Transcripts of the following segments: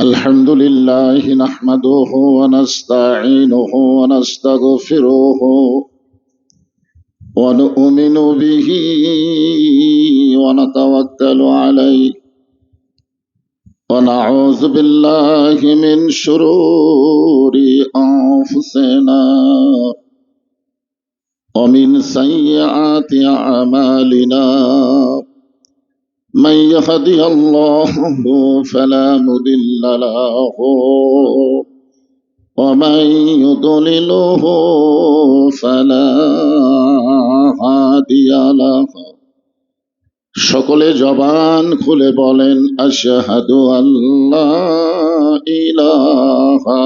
الحمد لله نحمده ونستعينه ونستغفره ونؤمن به ونتوكل عليه ونعوذ بالله من شرور أنفسنا ومن سيئات أعمالنا من يهدي الله فلا مضل له ومن يضلله فلا هادي له সকলে জবান খুলে বলেন আশহাদু আল্লা ইলাহা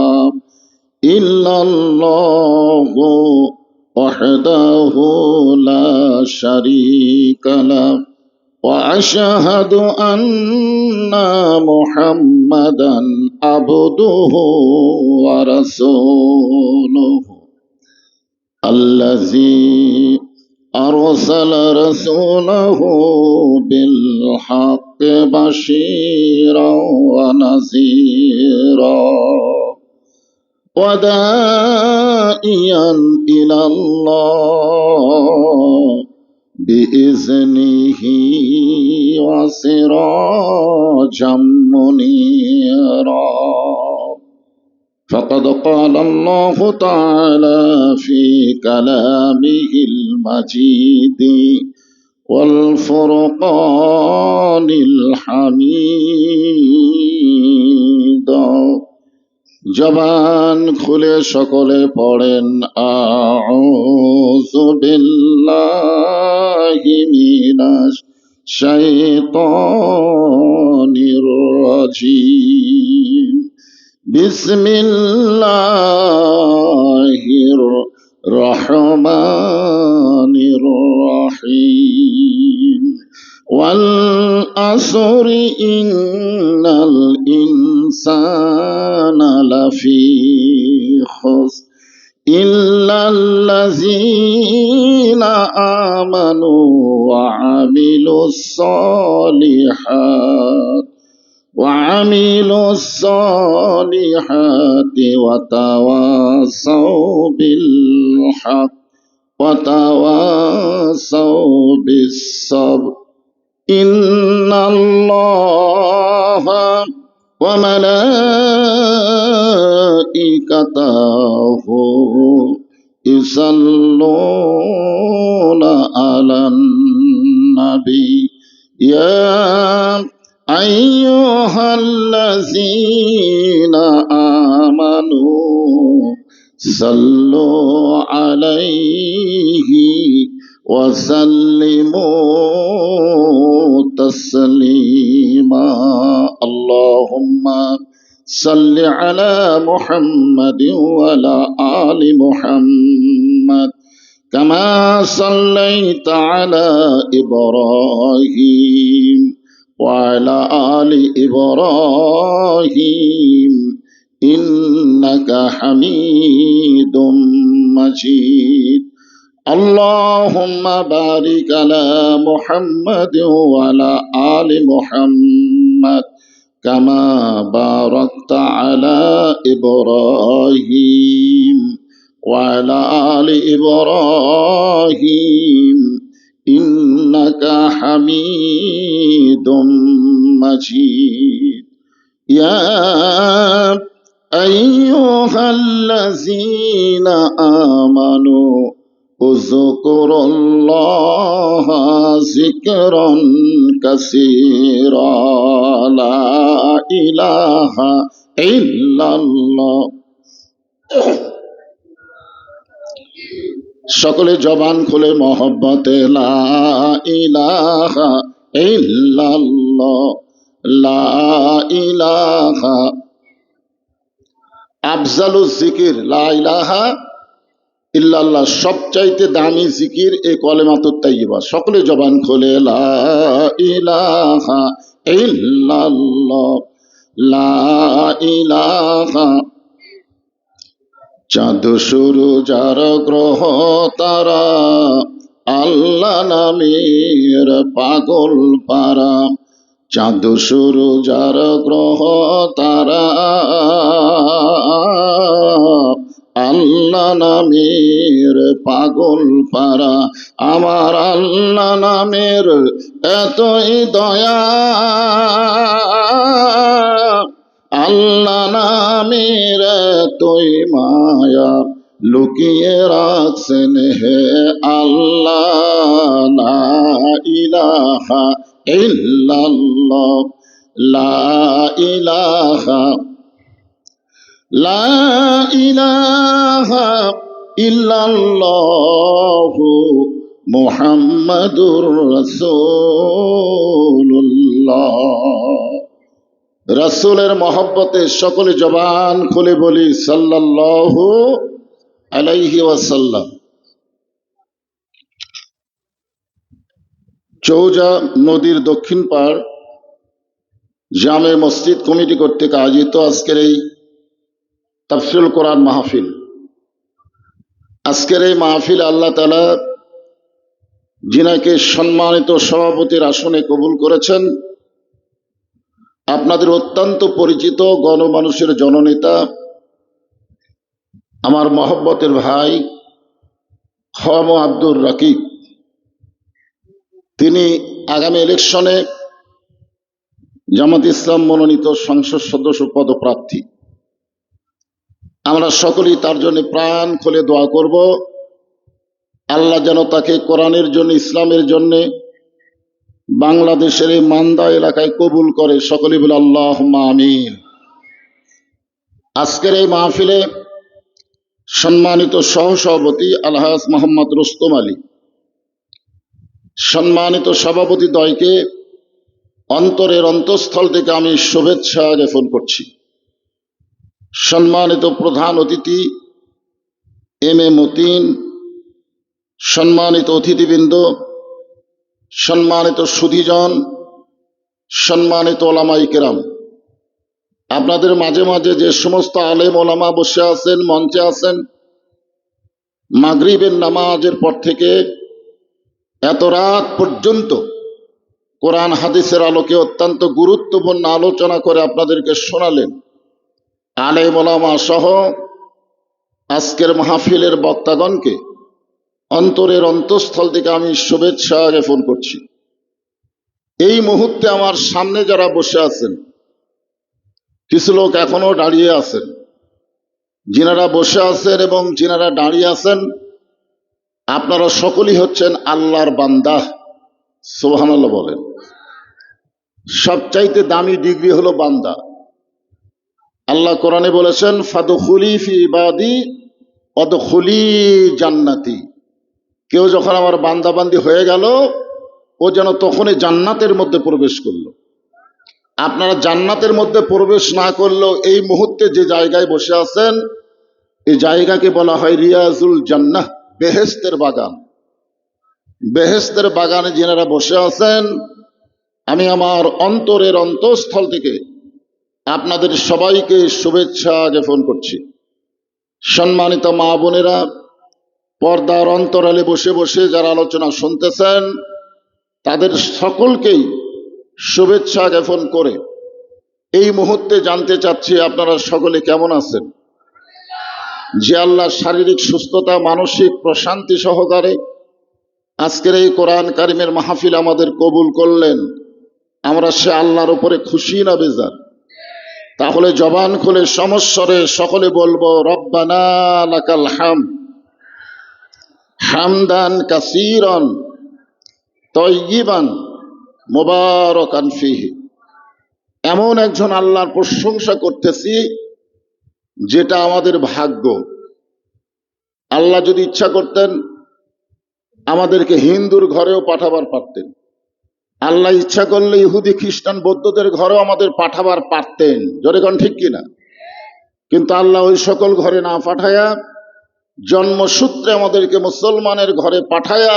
ইল্লাল্লাহু ওয়াহদাহু লা শারীকা লাহু وأشهد أن محمدا عبده ورسوله الذي أرسل رسوله بالحق بشيرا ونذيرا وداعيا إلى الله بإذنه وسراجا منيرا فقد قال الله تعالى في كلامه المجيد والفرقان الحميد জবান খুলে সকলে পড়েন আউযু বিল্লাহি মিনাশ শাইতানির রাজিম বিসমিল্লাহির রহমানির রহিম والعصر إن الإنسان لفي خسر إلا الذين آمنوا وعملوا الصالحات وتواصوا بالحق وتواصوا بالصبر إن الله وملائكته يصلون على النبي يا أيها الذين آمنوا صلوا عليه وسلموا تسليما اللهم صل على محمد وعلى آل محمد كما صليت على إبراهيم وعلى آل إبراهيم إنك حميد مجيد اللهم بارك على محمد وعلى آل محمد كما باركت على إبراهيم وعلى آل إبراهيم إنك حميد مجيد يا أيها الذين آمنوا اذكروا الله ذكرا كثيرا لا إله إلا الله সকলে জবান খুলে মহব্বতে লা ইলাহা ইল্লাল্লাহ লা ইলাহা আফজালুজ জিকির লা ইলাহা ইল্লাল্লাহ সবচাইতে দামি জিকির এই কলেমাতুত তাইয়্যিবা সকলে জবান খুলে লা ইলাহা ইল্লাল্লাহ লা ইলাহা চাঁদ সূরজ আর গ্রহ তারা আল্লাহ নামের পাগল পারা চাঁদ সূর্য যার গ্রহ তারা আল্লাহ নামের পাগল পারা। আমার আল্লাহ নামের এতই দয়া, আল্লাহ নামের এতই মায়া, লুকিয়ে রাখছেন হে আল্লাহ। লা ইলাহা ইল্লাল্লাহ, লা ইলাহা, লা ইলাহা ইল্লাল্লাহু মুহাম্মাদুর রাসূলুল্লাহ। রাসূলের মহব্বতে সকলে জবান খুলে বলি সাল্লাল্লাহু আলাইহি ওয়াসাল্লাম। চৌজা নদীর দক্ষিণ পাড় জামে মসজিদ কমিটি কর্তৃক আয়োজিত আজকের এই তাফসীরুল কোরআন মাহফিল, আজকের এই মাহফিল আল্লাহ তাআলা যিনাকে সম্মানিত সভাপতির আসনে কবুল করেছেন, আপনাদের অত্যন্ত পরিচিত গণমানুষের জননেতা আমার মহব্বতের ভাই খম আব্দুর রাকিব, তিনি আগামী ইলেকশনে জামাত ইসলাম মনোনীত সংসদ সদস্য পদপ্রার্থী। আমরা সকলেই তার জন্য প্রাণ খুলে দোয়া করব, আল্লাহ যেন তাকে কোরআনের জন্য, ইসলামের জন্য বাংলাদেশের এই মান্দা এলাকায় কবুল করে। সকলেই বলে আল্লাহুম্মা আমিন। আজকের এই মাহফিলে সম্মানিত সহসভাপতি আলহাজ মোহাম্মদ রুস্তম আলী, সম্মানিত সভাপতি দ্বয়কে অন্তরের অন্তঃস্থল থেকে আমি শুভেচ্ছা জ্ঞাপন করছি। সম্মানিত প্রধান অতিথি এম এ মতিন, সম্মানিত অতিথিবৃন্দ, সম্মানিত সুধীজন, সম্মানিত ওলামায়ে কেরাম, আপনাদের মাঝে মাঝে যে সমস্ত আলেম ওলামা বসে আছেন, মঞ্চে আছেন, মাগরিবের নামাজের পর থেকে এত রাত পর্যন্ত কোরআন হাদিসের আলোকে অত্যন্ত গুরুত্বপূর্ণ আলোচনা করে আপনাদেরকে শোনালেন, আলেম ওলামা সহ আজকের মাহফিলের বক্তাগণকে অন্তরের অন্তঃস্থল থেকে আমি শুভেচ্ছা জ্ঞাপন করছি। এই মুহূর্তে আমার সামনে যারা বসে আছেন, কিছু লোক এখনো দাঁড়িয়ে আছেন, যিনারা বসে আছেন এবং যিনারা দাঁড়িয়ে আছেন, আপনারা সকলেই হচ্ছেন আল্লাহর বান্দা। সুবহানাল্লাহ বলেন। সবচাইতে দামি ডিগ্রি হলো বান্দা। আল্লাহ কোরআনে বলেছেন, ফাদখুলি ফি ইবাদি ওয়াদখুলি জান্নাতি। কেউ যখন আমার বান্দাবান্দি হয়ে গেল, ও যেন তখনই জান্নাতের মধ্যে প্রবেশ করলো। আপনারা জান্নাতের মধ্যে প্রবেশ না করলেও এই মুহূর্তে যে জায়গায় বসে আছেন, এই জায়গাকে বলা হয় রিয়াজুল জান্নাহ, বেহেশতের বাগান। বেহেশতের বাগানে যিনারা বসে আছেন, আমি আমার অন্তরের অন্তঃস্থল থেকে আপনাদের সবাইকে শুভেচ্ছা জ্ঞাপন করছি। সম্মানিত মা বোনেরা, পর্দার অন্তরালে বসে বসে যারা আলোচনা শুনতেছেন, তাদের সকলকেই শুভেচ্ছা জ্ঞাপন করে এই মুহূর্তে জানতে চাচ্ছি আপনারা সকলে কেমন আছেন। যে আল্লাহ শারীরিক সুস্থতা, মানসিক প্রশান্তি সহকারে আজকের এই কোরআন কারিমের মাহফিল আমাদের কবুল করলেন, আমরা সে আল্লাহর উপরে খুশি না বেজার? তাহলে জবান খুলে সমস্বরে সকলে বলবো, রব্বানা লাকাল হামদ হামদান কাসীরান তাইয়িবান মুবারাকান ফীহি। এমন একজন আল্লাহর প্রশংসা করতেছি যেটা আমাদের ভাগ্য। আল্লাহ যদি ইচ্ছা করতেন আমাদেরকে হিন্দুর ঘরেও পাঠাবার পারতেন, আল্লাহ ইচ্ছা করলে ইহুদি খ্রিস্টান বৌদ্ধদের ঘরেও আমাদের পাঠাবার পারতেন। জোরে কোন ঠিক কিনা? কিন্তু আল্লাহ ওই সকল ঘরে না পাঠায়া জন্মসূত্রে আমাদেরকে মুসলমানের ঘরে পাঠায়া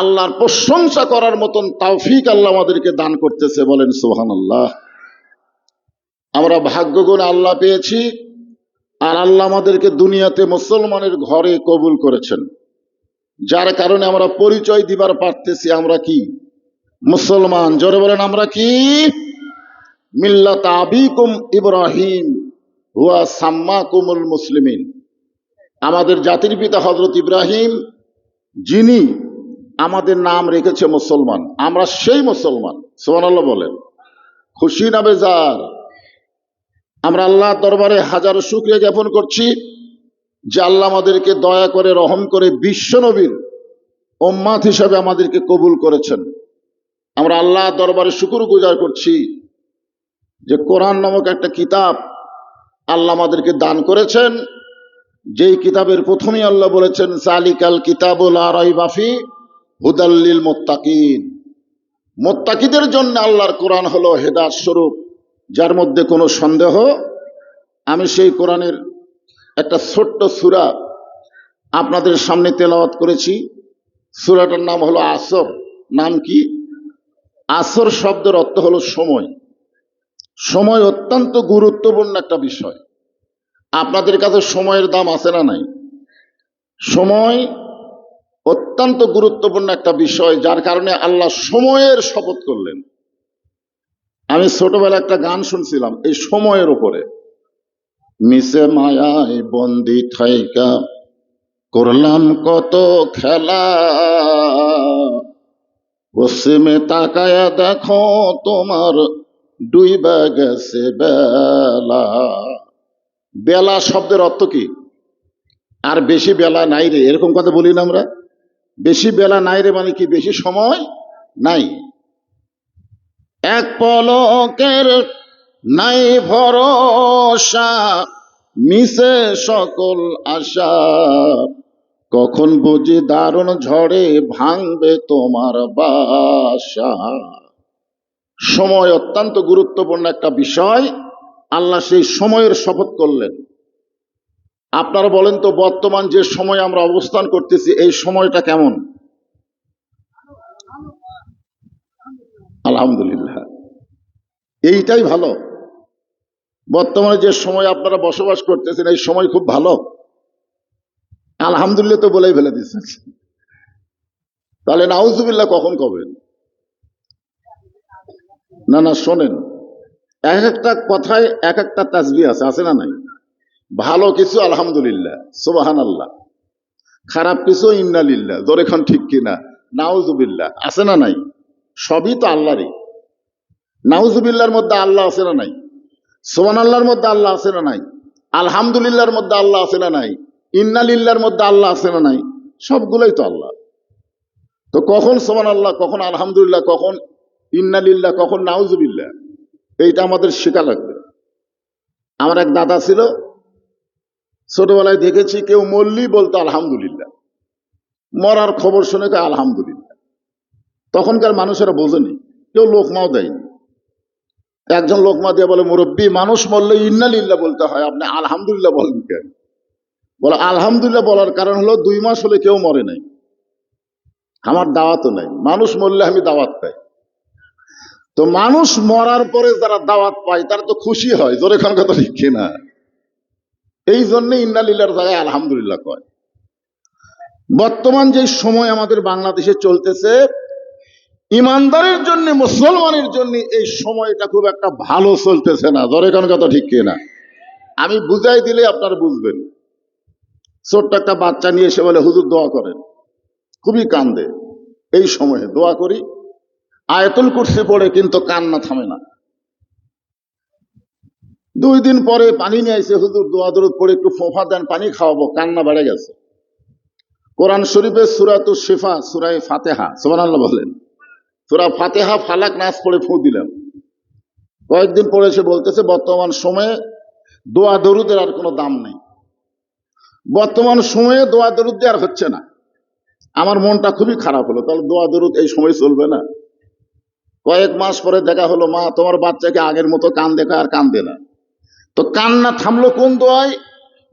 আল্লাহর প্রশংসা করার মতন তৌফিক আল্লাহ আমাদেরকে দান করতেছে। বলেন সুবহানাল্লাহ। আমরা ভাগ্যগুণ আল্লাহ পেয়েছি, আর আল্লাহ আমাদেরকে দুনিয়াতে মুসলমানের ঘরে কবুল করেছেন, যার কারণে আমরা পরিচয় দিবার পারতেছি আমরা কি মুসলমান। জোরে বলেন আমরা কি? মিল্লাত আবিকুম ইব্রাহিম হুয়া সাম্মাকুমুল মুসলিমিন। আমাদের জাতির পিতা হযরত ইব্রাহিম, যিনি আমাদের নাম রেখেছে মুসলমান, আমরা সেই মুসলমান। সুবহানাল্লাহ বলেন। খুশি না বেজার? আমরা আল্লাহর দরবারে হাজারো শুকরিয়া জ্ঞাপন করছি যে আল্লাহ আমাদেরকে দয়া করে রহম করে বিশ্ব নবীর উম্মাত হিসাবে আমাদেরকে কবুল করেছেন। আমরা আল্লাহর দরবারে শুকরগুজার করছি যে কোরআন নামক একটা কিতাব আল্লাহ আমাদেরকে দান করেছেন, যেই কিতাবের প্রথমেই আল্লাহ বলেছেন জালিকাল কিতাবুল লা রাইবা ফিহি হুদাল লিল মুত্তাকিন। মুত্তাকিদের জন্য আল্লাহর কোরআন হলো হেদায়েত স্বরূপ, যার মধ্যে কোনো সন্দেহ। আমি সেই কোরআনের একটা ছোট্ট সূরা আপনাদের সামনে তেলাওয়াত করেছি। সূরাটার নাম হলো আসর। নাম কি? আসর শব্দের অর্থ হলো সময়। সময় অত্যন্ত গুরুত্বপূর্ণ একটা বিষয়। আপনাদের কাছে সময়ের দাম আছে না নাই? সময় অত্যন্ত গুরুত্বপূর্ণ একটা বিষয়, যার কারণে আল্লাহ সময়ের শপথ করলেন। আমি ছোটবেলা একটা গান শুনছিলাম এই সময়ের উপরে। মিশে মায়ায় বন্দি থাইকা করলাম কত খেলা, পশ্চিমে তাকায়া দেখো তোমার ডুইবা গেছে বেলা। বেলা শব্দের অর্থ কি? আর বেশি বেলা নাই রে, এরকম কথা বলি না আমরা? বেশি বেলা নাই রে মানে কি? বেশি সময় নাই। এক পলকের নাই ভরসা, মিশে সকল আশা, কখন বুঝি দারুণ ঝড়ে ভাঙবে তোমার বাসা। সময় অত্যন্ত গুরুত্বপূর্ণ একটা বিষয়। আল্লাহ সেই সময়ের শপথ করলেন। আপনারা বলেন তো, বর্তমান যে সময় আমরা অবস্থান করতেছি এই সময়টা কেমন? আলহামদুলিল্লাহ, এইটাই ভালো। বর্তমানে যে সময় আপনারা বসবাস করতেছেন এই সময় খুব ভালো। আলহামদুলিল্লাহ তো বলেই ফেলে দিচ্ছেন। তাহলে নাউজুবিল্লাহ কখন কবেন? না না, শোনেন, এক একটা কথায় এক একটা তাসবিহ আছে না নাই? ভালো কিছু আলহামদুলিল্লাহ, সুবহানাল্লাহ। খারাপ কিছু ইন্নালিল্লাহ। জোরে খান ঠিক কিনা? নাউজুবিল্লাহ আছে না নাই? সবই তো আল্লাহরই। নাউজুবিল্লাহর মধ্যে আল্লাহ আছে না নাই? সুবহানাল্লাহর মধ্যে আল্লাহ আছে না নাই? আলহামদুলিল্লাহর মধ্যে আল্লাহ আছে না নাই? ইন্নালিল্লাহর মধ্যে আল্লাহ আছে না নাই? সবগুলোই তো আল্লাহ। তো কখন সুবহানাল্লাহ, কখন আলহামদুলিল্লাহ, কখন ইন্নালিল্লাহ, কখন নাউজুবিল্লাহ, এইটা আমাদের শেখা লাগবে। আমার এক দাদা ছিল, ছোটবেলায় দেখেছি কেউ মরলেই বলতো আলহামদুলিল্লাহ, মরার খবর শুনে কে আলহামদুলিল্লাহ। তখনকার মানুষেরা বোঝেনি, কেউ লোকমাও দেয়নি। একজন লোকমা দিয়ে বলে, মুরব্বী, মানুষ মরলে ইন্নালিল্লাহ বলতে হয়, আপনি আলহামদুলিল্লাহ বলেন কেন? বলে আলহামদুলিল্লাহ বলার কারণ হলো 2 মাস হলে কেউ মরে নাই, আমার দাওয়াতও নাই। মানুষ মরলে আমি দাওয়াত পাই। তো মানুষ মরার পরে যারা দাওয়াত পায় তারা তো খুশি হয়। জোরে খান কথা ঠিক কিনা? এই জন্য ইন্নালিল্লাহর জায়গায় আলহামদুলিল্লাহ কয়। বর্তমান যে সময় আমাদের বাংলাদেশে চলতেছে, ইমানদারের জন্য, মুসলমানের জন্য এই সময়টা খুব একটা ভালো চলতেছে না। জোরে খান কথা ঠিক কিনা? আমি বুঝাই দিলে আপনারা বুঝবেন। ছোট্ট একটা বাচ্চা নিয়ে এসে বলে, হুজুর দোয়া করেন। খুবই কান্দে। এই সময়ে দোয়া করি, আয়াতুল কুরসি পড়ে, কিন্তু কান্না থামে না। 2 দিন পরে পানি নিয়ে এসে, হুজুর দোয়া দরুদ পড়ে একটু ফোঁফা দেন, পানি খাওয়াবো। কান্না বেড়ে গেছে। কোরআন শরীফের সূরাতুশ শিফা, সূরা ফাতিহা, সুবহানাল্লাহ বলেন, সূরা ফাতিহা ফালাক নাস পড়ে ফু দিলাম। কয়েকদিন পরে এসে বলতেছে বর্তমান সময়ে দোয়া দরুদের আর কোনো দাম নেই। বর্তমান সময়ে দোয়া দরুদ আর হচ্ছে না। আমার মনটা খুবই খারাপ হলো। তাহলে দোয়া দরুদ এই সময় চলবে না? কয়েক মাস পরে দেখা হলো, মা তোমার বাচ্চাকে আগের মতো কান দেখা আর কান্দে না। তো কান্না থামলো কোন দোয়ায়?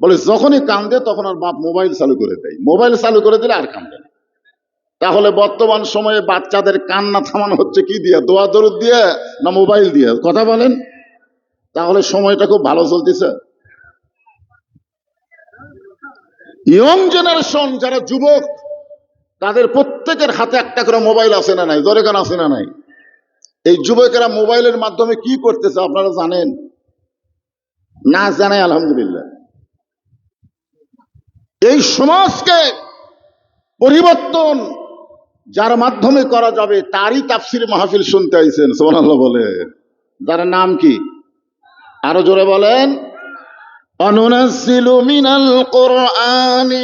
বলে যখনই কান্দে তখন আর বাপ মোবাইল চালু করে দেয়। মোবাইল চালু করে দিলে আর কান্দে না। তাহলে বর্তমান সময়ে বাচ্চাদের কান্না থামানো হচ্ছে কি দিয়ে? দোয়া দরুদ দিয়ে না মোবাইল দিয়ে? কথা বলেন। তাহলে সময়টা খুব ভালো চলতেছে। ইয়ং জেনারেশন যারা যুবক, তাদের প্রত্যেকের হাতে একটা করে মোবাইল আছে না নাই? জোরে কান আছে না নাই? এই যুবকেরা মোবাইলের মাধ্যমে কি করতেছে আপনারা জানেন? না জানে আলহামদুলিল্লাহ। এই সমাজকে পরিবর্তন যার মাধ্যমে করা যাবে তারই তাফসির মাহফিল শুনতে আইছেন, সুবহানাল্লাহ বলে। যার নাম কি? আরো জোরে বলেন। অনুনাজ্জিলু মিনাল কুরআনি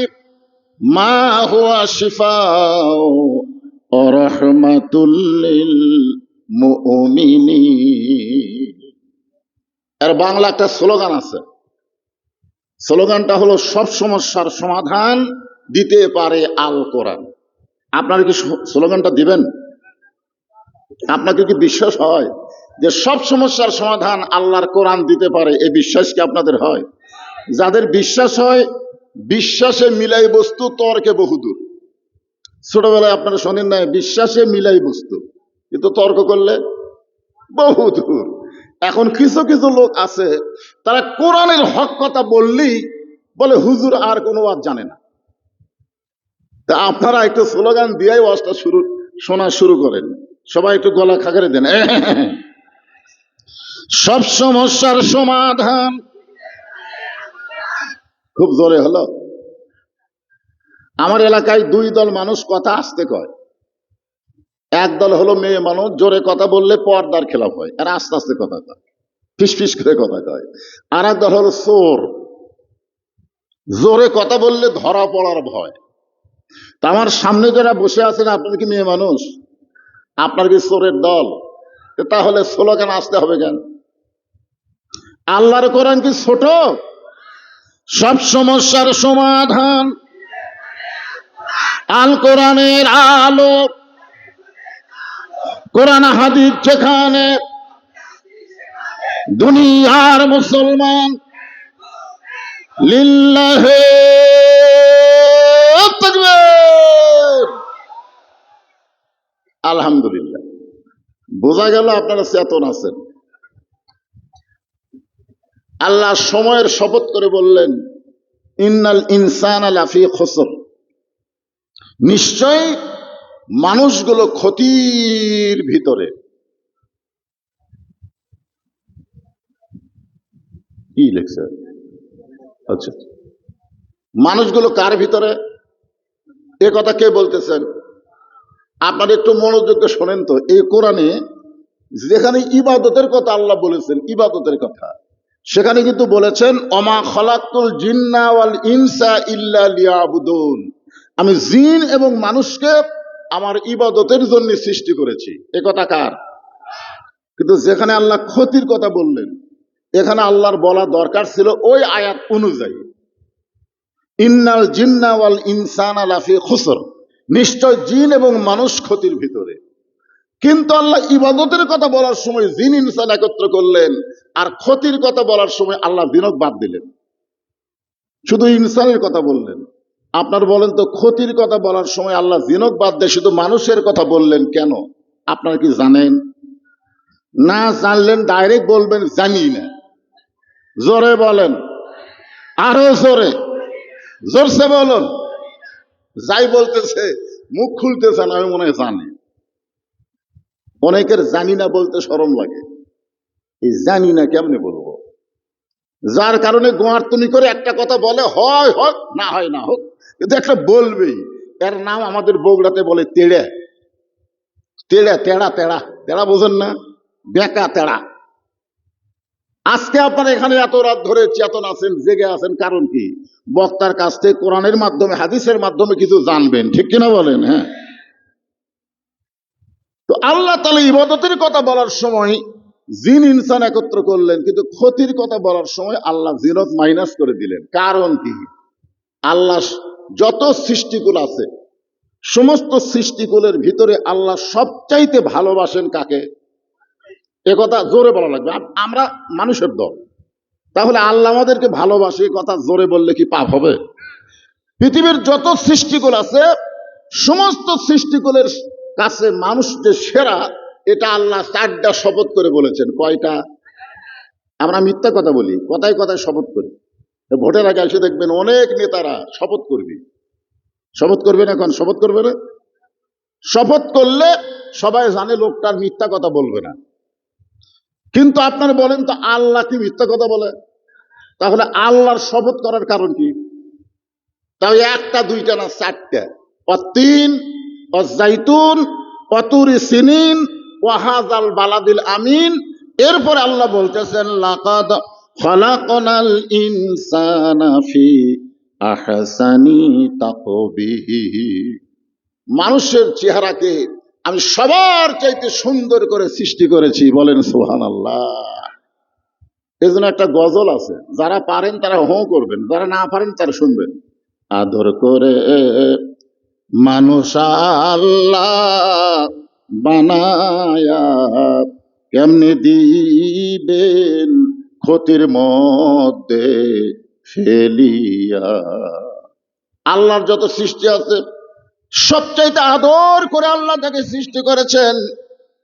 মা হুয়া শিফাউ ওয়া রাহমাতুল লিল মুমিনিন। এর বাংলা একটা স্লোগান আছে। স্লোগানটা হলো সব সমস্যার সমাধান দিতে পারে আল কোরআন। আপনারা কি স্লোগানটা দিবেন? আপনাকে কি বিশ্বাস হয় যে সব সমস্যার সমাধান আল্লাহর কোরআন দিতে পারে? এই বিশ্বাস কি আপনাদের হয়? যাদের বিশ্বাস হয়, বিশ্বাসে মিলাই বস্তু তর্কে বহুদূর। ছোটবেলায় আপনারা শোনেন না, বিশ্বাসে মিলাই বস্তু, কিন্তু তর্ক করলে বহুদূর। এখন কিছু কিছু লোক আছে, তারা কোরআনের হক কথা বললেই বলে হুজুর আর কোনো ওয়াজ জানে না। তা আপনারা একটু স্লোগান দিয়াই ওয়াজটা শোনা শুরু করেন। সবাই একটু গলা খাকারে দেন। সব সমস্যার সমাধান। খুব জোরে হলো। আমার এলাকায় দুই দল মানুষ কথা আসতে কয়। এক দল হলো মেয়ে মানুষ, জোরে কথা বললে পর্দার খেলাফ হয়, আর আস্তে আস্তে কথা কয়, ফিস ফিস করে কথা কয়। আর এক দল হলো চোর, জোরে কথা বললে ধরা পড়ার ভয়। তা আমার সামনে যারা বসে আছেন, আপনার কি মেয়ে মানুষ? আপনার কি চোরের দল? তাহলে স্লোগান আসতে হবে কেন? আল্লাহর কোরআন কি ছোট? সব সমস্যার সমাধান আল কোরআনের আলো। কোরআন হাদিস যেখানে, দুনিয়ার মুসলমান লিল্লাহে তাকবীর। আলহামদুলিল্লাহ। বোঝা গেল আপনারা চেতন আছেন। আল্লাহ সময়ের শপথ করে বললেন, ইন্নাল ইনসানা লাফি খুসর। নিশ্চয় মানুষগুলো ক্ষতির ভিতরে। কি লেখছে? আচ্ছা, মানুষগুলো কার ভিতরে? এ কথা কে বলতেছেন? আপনারা একটু মনোযোগ দিয়ে শোনেন তো। এই কোরআনে যেখানে ইবাদতের কথা আল্লাহ বলেছেন, ইবাদতের কথা, সেখানে কিন্তু বলেছেন ওমা খলাকতুল জিন্না ওয়াল ইনসা ইল্লা লিয়াবুদুন। আমি জিন এবং মানুষকে আমার ইবাদতের জন্য সৃষ্টি করেছি। এ কথা কার? কিন্তু যেখানে আল্লাহ ক্ষতির কথা বললেন, এখানে আল্লাহর বলা দরকার ছিল ওই আয়াত অনুযায়ী, ইন্নাল জিন্না ওয়াল ইনসানা লাফি খুসর। নিশ্চয় জিন এবং মানুষ ক্ষতির ভিতরে। কিন্তু আল্লাহ ইবাদতের কথা বলার সময় জিন ইনসান একত্র করলেন, আর ক্ষতির কথা বলার সময় আল্লাহ জিনক বাদ দিলেন, শুধু ইনসানের কথা বললেন। আপনার বলেন তো, ক্ষতির কথা বলার সময় আল্লাহ জিনক বাদ দিয়ে শুধু মানুষের কথা বললেন কেন? আপনারা কি জানেন? না জানলেন ডাইরেক্ট বলবেন জানি না। জোরে বলেন, আরো জোরে, জোরসে বলুন। যাই বলতেছে মুখ খুলতেছে না, আমি মনে হয় জানি। অনেকের জানি না বলতে শরম লাগে। এই জানি না কেমনে বলবো? যার কারণে গোয়ার্তনি করে একটা কথা বলে, হয় হোক, না হয় না হোক, কিন্তু একটা বলবেই। এর নাম আমাদের বগুড়াতে বলে তেড়ে। তেড়ে, তেড়া, তেড়া, তেড়া বোঝেন না? বেকা তেড়া। আজকে আপনারা এখানে এত রাত ধরে চেতন আছেন, জেগে আছেন, কারণ কি? বক্তার কাছ থেকে কোরআনের মাধ্যমে, হাদিসের মাধ্যমে কিছু জানবেন, ঠিক কিনা বলেন? হ্যাঁ। তো আল্লাহ তাআলা ইবাদতের কথা বলার সময় জিন ইনসান একত্র করলেন, কিন্তু ক্ষতির কথা বলার সময় আল্লাহ জিনত মাইনাস করে দিলেন। কারণ কি? আল্লাহ যত সৃষ্টিকুল আছে, সমস্ত সৃষ্টিকুলের ভিতরে আল্লাহ সবচাইতে ভালোবাসেন কাকে? এ কথা জোরে বলা লাগবে। আমরা মানুষের দল, তাহলে আল্লাহ আমাদেরকে ভালোবাসে, কথা জোরে বললে কি পাপ হবে? পৃথিবীর যত সৃষ্টিকুল আছে, সমস্ত সৃষ্টিকুলের কাছে মানুষ যে সেরা, এটা আল্লাহ 4টা শপথ করে বলেছেন। কয়টা? আমরা মিথ্যা কথা বলি, কথায় কথায় শপথ করি। ভোটের আগে এসে দেখবেন অনেক নেতারা শপথ করবে। শপথ করবে না? এখন শপথ করবে না? শপথ করলে সবাই জানে লোকটার মিথ্যা কথা বলবে না। কিন্তু আপনারা বলেন তো আল্লাহ কি মিথ্যা কথা বলে? তাহলে আল্লাহর শপথ করার কারণ কি? তাও একটা দুইটা না, চারটা। অতীন, অজাইতুন, অতুরি সিনিন, ওয়াহাজাল বালাদিল আমিন। এরপরে আল্লাহ বলতেছেন লাকাদ খলাকনাল ইনসানা ফি আহসানি তাকবীহ। মানুষের চেহারাকে আমি সবার চাইতে সুন্দর করে সৃষ্টি করেছি, বলেন সুবহানাল্লাহ। এজন্য একটা গজল আছে, যারা পারেন তারা হো করবেন, যারা না পারেন তারা শুনবেন। আদর করে মানুষ আল্লাহ বানায়া কেমনে দিবেন ক্ষতির মধ্যে ফেলিয়া। আল্লাহর যত সৃষ্টি আছে সবচাইতে আদর করে আল্লাহ তাকে সৃষ্টি করেছেন।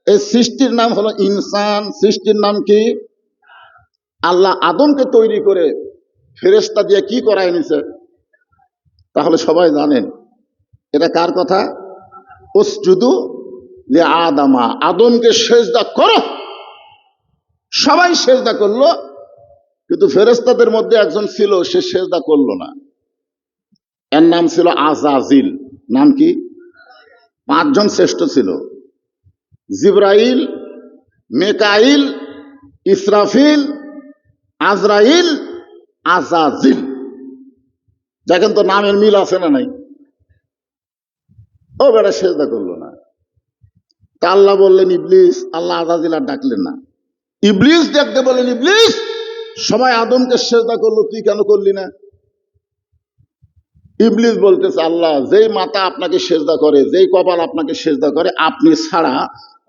এই সৃষ্টির নাম হলো ইনসান। সৃষ্টির নাম কি? আল্লাহ আদমকে তৈরি করে ফেরেশতা দিয়ে কি করায় নিছে? তাহলে সবাই জানেন এটা কার কথা? উসজুদু লি আদামা, আদমকে সেজদা করো। সবাই সেজদা করলো, কিন্তু ফেরেশতাদের মধ্যে একজন ছিল, সে সেজদা করলো না। এর নাম ছিল আজাজিল। নাম কি? পাঁচজন শ্রেষ্ঠ ছিল: জিব্রাইল, মেকাইল, ইসরাফিল, আজরাইল, আজাজিল। দেখেন তো নামের মিল আছে না নাই? ও বেটা সেজদা করলো না। তা আল্লাহ বললেন ইবলিস, আল্লাহ আজাজিল আর ডাকলেন না। ইবলিস দেখতে বললেন ইবলিস, সবাই আদমকে সেজদা করলো, তুই কেন করলি না? ইবলিস বলতেছে আল্লাহ, যেই মাথা আপনাকে সেজদা করে, যেই কপাল আপনাকে সেজদা করে, আপনি ছাড়া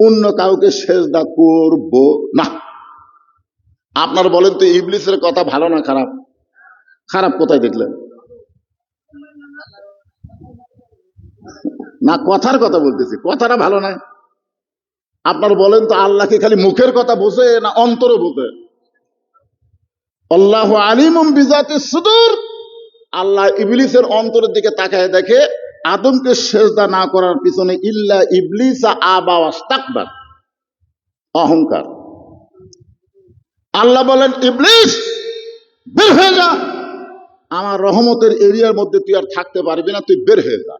অন্য কাউকে সেজদা করব না। আপনার বলেন তো ইবলিসের কথা ভালো না খারাপ? খারাপ কোথায় দেখলেন? না, কথার কথা বলতেছি, কথাটা ভালো না। আপনার বলেন তো আল্লাহ কি খালি মুখের কথা বোঝে না অন্তরে বোঝে? আল্লাহু আলিমুম বিজাতিস সুদূর। আল্লাহ ইবলিসের অন্তরের দিকে তাকায় দেখে আদমকে সেজদা না করার পিছনে ইল্লা ইবলিসা আবা ওয়াস্তাকবার, অহংকার। আল্লাহ বলেন ইবলিস বের হয়ে যা, আমার রহমতের এরিয়ার মধ্যে তুই আর থাকতে পারবি না, তুই বের হয়ে যা।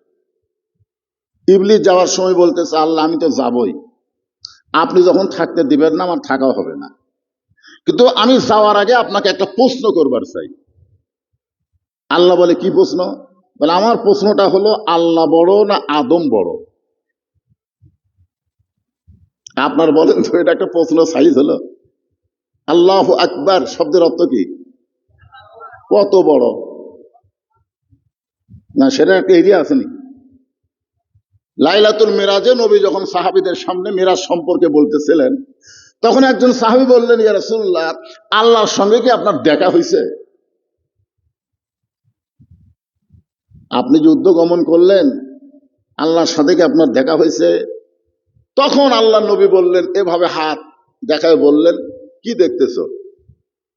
ইবলিস যাওয়ার সময় বলতেছে আল্লাহ আমি তো যাবই, আপনি যখন থাকতে দিবেন না আমার থাকাও হবে না, কিন্তু আমি যাওয়ার আগে আপনাকে একটা প্রশ্ন করবার চাই। আল্লাহ বলে কি প্রশ্ন? বলে আমার প্রশ্নটা হলো আল্লাহ বড় না আদম বড়? আপনার বলেন তো এটা একটা প্রশ্ন সাইজ হলো? আল্লাহু আকবার শব্দের অর্থ কি? কত বড়? না, সেটা একটা এরিয়া আসেনি। লাইলাতুল মিরাজে নবী যখন সাহাবীদের সামনে মিরাজ সম্পর্কে বলতেছিলেন, তখন একজন সাহাবী বললেন ইয়া রাসূলুল্লাহ, আল্লাহর সঙ্গে কি আপনার দেখা হয়েছে? আপনি যুদ্ধ গমন করলেন, আল্লাহর সাথে কি আপনার দেখা হয়েছে? তখন আল্লাহ নবী বললেন, এভাবে হাত দেখায় বললেন, কি দেখতেছো?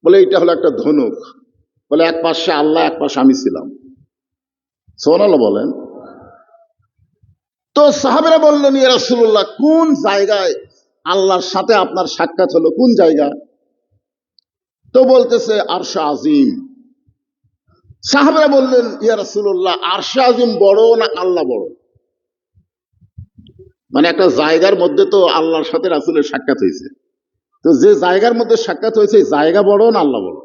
বলে এটা হলো একটা ধনুক। বলে এক পাশে আল্লাহ, এক পাশে আমি ছিলাম। সুবহানাল্লাহ বলেন। তো সাহাবীরা বললেন ইয়া রাসূলুল্লাহ, কোন জায়গায় আল্লাহর সাথে আপনার সাক্ষাৎ হলো, কোন জায়গা? তো বলতেছে আরশে আজিম। সাহাবীরা বললেন ইয়া রাসূলুল্লাহ, আরশে আজিম বড় না আল্লাহ বড়? মানে একটা জায়গার মধ্যে তো আল্লাহর সাথে রাসূলের সাক্ষাৎ হয়েছে, তো যে জায়গার মধ্যে সাক্ষাৎ হয়েছে জায়গা বড় না আল্লাহ বড়?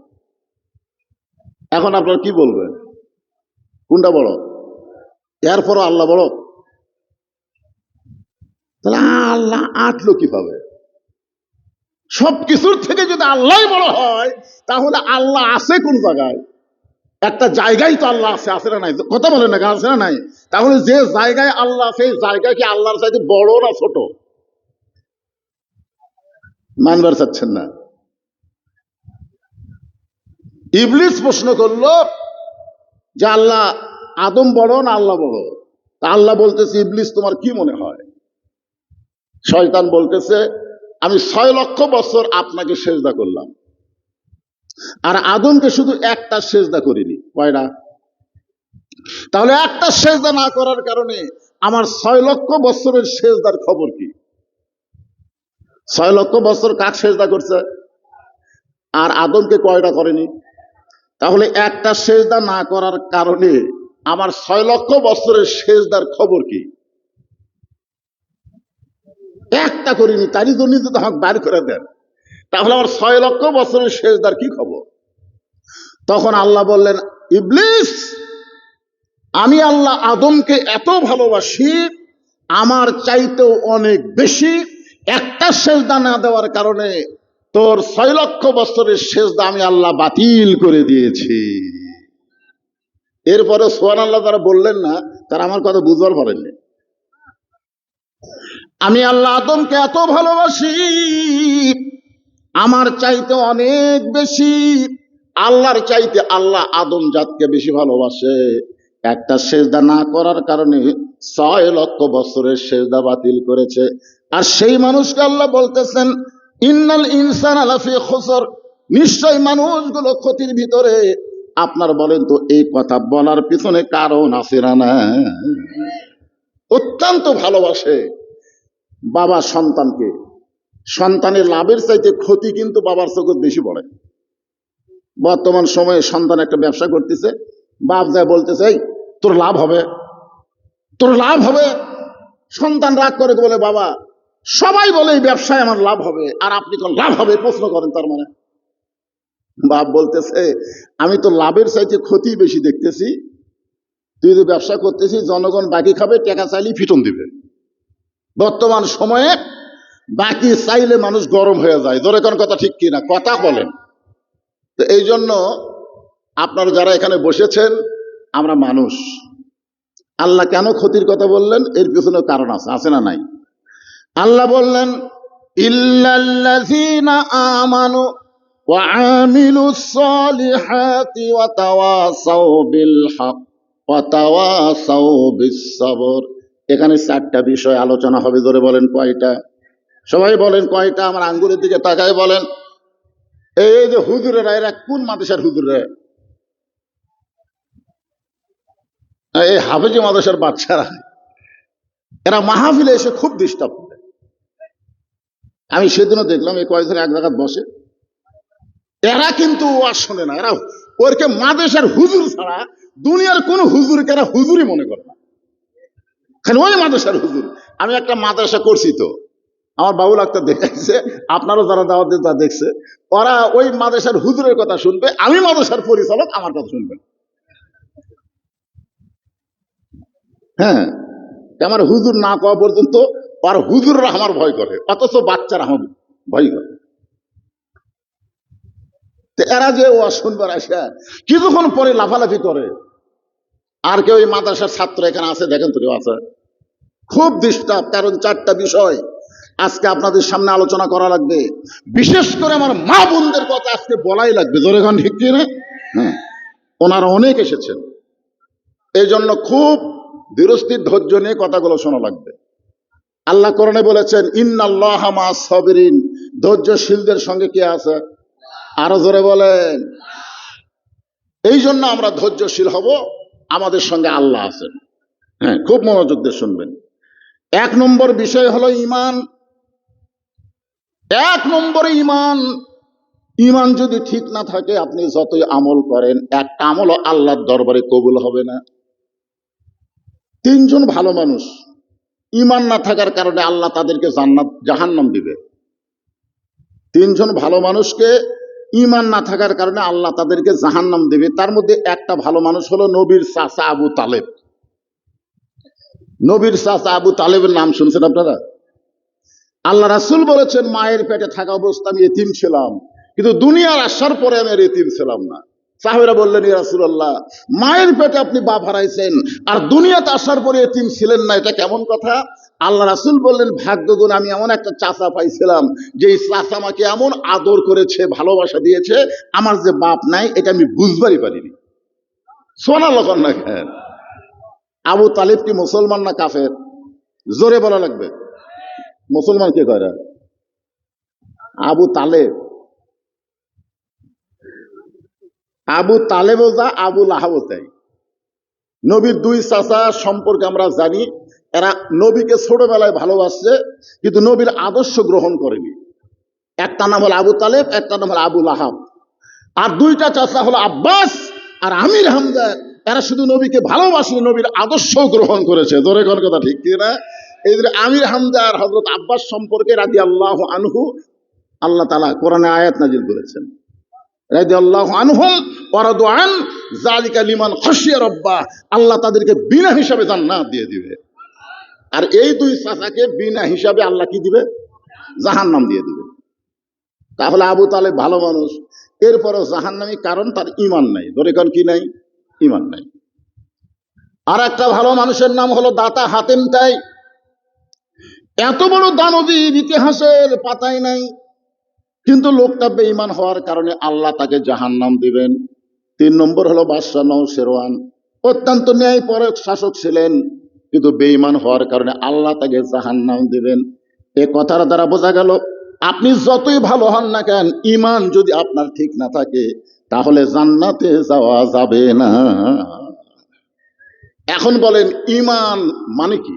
এখন আপনারা কি বলবেন, কোনটা বড়? এরপরও আল্লাহ বড়? তাহলে আল্লাহ আটলো কিভাবে? সবকিছুর থেকে যদি আল্লাহ বড় হয়, তাহলে আল্লাহ আছে কোন জায়গায়? একটা জায়গায় তো আল্লাহ আছে, আছে না নাই? কথা বলে না, আছে না নাই? তাহলে যে জায়গায় আল্লাহ আছে, সেই জায়গায় কি আল্লাহর চাইতে বড় না ছোট? মানবার চাচ্ছেন না। ইবলিস প্রশ্ন করলো যে আল্লাহ আদম বড় না আল্লাহ বড়? তা আল্লাহ বলতেছে ইবলিস তোমার কি মনে হয়? শয়তান বলতেছে আমি 6 লক্ষ বছর আপনাকে সেজদা করলাম, আর আদমকে শুধু একটা সেজদা করিনি। কয়টা? তাহলে একটা সেজদা না করার কারণে আমার 6 লক্ষ বছরের সেজদার খবর কি? 6 লক্ষ বছর কাক সেজদা করছে, আর আদমকে কয়টা করেনি? তাহলে একটা সেজদা না করার কারণে আমার 6 লক্ষ বছরের সেজদার খবর কি? একটা করিনি, তারই জন্য যদি আমাকে বার করে দেন, তাহলে আমার 6 লক্ষ বছরের সেজদার কি খবর? তখন আল্লাহ বললেন, ইবলিস, আমি আল্লাহ আদমকে এত ভালোবাসি, আমার চাইতেও অনেক বেশি, একটা সেজদা না দেওয়ার কারণে তোর 6 লক্ষ বছরের সেজদা আমি আল্লাহ বাতিল করে দিয়েছি। এরপরে সুবহানাল্লাহ তারা বললেন না, তারা আমার কথা বুঝবার পারেননি। আমি আল্লাহ আদমকে এত ভালোবাসি, আমার চাইতে অনেক বেশি, আল্লাহর চাইতে আল্লাহ আদম জাতকে বেশি ভালোবাসে। একটা সেজদা না করার কারণে 6 লক্ষ বছরের সেজদা বাতিল করেছে। আর সেই মানুষকে আল্লাহ বলতেছেন, ইন্নাল ইনসানা লাফি খুসর, নিশ্চয় মানুষগুলো ক্ষতির ভিতরে। আপনার বলেন তো, এই কথা বলার পিছনে কারণ আছে না? অত্যন্ত ভালোবাসে বাবা সন্তানকে। সন্তানের লাভের চাইতে ক্ষতি কিন্তু বাবার চোখে বেশি পড়ে। বর্তমান সময়ে সন্তান একটা ব্যবসা করতেছে, বাপ যায় বলতেছে, এই তোর লাভ হবে, তোর লাভ হবে। সন্তান রাগ করে বলে, বাবা সবাই বলে এই ব্যবসায় আমার লাভ হবে, আর আপনি কোন লাভ হবে প্রশ্ন করেন? তার মানে বাপ বলতেছে, আমি তো লাভের চাইতে ক্ষতি বেশি দেখতেছি। তুই যদি ব্যবসা করতেছিস, জনগণ বাকি খাবে, টাকা চাইলেই ফিটন দিবে। বর্তমান সময়ে বাকি চাইলে মানুষ গরম হয়ে যায়। ধরে কোন কথা ঠিক কিনা? কথা বলেন। তো এই জন্য আপনারা যারা এখানে বসেছেন, আমরা মানুষ। আল্লাহ কেন ক্ষতির কথা বললেন? এর পিছনে কারণ আছে, আছে না নাই? আল্লাহ বললেন, ইল্লাল্লাযীনা আমানু ওয়া আমিলুস সালিহাতি ওয়া তাওয়াসাউ বিল হক ওয়া তাওয়াসাউ বিস সবর। এখানে 4টা বিষয় আলোচনা হবে। ধরে বলেন কয়টা? সবাই বলেন কয়টা? আমার আঙ্গুরের দিকে তাকায় বলেন। এই যে হুজুরেরা, এরা কোন মাদ্রাসার হুজুররা? এই হাফেজি মাদ্রাসার বাচ্চারা, এরা মাহফিলে এসে খুব ডিস্টার্ব করে। আমি সেদিনও দেখলাম, এই কয়েকজন এক জায়গায় বসে, এরা কিন্তু ওয়াজ শোনে না। এরা ওরকে মাদ্রাসার হুজুর ছাড়া দুনিয়ার কোন হুজুরকে এরা হুজুরই মনে করে না, খালি ওই মাদ্রাসার হুজুর। আমি একটা মাদ্রাসা করছি, তো আমার বাবুল আক্তার দেখাইছে, আপনারও যারা দাওয়াত দিয়ে তা দেখছে, ওরা ওই মাদ্রাসার হুজুরের কথা শুনবে, আমি মাদ্রাসার পরিচালক, আমার কথা শুনবেন। হ্যাঁ, আমার হুজুর না কওয়া পর্যন্ত আর হুজুররা আমার ভয় করে, অথচ বাচ্চারা আমার ভয় করে। তো এরা যে ও শুনবার আসে, কিছুক্ষণ পরে লাফালাফি করে। আর কেউ এই মাদ্রাসার ছাত্র এখানে আছে, দেখেন তো কেউ আছে? খুব ডিস্টার্ব। কারণ 4টা বিষয় আজকে আপনাদের সামনে আলোচনা করা লাগবে। বিশেষ করে আমার মা বোনদের কথা আজকে বলাই লাগবে। জোরে গান ঠিক কি না? হ্যাঁ, ওনারা অনেক এসেছেন, এই জন্য খুব ধীরস্থির ধৈর্য নিয়ে কথাগুলো শোনা লাগবে। আল্লাহ কোরআনে বলেছেন, ইন্নাল্লাহা মা'আস সাবিরিন, ধৈর্যশীলদের সঙ্গে কে আছে? আরো জোরে বলেন। এই জন্য আমরা ধৈর্যশীল হব, আমাদের সঙ্গে আল্লাহ আছেন। হ্যাঁ, খুব মনোযোগ দিয়ে শুনবেন। 1 নম্বর বিষয় হলো ঈমান। 1 নম্বরে ঈমান। ঈমান যদি ঠিক না থাকে, আপনি যতই আমল করেন, একটা আমলও আল্লাহর দরবারে কবুল হবে না। 3 জন ভালো মানুষ, ঈমান না থাকার কারণে আল্লাহ তাদেরকে জান্নাত জাহান্নাম দিবে। 3 জন ভালো মানুষকে ঈমান না থাকার কারণে আল্লাহ তাদেরকে জাহান্নাম দেবে। তার মধ্যে একটা ভালো মানুষ হলো নবীর চাচা আবু তালেব। নবীর চাচা আবু তালেবের নাম শুনছেন আপনারা? আল্লাহ রাসূল বলেছেন, মায়ের পেটে থাকা অবস্থা আমি এতিম ছিলাম, কিন্তু দুনিয়ার আসার পরে আমি আর এতিম ছিলাম না। সাহাবীরা বললেন, ইয়া রাসূলুল্লাহ, মায়ের পেটে আপনি বাপ হারাইছেন, আর দুনিয়াতে আসার পরে এতিম ছিলেন না, এটা কেমন কথা? আল্লাহ রাসূল বললেন, ভাগ্যগুণ, আমি এমন একটা চাচা পাইছিলাম, যে চাচা আমাকে এমন আদর করেছে, ভালোবাসা দিয়েছে, আমার যে বাপ নাই এটা আমি বুঝবারই পারিনি। সুবহানাল্লাহ না কেন? আবু তালেব কি মুসলমান না কাফের? জোরে বলা লাগবে। মুসলমান কে কয়? আবু তালেব। আবু তালেবও যা, আবু লাহাবও তাই। নবীর 2 চাচা সম্পর্কে আমরা জানি। এরা নবীকে ছোটবেলায় ভালোবাসছে, কিন্তু নবীর আদর্শ গ্রহণ করেনি। একটা নাম হলো আবু তালেব, একটা নাম হলো আবু লাহাব, আর দুইটা চাচা হলো আব্বাস আর আমির হামজা। এরা শুধু নবীকে ভালোবাসেনি, নবীর আদর্শ গ্রহণ করেছে। ধরে কোন কথা ঠিক কিনা? এই যে আমির হামজা আর হযরত আব্বাস সম্পর্কে রাদিয়াল্লাহু আনহু আল্লাহ তাআলা কোরআনে আয়াত নাযিল করেছেন, রাদিয়াল্লাহু আনহুম ওয়া রাদু আন যালিকা লিমান খাশিয়া রাব্বাহ। আল্লাহ তাদেরকে বিনা হিসাবে জান্নাত দিয়ে দিবে। আর এই দুই চাচাকে বিনা হিসাবে আল্লাহ কি দিবে? জাহান্নাম দিয়ে দিবে। তাহলে আবু তালেব ভালো মানুষ, এরপরও জাহান্নামী, কারণ তার ঈমান নাই। ধরে কোন কি নাই? ঈমান নাই। আর একটা ভালো মানুষের নাম হলো দাতা হাতেম তাই। এত বড় দানবীর ইতিহাসের পাতায় নাই, কিন্তু লোকটা বেঈমান হওয়ার কারণে আল্লাহ তাকে জাহান্নাম দিবেন। 3 নম্বর হলো বাদশাহ নওশেরওয়ান, অত্যন্ত ন্যায়পরায়ণ শাসক ছিলেন, কিন্তু বেঈমান হওয়ার কারণে আল্লাহ তাকে জাহান্নাম দিবেন। এ কথার দ্বারা বোঝা গেল, আপনি যতই ভালো হন না কেন, ঈমান যদি আপনার ঠিক না থাকে, তাহলে জান্নাতে যাওয়া যাবে না। এখন বলেন, ঈমান মানে কি?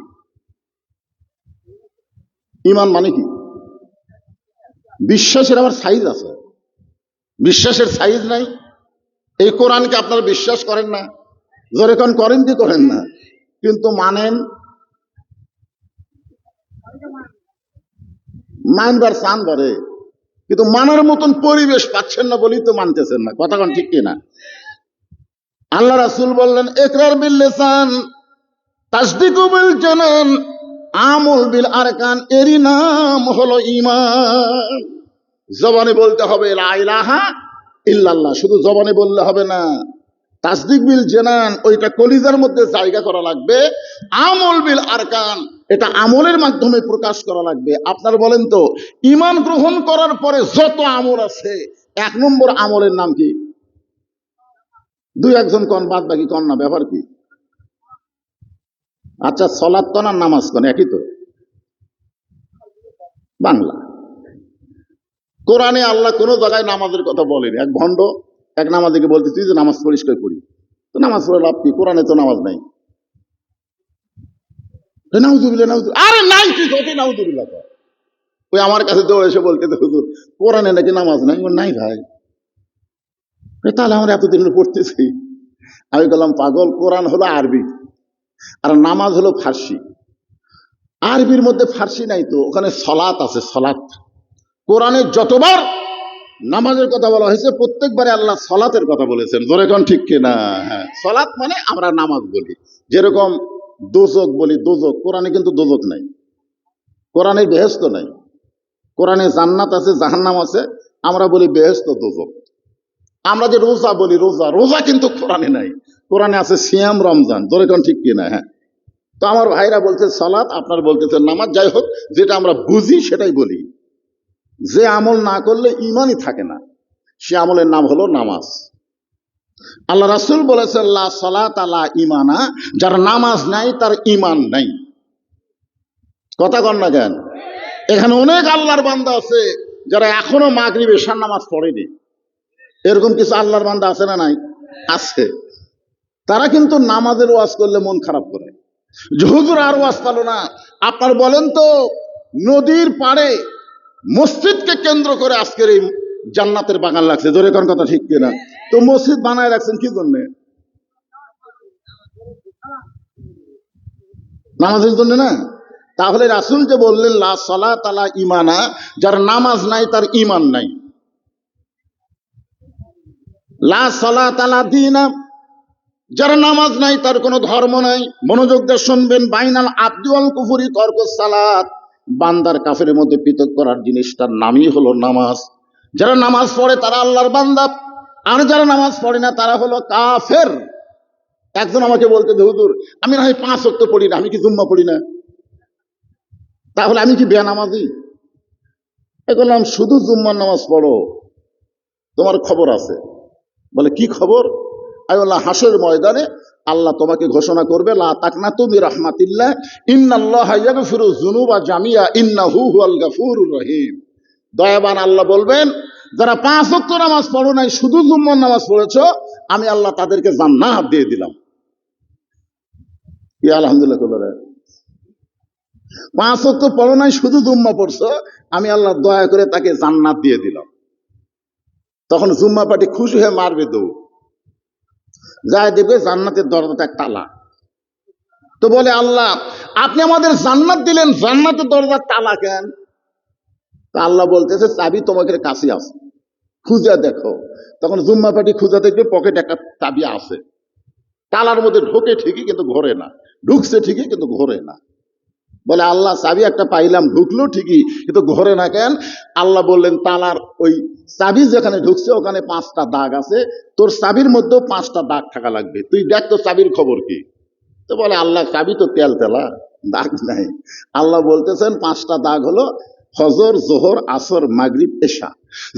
ঈমান মানে কি? বিশ্বাসের আবার সাইজ আছে, বিশ্বাসের সাইজ নাই। এই কোরআনকে আপনারা বিশ্বাস করেন না, যেরকম করেন কি করেন না, কিন্তু মানেন, মানবার চান ধরে, কিন্তু মানার মতন পরিবেশ পাচ্ছেন না বলেই তো মানতেছেন না। কথা কোন ঠিক কিনা? আল্লাহ রাসূল বললেন, ইকরার বিল লিসান তাসদীকু বিল জানান আমল বিল আরকান। এরই নাম হলো ঈমান। জবানে বলতে হবে লা ইলাহা ইল্লাল্লাহ, শুধু জবানে বললে হবে না। তাসদিক বিল জানান, ওইটা কলিজার মধ্যে জায়গা করা লাগবে। আমল বিল আরকান, এটা আমলের মাধ্যমে প্রকাশ করা লাগবে। আপনারা বলেন তো, ঈমান গ্রহণ করার পরে যত আমল আছে, 1 নম্বর আমলের নাম কি? 2-1 জন কন, বাদ বাকি কন না, ব্যাপার কি? আচ্ছা, সালাত তো না নামাজ কন, একই তো বাংলা। কোরআনে আল্লাহ কোনো জায়গায় নামাজের কথা বলেনি। এক ভণ্ড এক নামাজিকে বলতে, তুই যে নামাজ পড়িস, কই পড়ি? তো নামাজ পড়ে লাভ কি? কোরআনে তো নামাজ নাই। নাউজুবিল্লাহ, নাউজুবিল্লাহ। আরে নাই, তুই কত নাউজুবিল্লাহ কর। ওই আমার কাছে দৌড়ে এসে বলতে, হুজুর কোরআনে নাকি নামাজ নাই। নাই ভাই, তাহলে আমরা এতদিন পড়তেছি। আমি বললাম, পাগল, কোরআন হলো আরবি আর নামাজ হলো ফার্সি। আরবির মধ্যে ফার্সি নাই তো, ওখানে সলাত আছে, সলাত। কোরআনে যতবার নামাজের কথা বলা হয়েছে, প্রত্যেকবারে আল্লাহ সলাতের কথা বলেছেন। জোরে কোন ঠিক কিনা? হ্যাঁ, সলাত মানে আমরা নামাজ বলি। যেরকম দোজক বলি, দোজক, কোরআনে কিন্তু দোজক নাই, কোরআনে বেহেশত নাই। কোরআনে জান্নাত আছে, জাহান্নাম আছে, আমরা বলি বেহেশত, দোজক। আমরা যে রোজা বলি, রোজা, রোজা কিন্তু কোরআনে নাই। কোরআনে আছে সিয়াম, রমজান। জোরে কোন ঠিক কিনা? হ্যাঁ। তো আমার ভাইরা বলছে সালাত, আপনার বলতেছেন নামাজ। যাই হোক, যেটা আমরা বুঝি সেটাই বলি। যে আমল না করলে ঈমানই থাকে না, সে আমলের নাম হলো নামাজ। আল্লাহ রাসূল বলেছেন, লা সালাত লা ঈমানা, যার নামাজ নাই তার ঈমান নাই। কথা কন না কেন? এখানে অনেক আল্লাহর বান্দা আছে যারা এখনো মাগরিব এশার নামাজ পড়েনি। এরকম কিছু আল্লাহর বান্দা আছে না নাই? আছে। তারা কিন্তু নামাজের ওয়াজ করলে মন খারাপ করে, যে হুজুর আর ওয়াজ পালো না। আপনার বলেন তো, নদীর পাড়ে মসজিদকে কেন্দ্র করে আজকের এই জান্নাতের বাগান লাগছে। জোরে কোন কথা ঠিক কিনা? তো মসজিদ বানায় রাখছেন কি জন্য? নামাজের জন্য না? তাহলে রাসূল যে বললেন লা সালাত লা ঈমানা, যার নামাজ নাই তার ঈমান নাই। লা সালাত লা দীনা, যার নামাজ নাই তার কোনো ধর্ম নাই। মনোযোগ দিয়ে শুনবেন, বাইনাল আবদি ওয়াল কুফরি তরকুস সালাত, বান্দার কাফেরের মধ্যে পৃথক করার জিনিসটার নামই হলো নামাজ। যারা নামাজ পড়ে তারা আল্লাহর বান্দা, আর যারা নামাজ পড়ে না তারা হলো কাফের। একজন আমাকে বলতে, হুজুর আমি না হয় 5 ওয়াক্ত পড়ি না, আমি কি জুম্মা পড়ি না, তাহলে আমি কি বেনামাজি? বললাম, শুধু জুম্মার নামাজ পড়ো, তোমার খবর আছে। বলে, কি খবর? আমি বললাম, হাসরের ময়দানে আল্লাহ তোমাকে ঘোষণা করবে, লা তাকনাতু মির রাহমাতিল্লাহ ইন্নাল্লাহা ইয়াগফিরু যুনুবা জামিয়া ইন্নাহু হুয়াল গাফুরুর রহিম। দয়াবান আল্লাহ বলবেন, যারা 5 ওয়াক্ত নামাজ পড়ো নাই, শুধু জুম্মার নামাজ পড়েছো, আমি আল্লাহ তাদেরকে জান্নাত দিয়ে দিলাম। কি আলহামদুলিল্লাহ। 5 ওয়াক্ত পড়ো নাই, শুধু জুম্মা পড়ছো, আমি আল্লাহ দয়া করে তাকে জান্নাত দিয়ে দিলাম। তখন জুম্মা পার্টি খুশি হয়ে মারবে দৌড়, যায় দেখবে জান্নাতের দরজাটা তালা। তো বলে আল্লাহ আপনি আমাদের জান্নাত দিলেন, জান্নাতের দরজার তালা কেন? তা আল্লাহ বলতেছে চাবি তোমাকে কাছে আছে, খুঁজে দেখো। তখন জুম্মা পার্টি খুঁজে দেখবে পকেটে একটা চাবি আছে, তালার মধ্যে ঢোকে ঠিকই কিন্তু ঘোরে না, ঢুকছে ঠিকই কিন্তু ঘোরে না। বলে আল্লাহ চাবি একটা পাইলাম, ঢুকলো ঠিকই কিন্তু ঘোরে না কেন? আল্লাহ বললেন তালার ওই চাবি যেখানে ঢুকছে ওখানে 5টা দাগ আছে, তোর চাবির মধ্যেও 5টা দাগ থাকা লাগবে, তুই দেখ তো চাবির খবর কি। তো বলে আল্লাহ চাবি তো তেল তেলা, দাগ নাই। আল্লাহ বলতেছেন 5টা দাগ হলো ফজর, জোহর, আসর, মাগরিব, এশা।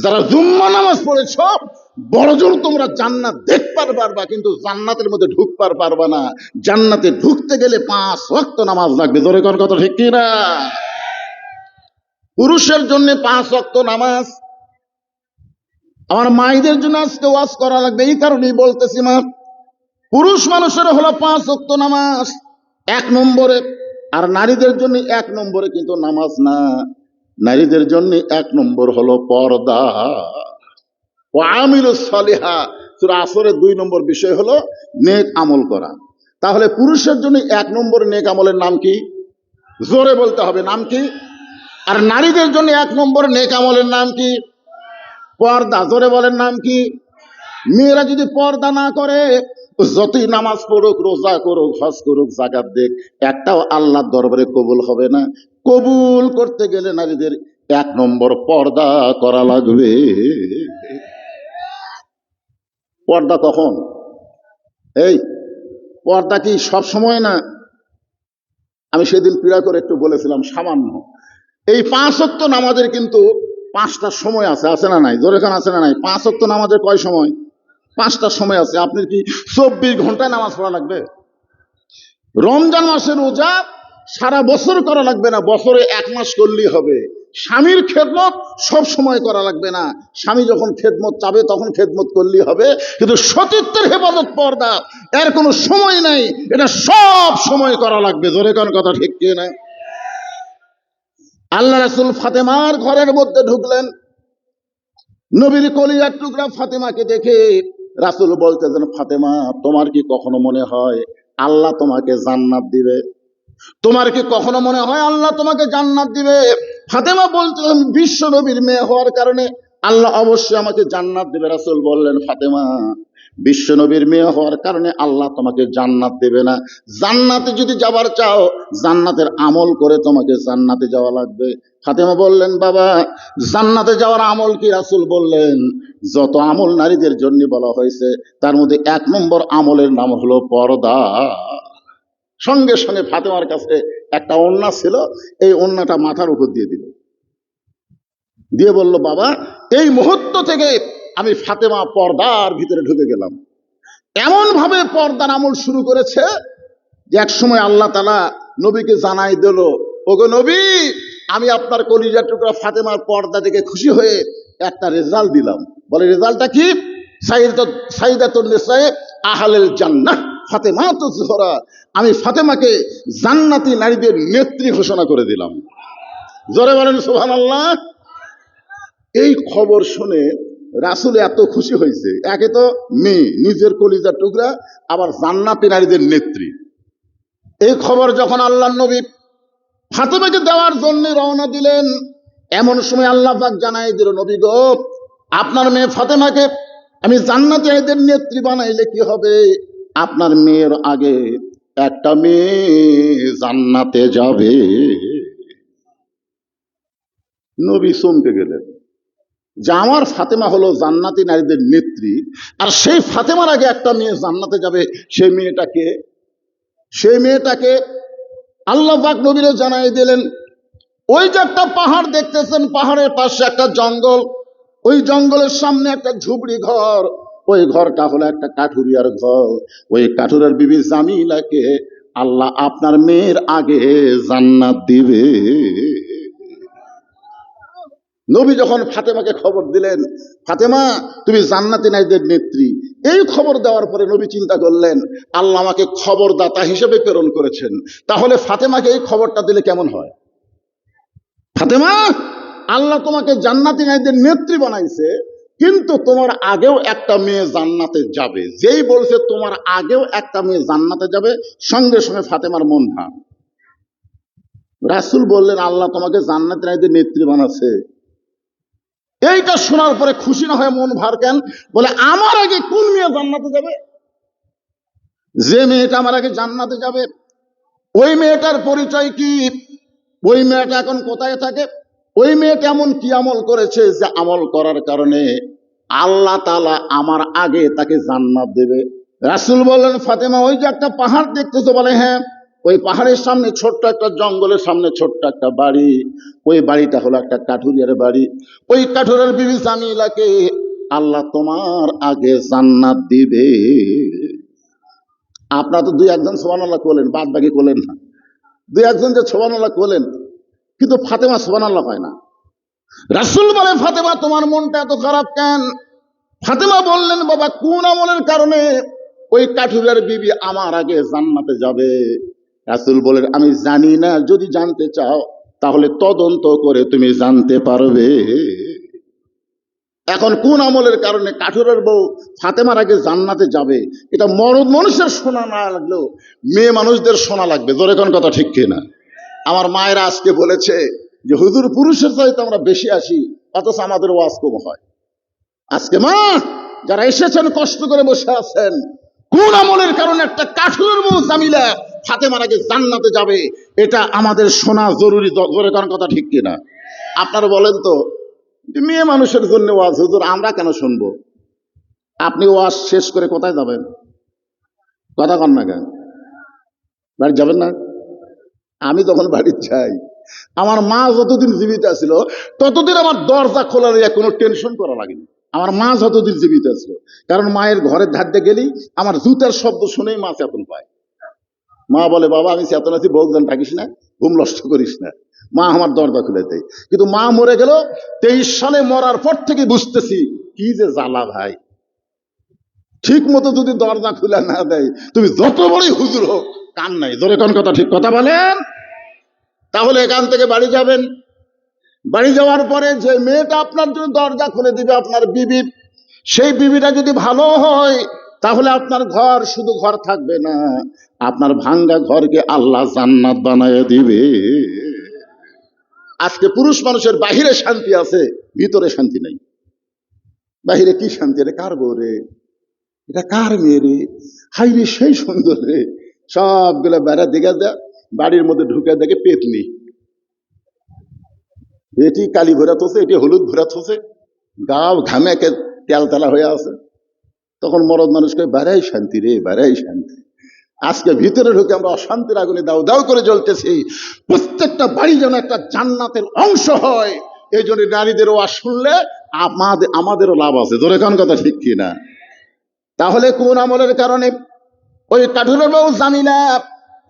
যারা জুম্মা নামাজ পড়েছ বড় জোর তোমরা জান্নাত দেখবার পারবা, কিন্তু জান্নাতের মধ্যে ঢুকবার পারবা না। জান্নাতে ঢুকতে গেলে 5 ওয়াক্ত নামাজ লাগবে। জোরে কোন কথা ঠিক কিনা? পুরুষের জন্য 5 ওয়াক্ত নামাজ। আমার মায়েদের জন্য আজকে ওয়াজ করা লাগবে, এই কারণেই বলতেছি মা, পুরুষ মানুষের হলো 5 ওয়াক্ত নামাজ 1 নম্বরে, আর নারীদের জন্য 1 নম্বরে কিন্তু নামাজ না। নারীদের জন্য 1 নম্বর হলো পর্দা। ও আমিলুস সালিহা, সূরা আসরের 2 নম্বর বিষয় হলো নেক আমল করা। তাহলে পুরুষের জন্য 1 নম্বর নেক আমলের নাম কি? জোরে বলতে হবে, নাম কি? আর নারীদের জন্য 1 নম্বর নেক আমলের নাম কি? পর্দা। জোরে বলেন, নাম কি? মেয়েরা যদি পর্দা না করে, যতই নামাজ পড়ুক, রোজা করুক, হজ করুক, যাকাত দেখ, একটাও আল্লাহর দরবারে কবুল হবে না। কবুল করতে গেলে নারীদের 1 নম্বর পর্দা করা লাগবে। পর্দা কখন? এই পর্দা কি সব সময় না? আমি সেদিন পীড়া করে একটু বলেছিলাম সামান্য। এই 5 ওয়াক্ত নামাজের কিন্তু 5টা সময় আছে, আছে না নাই? জোরে খান আছে না নাই? 5 ওয়াক্ত নামাজের কয় সময়? 5টা সময় আছে। আপনি কি 24 ঘন্টায় নামাজ পড়া লাগবে? রমজান মাসের রোজা সারা বছর করা লাগবে না, বছরে 1 মাস করলেই হবে। স্বামীর খেদমত সব সময় করা লাগবে না, স্বামী যখন খেদমত চাবে তখন খেদমত করলেই হবে। কিন্তু সতীত্বের হেফাজত, পর্দা, এর কোনো সময় নাই, এটা সব সময় করা লাগবে। জোরে কোন কথা ঠিক কি না? আল্লাহ রাসূল ফাতেমার ঘরের মধ্যে ঢুকলেন, নবীর কলিজার টুকরা ফাতেমাকে দেখে রাসূল বলতেছেন, ফাতেমা তোমার কি কখনো মনে হয় আল্লাহ তোমাকে জান্নাত দিবে? তোমার কি কখনো মনে হয় আল্লাহ তোমাকে জান্নাত দিবে? ফাতেমা বলতেছেন, বিশ্ব নবীর মেয়ে হওয়ার কারণে আল্লাহ অবশ্যই আমাকে জান্নাত দিবে। রাসূল বললেন, ফাতেমা বিশ্ব নবীর মেয়ে হওয়ার কারণে আল্লাহ তোমাকে জান্নাত দেবে না। জান্নাতে যদি যাবার চাও, জান্নাতের আমল করে তোমাকে জান্নাতে যাওয়া লাগবে। ফাতেমা বললেন, বাবা জান্নাতে যাওয়ার আমল কি? রাসূল বললেন, যত আমল নারীদের জন্য বলা হয়েছে তার মধ্যে 1 নম্বর আমলের নাম হলো পর্দা। সঙ্গে সঙ্গে ফাতেমার কাছে একটা ওড়না ছিল, এই ওড়নাটা মাথার উপর দিয়ে দিল, দিয়ে বলল, বাবা এই মুহূর্ত থেকে আমি ফাতেমা পর্দার ভিতরে ঢুকে গেলাম। এমন ভাবে পর্দার আমল শুরু করেছে যে এক সময় আল্লাহ তাআলা নবীকে জানাই দিল, ওগো নবী, আমি আপনার কলিজার টুকরা ফাতেমার পর্দা দেখে খুশি হয়ে একটা রেজাল্ট দিলাম। বলে রেজাল্টটা কি? সাইয়্যিদাতুন নিসায়ে আহলিল জান্নাহ ফাতেমাতুজ জোহরা, আমি ফাতেমাকে জান্নাতি নারীদের নেত্রী ঘোষণা করে দিলাম। জোরে বলেন সুবহানাল্লাহ। এই খবর শুনে রাসূল এত খুশি হয়েছে, একে তো মেয়ে, নিজের কলিজার টুকরা, আবার জান্নাতি নারীদের নেত্রী। এই খবর যখন আল্লাহর নবী ফাতেমাকে দেওয়ার জন্য রওনা দিলেন, এমন সময় আল্লাহ পাক জানাই দিল, নবী গো, আপনার মেয়ে ফাতেমাকে আমি জান্নাতি নারীদের নেত্রী বানাইলে কি হবে? আপনার মেয়ের আগে একটা মেয়ে জান্নাতে যাবে। নবী চমকে গেলেন যে আমার ফাতেমা হলো জান্নাতি নারীদের নেত্রী, আর সেই ফাতেমার আগে একটা মেয়ে জান্নাতে যাবে। সেই মেয়েটাকে, সেই মেয়েটাকে আল্লাহ পাক নবীরে জানাই দিলেন, ওই যে একটা পাহাড় দেখতেছেন, পাহাড়ের পাশে একটা জঙ্গল, ওই জঙ্গলের সামনে একটা ঝুপড়ি ঘর, ওই ঘরটা হলো একটা কাঠুরিয়ার ঘর। ওই কাঠুরিয়ার বিবি জামিলাকে আল্লাহ আপনার মেয়ের আগে জান্নাত দিবে। নবী যখন ফাতেমাকে খবর দিলেন, ফাতেমা তুমি জান্নাতি নারীদের নেত্রী, এই খবর দেওয়ার পরে নবী চিন্তা করলেন, আল্লাহ আমাকে খবরদাতা হিসেবে প্রেরণ করেছেন, তাহলে ফাতেমাকে এই খবরটা দিলে কেমন হয়? ফাতেমা, আল্লাহ তোমাকে জান্নাতি নারীদের নেত্রী বানাইছে, কিন্তু তোমার আগেও একটা মেয়ে জান্নাতে যাবে। যেই বলছে তোমার আগেও একটা মেয়ে জান্নাতে যাবে, সঙ্গে সঙ্গে ফাতেমার মন ভাঙ। রাসূল বললেন, আল্লাহ তোমাকে জান্নাতি নারীদের নেত্রী বানাচ্ছে। এইটা শোনার পরে খুশি না হয়ে মন ভার কেন? বলে, আমার আগে কোন মেয়ে জান্নাতে যাবে? যে মেয়েটা আমার আগে জান্নাতে যাবে, ওই মেয়েটার পরিচয় কি? ওই মেয়েটা এখন কোথায় থাকে? ওই মেয়েটা এমন কি আমল করেছে যে আমল করার কারণে আল্লাহ তাআলা আমার আগে তাকে জান্নাত দেবে? রাসূল বললেন, ফাতেমা, ওই যে একটা পাহাড় দেখতেছো? বলে, হ্যাঁ। ওই পাহাড়ের সামনে ছোট্ট একটা জঙ্গলের সামনে ছোট্ট একটা বাড়ি, ওই বাড়িটা হলো একটা কাঠুরিয়ার বাড়ি। ওই কাঠুরিয়ার বিবি জামিলাকে আল্লাহ তোমার আগে জান্নাত দিবে। আপনারা তো দুই একজন সুবহানাল্লাহ করলেন, বাদ বাকি করলেন না। দুই একজন যে সুবহানাল্লাহ করলেন, কিন্তু ফাতেমা সুবহানাল্লাহ পায় না। রাসূল বলে, ফাতেমা, তোমার মনটা এত খারাপ কেন? ফাতেমা বললেন, বাবা, কোন আমলের কারণে ওই কাঠুরিয়ার বিবি আমার আগে জান্নাতে যাবে? রাসূল বলেন, আমি জানি না, যদি জানতে চাও তাহলে তদন্ত করে তুমি জানতে পারবে। এখন কোন আমলের কারণে কাঠুরের বউ ফাতেমার আগে জান্নাতে যাবে, এটা মরদ মানুষের শোনা না লাগলেও মেয়ে মানুষদের শোনা লাগবে। জোরে কোন কথা ঠিক কিনা? আমার মায়েরা আজকে বলেছে যে হুজুর, পুরুষের চাইতে আমরা বেশি আসি, অথচ আমাদের ওয়াজ কম হয়। আজকে মা যারা এসেছেন, কষ্ট করে বসে আছেন, কোন আমলের কারণে একটা কাঠুরের বউ জামিলা ফাতেমার আগে জান্নাতে যাবে, এটা আমাদের শোনা জরুরি। জোরে কোন কথা ঠিক কিনা? আপনারা বলেন তো, মেয়ে মানুষের জন্য ওয়াজ হুজুর আমরা কেন শুনবো? আপনি ওয়াজ শেষ করে কোথায় যাবেন? কথা কন না কেন? বাড়ি যাবেন না? আমি তখন বাড়ি যাই। আমার মা যতদিন জীবিত ছিল ততদিন আমার দরজা খোলা নিয়ে কোনো টেনশন করা লাগেনি। আমার মা যতদিন জীবিত ছিল, কারণ মায়ের ঘরের ধারে গেলেই আমার জুতার শব্দ শুনেই মা চেতন পায়। মা বলে, বাবা আমি চেতন আছি, বউজন থাকিস না, ঘুম নষ্ট করিস না। মা আমার দরজা খুলে দেয়। কিন্তু মা মরে গেল 23 সালে, মরার পর থেকে বুঝতেছি কি যে জ্বালা ভাই। ঠিক মতো যদি দরজা খুলে না দেয়, তুমি যত বড়ই হুজুর হোক, কান নাই। জোরে কোন কথা ঠিক কথা বলেন? তাহলে এখান থেকে বাড়ি যাবেন। বাড়ি যাওয়ার পরে যে মেয়েটা আপনার জন্য দরজা খুলে দিবে, আপনার বিবি, সেই বিবিটা যদি ভালো হয়, তাহলে আপনার ঘর শুধু ঘর থাকবে না, আপনার ভাঙ্গা ঘরকে আল্লাহ জান্নাত বানায় দিবে। আজকে পুরুষ মানুষের বাহিরে শান্তি আছে, ভিতরে শান্তি নাই। বাহিরে কি শান্তি? রে কার বউ রে, এটা কার মেয়ে রে, হাই রে সেই সুন্দর রে, সবগুলো বেড়া দিকে দেয়, বাড়ির মধ্যে ঢুকে দেখে পেতনি, এটি কালি ভরা থসে, এটি হলুদ ভরা থসে, গাও ঘামে একে তেল তেলা হয়ে আছে। তখন মরদ মানুষকে বেড়াই শান্তি রে, বেড়াই শান্তি। আজকে ভিতরে ঢুকে আমরা অশান্তির আগুনে দাও দাও করে জ্বলতেছি। প্রত্যেকটা বাড়ি যেন একটা জান্নাতের অংশ হয়, এই জন্য নারীদের ওয়াজ শুনলে আমাদেরও লাভ আছে। জোরে কোন কথা ঠিক কিনা? তাহলে কোন আমলের কারণে ওই কাঠুরের বউ জামিলা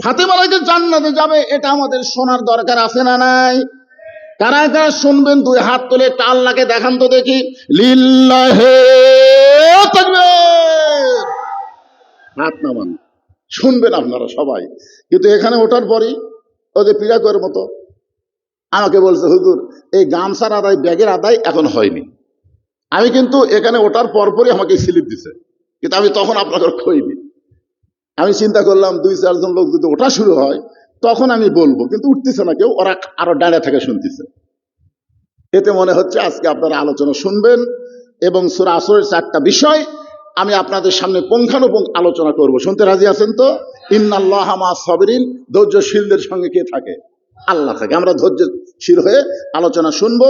ফাতেমার আগে জান্নাতে যাবে, এটা আমাদের শোনার দরকার আছে না নাই? কারা কারা শুনবেন? দুই হাত তুলে আল্লাহকে দেখান তো দেখি। লিল্লাহে তাকবীর। হাত নামান, শুনবেন আপনারা সবাই। কিন্তু এখানে ওঠার পরই ওদের পিরাকের মতো আমাকে বলছে, হুজুর এই গামছার আদায়, ব্যাগের আদায় এখন হয়নি। আমি কিন্তু এখানে ওঠার পরপরই আমাকে স্লিপ দিছে, কিন্তু আমি তখন আপনাকে কইনি। আমি চিন্তা করলাম 2-4 জন লোক যদি ওঠা শুরু হয় তখন আমি বলবো, কিন্তু উঠতেছে না কেউ, ওরা আরো দাঁড়িয়ে থেকে শুনতেছে। এতে মনে হচ্ছে আজকে আপনারা আলোচনা শুনবেন, এবং সূরা আসরের 4টা বিষয় আমি আপনাদের সামনে পুঙ্খানুপুঙ্খ আলোচনা করব। শুনতে রাজি আছেন তো? ইন্নাল্লাহা মা'আস সাবিরিন, ধৈর্যশীলদের সঙ্গে কে থাকে? আল্লাহ থাকে। আমরা ধৈর্যশীল হয়ে আলোচনা শুনবো।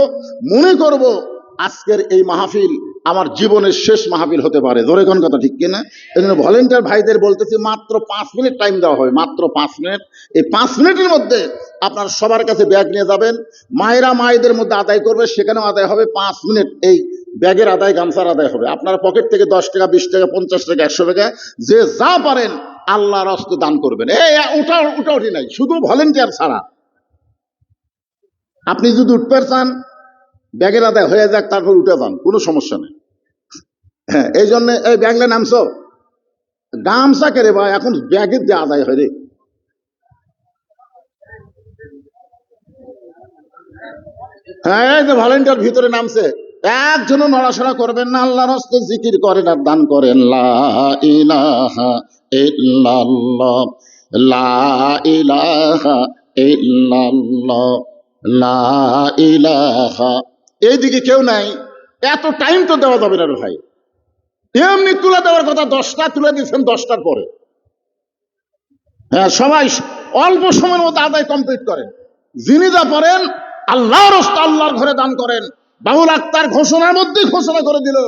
মনে করব আজকের এই মাহফিল আমার জীবনের শেষ মাহফিল হতে পারে। ধরে কোন কথা ঠিক কিনা? এই জন্য ভলেন্টিয়ার ভাইদের বলতেছি, মাত্র 5 মিনিট টাইম দেওয়া হয়, মাত্র 5 মিনিট। এই 5 মিনিটের মধ্যে আপনার সবার কাছে ব্যাগ নিয়ে যাবেন, মায়েরা মায়েদের মধ্যে আদায় করবে, সেখানেও আদায় হবে 5 মিনিট। এই ব্যাগের আদায়, গামছার আদায় হবে। আপনারা পকেট থেকে 10 টাকা, 20 টাকা, 50 টাকা, 100 টাকা, যে যা পারেন আল্লাহর রাস্তে দান করবেন। এই উঠি নাই, শুধু ভলেন্টিয়ার ছাড়া। আপনি যদি উঠতে চান, ব্যাগের আদায় হয়ে যাক, তারপর উঠে যান, কোনো সমস্যা নেই। হ্যাঁ, এই জন্য এই ব্যাংলে নামছো গামছা কেড়ে ভাই, এখন ব্যাগের দিয়ে আদায় হয় রে। হ্যাঁ, এই যে ভলেন্টিয়ার ভিতরে নামছে, একজনও নড়াচড়া করবেন না, আল্লাহর হস্তে জিকির করেন আর দান করেন। লা ইলাহা ইল্লাল্লাহ, লা ইলাহা ইল্লাল্লাহ, লা ইলাহা। এইদিকে কেউ নাই, এত টাইম তো দেওয়া যাবে না রে ভাই। এমনি তুলে দেওয়ার কথা 10টা তুলে দিয়েছেন 10টার পরে। হ্যাঁ, সবাই অল্প সময়ের মধ্যে আদায় কমপ্লিট করেন। যিনি যা পারেন আল্লাহর রাস্তায় আল্লাহর ঘরে দান করেন। বাউল আক্তার ঘোষণার মধ্যেই ঘোষণা করে দিল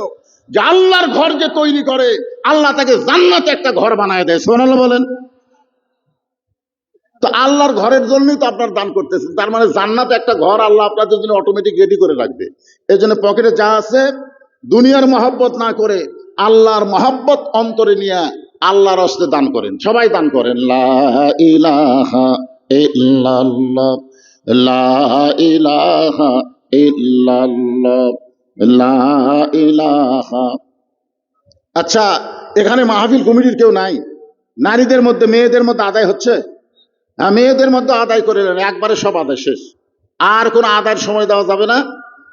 যে আল্লাহর ঘর যে তৈরি করে আল্লাহ তাকে জান্নাতে একটা ঘর বানায় দেয়। সুবহানাল্লাহ বলেন। তো আল্লাহর ঘরের জন্যই তো আপনার দান করতেছেন, তার মানে জান্নাতে একটা ঘর আল্লাহ আপনাদের জন্য অটোমেটিক রেডি করে রাখবে। এই জন্য পকেটে যা আছে দুনিয়ার মহব্বত না করে আল্লাহর মহব্বত অন্তরে নিয়ে আল্লাহর হস্তে দান করেন। সবাই দান করেন। লা ইলাহা ইল্লাল্লাহ, লা ইলাহা ইল্লাল্লাহ, লা ইলাহা। আচ্ছা, এখানে মাহফিল কমিটির কেউ নাই? নারীদের মধ্যে মেয়েদের মধ্যে আদায় হচ্ছে? হ্যাঁ, মেয়েদের মধ্যে আদায় করে নেন, একবারে সব আদায় শেষ। আর কোনো আদায়ের সময় দেওয়া যাবে না।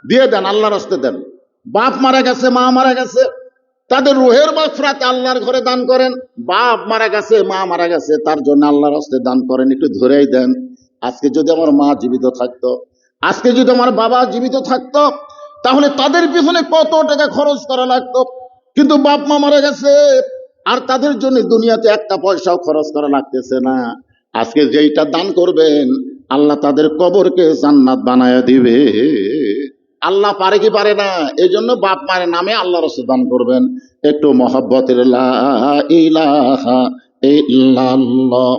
দিয়ে দেন, আল্লাহর রাস্তে দেন। বাপ মারা গেছে, মা মারা গেছে, তাদের রুহের মাগফিরাতে আল্লাহর ঘরে দান করেন। বাপ মারা গেছে, মা মারা গেছে, তার জন্য আল্লাহর রাস্তে দান করেন। একটু ধরেই দেন। আজকে যদি আমার মা জীবিত থাকতো, আজকে যদি আমার বাবা জীবিত থাকতো, তাহলে তাদের পিছনে কত টাকা খরচ করা লাগতো। কিন্তু বাপ মা মারা গেছে, আর তাদের জন্য দুনিয়াতে একটা পয়সাও খরচ করা লাগতেছে না। আজকে যেইটা দান করবেন আল্লাহ তাদের কবরকে জান্নাত বানায় দিবে। আল্লাহ পারে কি পারে না? এই জন্য বাপ মায়ের নামে আল্লাহর রাস্তায় দান করবেন। একটু মহব্বতের লা ইলাহা ইল্লাল্লাহ।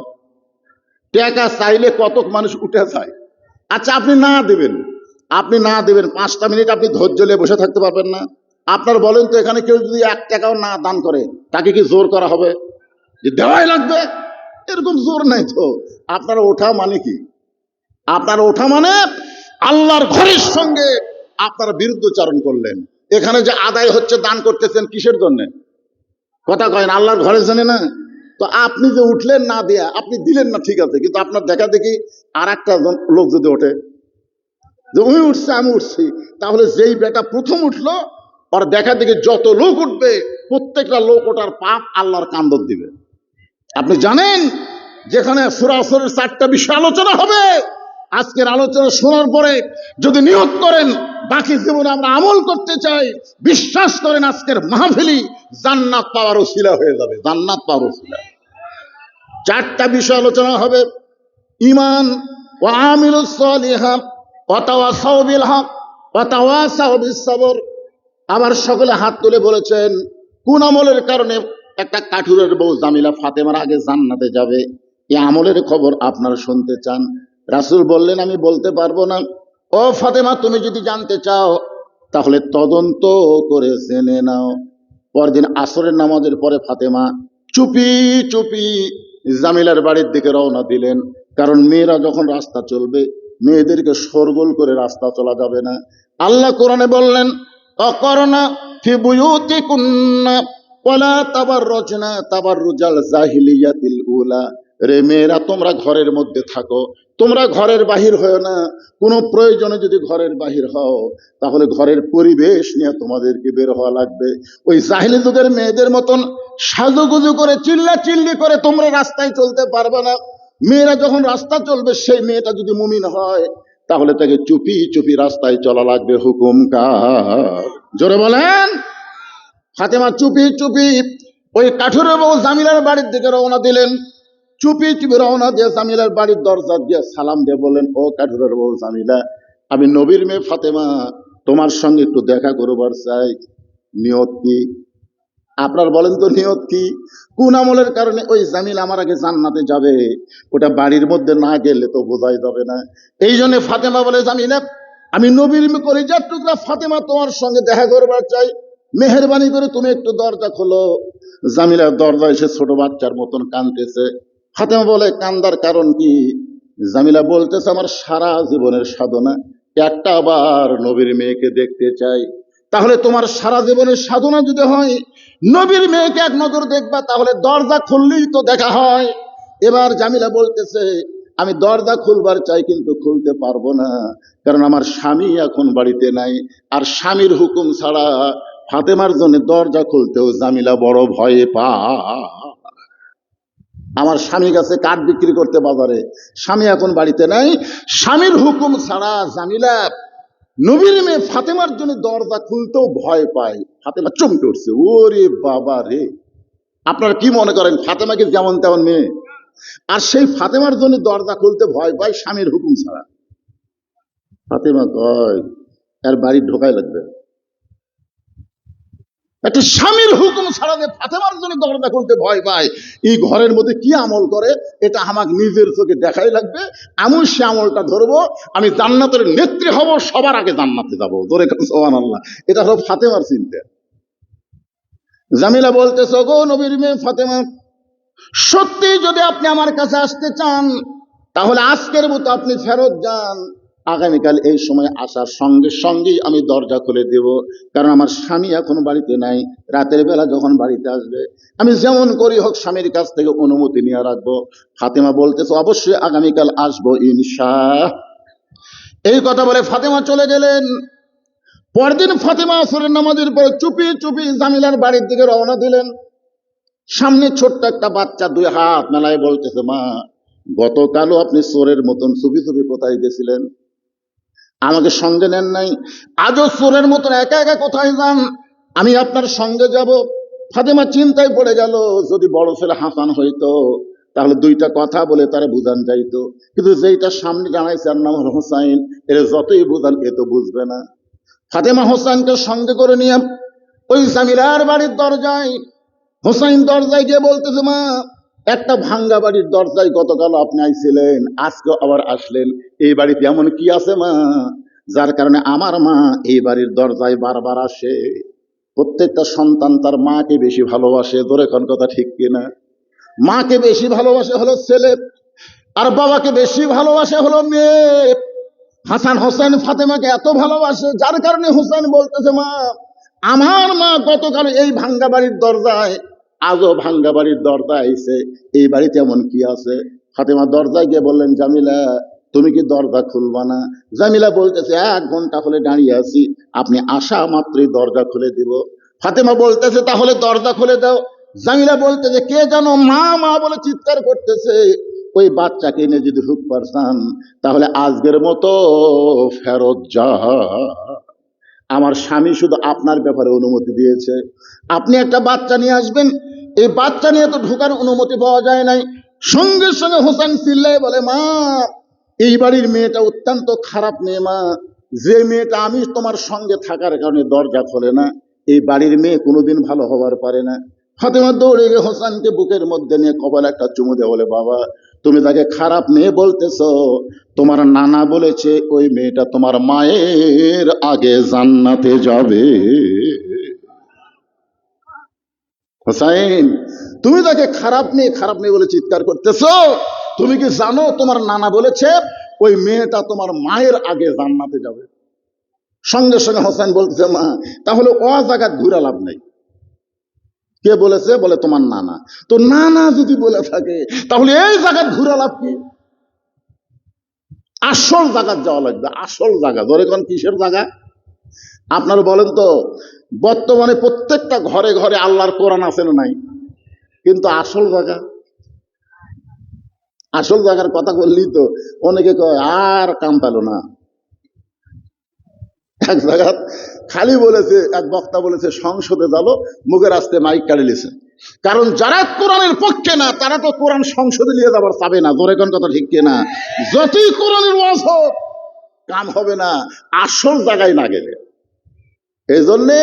টাকা চাইলে কত মানুষ উঠে যায়। আচ্ছা, আপনি না দেবেন, আপনি না দেবেন, 5টা মিনিট আপনি ধৈর্য নিয়ে বসে থাকতে পারবেন না? আপনার বলেন তো, এখানে কেউ যদি 1 টাকাও না দান করে তাকে কি জোর করা হবে যে দেওয়াই লাগবে? এরকম জোর নাই তো। আপনার ওঠা মানে কি? আপনার ওঠা মানে আল্লাহর ঘরের সঙ্গে আপনারা বিরুদ্ধচারণ করলেন। এখানে যে আদায় হচ্ছে, দান করতেছেন কিসের জন্য? কথা কয়েন, আল্লাহর ঘরের জন্য না? তো আপনি যে উঠলেন না দিয়া, আপনি দিলেন না ঠিক আছে, কিন্তু আপনার দেখা দেখি আর একটা লোক যদি ওঠে যে উনি উঠছে আমি উঠছি, তাহলে যেই বেটা প্রথম উঠলো আর দেখা দেখি যত লোক উঠবে প্রত্যেকটা লোক ওটার পাপ আল্লাহর কান্দর দিবে। আপনি জানেন যেখানে সূরা আসরের 4টা বিষয় আলোচনা হবে, আজকের আলোচনা শোনার পরে যদি নিয়ত করেন বাকি জীবনে আমরা আমল করতে চাই, বিশ্বাস করেন আজকের মাহফিলি জান্নাত পাওয়ার ওসিলা হয়ে যাবে। জান্নাত পাওয়ার ওসিলা। 4টা বিষয় আলোচনা হবে: ঈমান, ওয়া আমিলুস সালিহাত, ওয়া তাওয়াসাউ বিল হক, ওয়া তাওয়াসাউ বিস সবর। আবার সকলে হাত তুলে বলেছেন কোন আমলের কারণে একটা কাঠুরের বউ জামিলা ফাতেমার আগে জান্নাতে যাবে? এই আমলের খবর আপনারা শুনতে চান? রাসূল বললেন আমি বলতে পারবো না। ও ফাতেমা, তুমি যদি জানতে চাও তাহলে তদন্ত করে জেনে নাও। পরদিন আসরের নামাজের পরে ফাতেমা চুপি চুপি জামিলার বাড়ির দিকে রওনা দিলেন। কারণ মেয়েরা যখন রাস্তা চলবে মেয়েদেরকে শোরগোল করে রাস্তা চলা যাবে না। আল্লাহ কোরআনে বললেন অকরনা ফি বুয়ুতিকুন্না ওয়ালা তাবাররুজনা তাবাররুজাল জাহিলিয়াতিল উলা। রে মেয়েরা, তোমরা ঘরের মধ্যে থাকো, তোমরা ঘরের বাহির হও না। কোনো প্রয়োজনে যদি ঘরের বাহির হও তাহলে ঘরের পরিবেশ নিয়ে তোমাদেরকে বের হওয়া লাগবে। ওই জাহিলি যুগের মেয়েদের মতন সাজুগুজু করে চিল্লা চিল্লি করে তোমরা রাস্তায় চলতে পারবে না। মেয়েরা যখন রাস্তা চলবে সেই মেয়েটা যদি মুমিন হয় তাহলে তাকে চুপি চুপি রাস্তায় চলা লাগবে। হুকুম কার? জোরে বলেন। ফাতেমা চুপি চুপি ওই কাঠুরের বউ জামিলার বাড়ির দিকে রওনা দিলেন। চুপি চুপি রওনা দিয়ে জামিলার বাড়ির দরজা দিয়ে সালাম দিয়ে বলেন, ও কাঠুরের বউ জামিলা, আমি নবীর মেয়ে ফাতেমা তোমার সঙ্গে একটু দেখা করবার চাই। নিয়ত কি? আপনার বলেন তো নিয়ত কি? কোন আমলের কারণে ওই জামিলা আমার আগে জান্নাতে যাবে? ওটা বাড়ির মধ্যে না গেলে তো বোঝাই যাবে না। এই জন্য ফাতেমা বলে, জামিলা, আমি নবীর কলিজার টুকরা ফাতেমা তোমার সঙ্গে দেখা করবার চাই, মেহেরবানি করে তুমি একটু দরজা খোলো। জামিলা দরজা এসে ছোট বাচ্চার মতন কাঁদতেছে। ফাতেমা বলে, কান্দার কারণ কি? জামিলা বলতেছে, আমার সারা জীবনের সাধনা একটা আবার নবীর মেয়েকে দেখতে চাই। তাহলে তোমার সারা জীবনের সাধনা যদি হয় নবীর মেয়েকে এক নজর দেখবা, তাহলে দরজা খুললেই তো দেখা হয়। এবার জামিলা বলতেছে, আমি দরজা খুলবার চাই কিন্তু খুলতে পারবো না, কারণ আমার স্বামী এখন বাড়িতে নাই, আর স্বামীর হুকুম ছাড়া ফাতেমার জন্য দরজা খুলতেও জামিলা বড় ভয়ে পায়। আমার স্বামী কাছে কাঠ বিক্রি করতে বাজারে, স্বামী এখন বাড়িতে নাই, স্বামীর হুকুম ছাড়া জামিলা নবীর মেয়ে ফাতেমার জন্য দরজা খুলতেও ভয় পায়। ফাতেমা চমকে উঠছে, ওরে বাবা রে! আপনারা কি মনে করেন ফাতেমাকে যেমন তেমন মেয়ে, আর সেই ফাতেমার জন্য দরজা খুলতে ভয় পায় স্বামীর হুকুম ছাড়া। ফাতেমা কয়, এর বাড়ি ঢোকাই লাগবে, একটা স্বামীর হুকুম ছাড়া যে ফাতেমার জন্য দরজা খুলতে ভয় পায়, এই ঘরের মধ্যে কি আমল করে এটা আমাকে নিজের চোখে দেখাই লাগবে। আমি সে আমলটা ধরবো, আমি জান্নাতের নেত্রী হব, সবার আগে জান্নাতে যাবো। ধরে সুবহানাল্লাহ। এটা হলো ফাতেমার চিন্তা। জামিলা বলতেছে, গো নবীর মেয়ে ফাতেমা, সত্যি যদি আপনি আমার কাছে আসতে চান তাহলে আজকের মতো আপনি ফেরত যান, আগামীকাল এই সময় আসার সঙ্গে সঙ্গেই আমি দরজা খুলে দেব, কারণ আমার স্বামী এখন বাড়িতে নাই। রাতের বেলা যখন বাড়িতে আসবে আমি যেমন করি হোক স্বামীর কাছ থেকে অনুমতি নিয়ে রাখবো। ফাতেমা বলতেছে, অবশ্যই আগামীকাল আসবো ইনশাআল্লাহ। এই কথা বলে ফাতেমা চলে গেলেন। পরদিন ফাতেমা আসরের নামাজের পরে চুপি চুপি জামিলার বাড়ির দিকে রওনা দিলেন। সামনে ছোট্ট একটা বাচ্চা দুই হাত মেলায় বলতেছে, মা, গতকালও আপনি চোরের মতন চুপি চুপি কোথায় গেছিলেন, আমাকে সঙ্গে নেন নাই, আজও চোরের মতন একা একা কোথায় যান, আমি আপনার সঙ্গে যাব। ফাতেমা চিন্তায় পড়ে গেল, যদি বড় ছেলে হাসান হইতো তাহলে দুইটা কথা বলে তারা বুঝান যাইতো, কিন্তু যেইটা সামনে জানাইছে আর নাম হোসাইন, এর যতই বুঝান এ তো বুঝবে না। ফাতেমা হোসাইনকে সঙ্গে করে নিয়ে ওই জামিলার বাড়ির দরজায়, হোসাইন দরজায় গিয়ে বলতেছে, মা, একটা ভাঙ্গা বাড়ির দরজায় গতকাল আপনি আইছিলেন, আজকে আবার আসলেন, এই বাড়িতে এমন কি আছে মা যার কারণে আমার মা এই বাড়ির দরজায় বারবার আসে? প্রত্যেকটা সন্তান তার মাকে বেশি ভালোবাসে, ধরে কোন কথা ঠিক কিনা? মাকে বেশি ভালোবাসে হলো ছেলে, আর বাবাকে বেশি ভালোবাসে হলো মেয়ে। হাসান হোসেন ফাতেমাকে এত ভালোবাসে যার কারণে হোসেন বলতেছে, মা, আমার মা গতকাল এই ভাঙ্গা বাড়ির দরজায়, আজও ভাঙ্গা বাড়ির দরজায় আইছে, এই বাড়িতে এমন কি আছে? ফাতেমা দরজায় গিয়ে বললেন, জামিলা, তুমি কি দরজা খুলবা না? জামিলা বলতেছে, 1 ঘন্টা হলে দাঁড়িয়ে আছি, আপনি আসা মাত্রই দরজা খুলে দিব। ফাতেমা বলতেছে, তাহলে দরজা খুলে দাও। জামিলা বলতেছে, কে যেন মা মা বলে চিৎকার করতেছে, ওই বাচ্চাকে এনে যদি হুক পারতাম তাহলে আজকের মতো ফেরত যা। আমার স্বামী শুধু আপনার ব্যাপারে অনুমতি দিয়েছে, আপনি একটা বাচ্চা নিয়ে আসবেন, এই বাচ্চা নিয়ে তো ঢোকার অনুমতি পাওয়া যায় নাই। সঙ্গে সঙ্গে হোসেন চিল্লায় বলে, মা, এই বাড়ির মেয়েটা অত্যন্ত খারাপ মেয়ে মা, যে মেয়েটা আমি তোমার সঙ্গে থাকার কারণে দরজা খোলে না, এই বাড়ির মেয়ে কোনোদিন ভালো হবার পারে না। ফাতেমা দৌড়ে গিয়ে হোসেনকে বুকের মধ্যে নিয়ে কপালে একটা চুমু দিয়ে বলে, বাবা, তুমি তাকে খারাপ মেয়ে বলতেছ, তোমার নানা বলেছে ওই মেয়েটা তোমার মায়ের আগে জান্নাতে যাবে। হোসাইন, তুমি তাকে খারাপ মেয়ে বলে চিৎকার করতেছ, তুমি কি জানো তোমার নানা বলেছে ওই মেয়েটা তোমার মায়ের আগে জান্নাতে যাবে? সঙ্গে সঙ্গে হোসেন বলতেছে, মা, তাহলে ও জায়গায় ঘুরে লাভ নেই। কে বলেছে? বলে তোমার নানা। তো নানা যদি বলে থাকে তাহলে এই জায়গায় ঘুরে লাভ কি? আসল জায়গায় যাওয়া লাগবে, আসল জায়গা। ধরে কোন কিসের জায়গা আপনারা বলেন তো? বর্তমানে প্রত্যেকটা ঘরে ঘরে আল্লাহর কোরআন আছে না নাই? কিন্তু আসল জায়গা, আসল জায়গার কথা বললি তো অনেকে কয় আর কাম পেল না। এক জায়গা খালি বলেছে, এক বক্তা বলেছে সংসদে যাবো, মুখের আসতে মাইক কাড়ে লিছে, কারণ যারা কোরআনের পক্ষে না তারা তো কোরআন সংসদে নিয়ে যাবার চাবে না। ধরে কোন কথা ঠিক কিনা? যতই কোরআনের ওয়াজ হোক কাম হবে না আসল জায়গায় না গেলে। এই জন্যে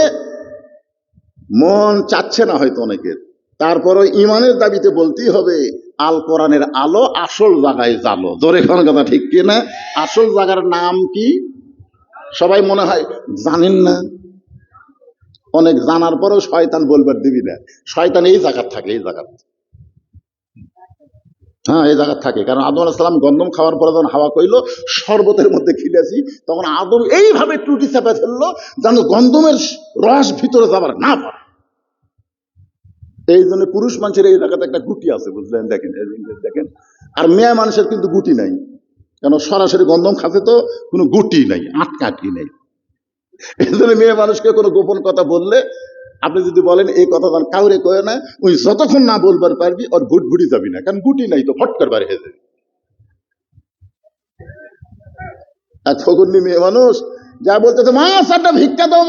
মন চাচ্ছে না হয়তো অনেকের, তারপরও ইমানের দাবিতে বলতেই হবে, আল কোরআনের আলো আসল জায়গায় জালো। ধরে কোন কথা ঠিক কিনা? আসল জায়গার নাম কি সবাই মনে হয় জানেন না। অনেক জানার পরেও শয়তান বলবার দিবি না, শয়তান এই জায়গা থাকে, এই জায়গা। হ্যাঁ, এই জায়গা থাকে। কারণ আদম আলাইহিস সালাম গন্ধম খাওয়ার পরে যখন হাওয়া কইলো শরবতের মধ্যে খিলেছি, তখন আদম এইভাবে টুটি চাপা ফেললো যেন গন্ধমের রস ভিতরে যাবার না পারে। এই জন্য পুরুষ মানুষের এই জায়গাতে একটা গুটি আছে, বুঝলেন? দেখেন, এই যে দেখেন। আর মেয়ে মানুষের কিন্তু গুটি নাই, কেন সরাসরি গন্ধম খাতে তো কোনো গুটি নাই, আটকাটকি নাই। এই জন্য মেয়ে মানুষকে কোনো গোপন কথা বললে আপনি যদি বলেন এই কথা কাউরে কয়ে না, ওই যতক্ষণ না বলবার পারবি ওর ভুটভুটি যাবি না, কারণ গুটি নাই তো ফট করে বাড়ি হয়ে যাবে। আর ফকুন্নি মেয়ে মানুষ যা বলতেছে, মা চারটা ভিক্ষা দাও,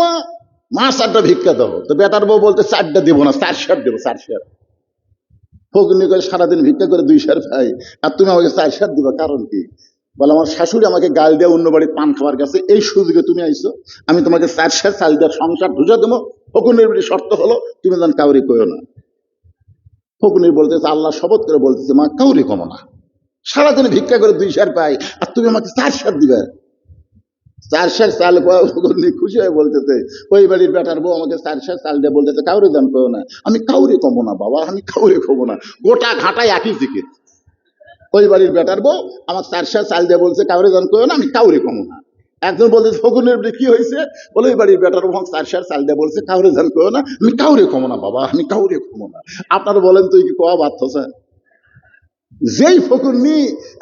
মা চারটা ভিক্ষা দাও, তো বেটার বউ বলতে চারটা দেবো না, 4 শেয়ার দেবো, 4 শেয়ার। ফকুন্নি করে সারাদিন ভিক্ষা করে 2 শেয়ার খাই, আর তুমি আমাকে 4 শেয়ার দিবা, কারণ কি? বলে আমার শাশুড়ি আমাকে গাল দেওয়া অন্য বাড়ির পান খাবার গেছে, এই সুযোগে তুমি আইছো, আমি তোমাকে 4 শেয়ার চাল দেওয়ার সংসার ঢুকে দেবো। ফকুন্নির বাড়ির শর্ত হলো তুমি যেন কাউরি কইও না। ফকুন্নি বলতেছে, আল্লাহ শপথ করে বলতেছে, মা কাউরি কমো না, সারাদিন ভিক্ষা করে 2 শেয়ার পাই, আর তুমি আমাকে 4 শেয়ার দিবে। 4 শের চাল খুশি হয়ে বলতেছে, ওই বাড়ির বেটার বউ আমাকে 4 শের চাল দিয়ে বলতেছে কাউরে দান করো না। আমি কাউরে কমো না বাবা, আমি কাউরে কমো না। গোটা ঘাটায় একই জিকির। ওই বাড়ির বেটার বউ আমাকে 4 শের চাল দিয়ে বলছে কাউরে দান করো না, আমি কাউরে কমো না। একজন বলতেছে ফকুনের কি হয়েছে? বলে ওই বাড়ির বেটার বউ আমাকে 4 শের চাল দিয়ে বলছে কাউরে দান করো না, আমি কাউরে কমো না বাবা, আমি কাউরে কমো না। আপনারা বলেন তুই কি কোয়া বাধ্য স্যার? যেই ফকুন্নি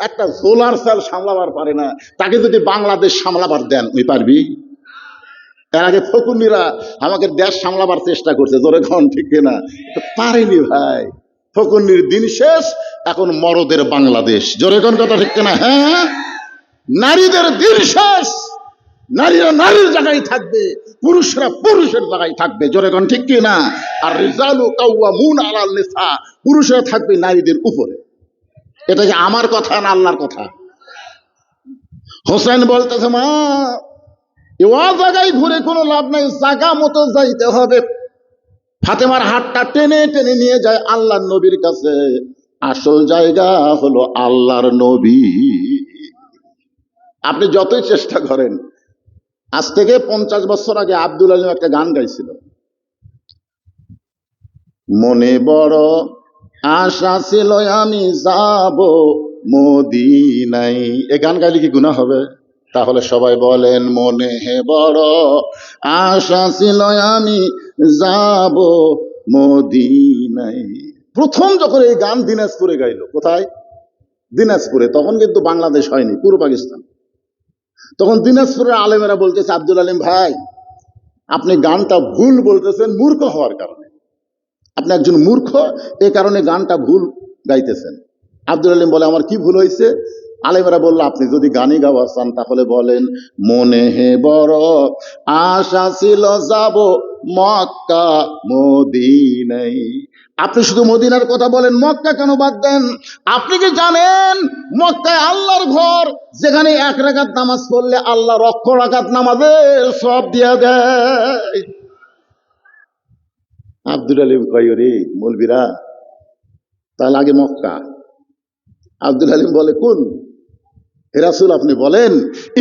একটা সোলার সেল সামলাবার পারে না, তাকে যদি বাংলাদেশ সামলাবার দেন ওই পারবি? এর আগে ফকুন্নিরা আমাকে দেশ সামলাবার চেষ্টা করছে, জোরে খন ঠিক কিনা? পারেনি ভাই। ফকুন্নির দিন শেষ, এখন মরদের বাংলাদেশ, জোরে কোন কথা ঠিক কিনা? হ্যাঁ, নারীদের দিন শেষ, নারীরা নারীর জায়গায় থাকবে, পুরুষরা পুরুষের জায়গায় থাকবে, জোরে কোন ঠিক কিনা? আর রিজালু কাওয়ামুন আলান নিসা, পুরুষরা থাকবে নারীদের উপরে। এটা কি আমার কথা না আল্লাহর কথা? হোসেন বলতেছে, মা ও জায়গায় ঘুরে কোনো লাভ নাই, জায়গা মতো যাইতে হবে। ফাতেমার হাতটা টেনে টেনে নিয়ে যায় আল্লাহর নবীর কাছে। আসল জায়গা হলো আল্লাহর নবী। আপনি যতই চেষ্টা করেন, আজ থেকে 50 বছর আগে আব্দুল আলিম একটা গান গাইছিল, মনে বড় আশা ছিল আমি যাব মদিনায়। এ গান গাইলে কি গুনাহ হবে? তাহলে সবাই বলেন, মনে হে বড় আশা ছিল আমি যাব মদিনায়। প্রথম যখন এই গান দিনাজপুরে গাইলো, কোথায়? দিনাজপুরে। তখন কিন্তু বাংলাদেশ হয়নি, পূর্ব পাকিস্তান। তখন দিনাজপুরের আলেমেরা বলতেছে, আব্দুল আলিম ভাই আপনি গানটা ভুল বলতেছেন মূর্খ হওয়ার কারণে, আপনি একজন মূর্খ, এ কারণে গানটা ভুল গাইতেছেন। আব্দুল আলিম বলে, আমার কি ভুল হয়েছে? আলেমেরা বলল, আপনি যদি গানই গাওয়া চান তাহলে বলেন, মনে হে বড় আশা ছিল যাব মক্কা মদিনায়। আপনি শুধু মদিনার কথা বলেন, মক্কা কেন বাদ দেন? আপনি কি জানেন মক্কায় আল্লাহর ঘর, যেখানে 1 রাকাত নামাজ পড়লে আল্লাহ 1 রাকাত নামাজের সওয়াব দিয়া দেয়। আব্দুল আলিম কয়, রে মৌলবীরা, তাহলে আগে মক্কা। আব্দুল আলিম বলে, কোন? হে রাসূল আপনি বলেন,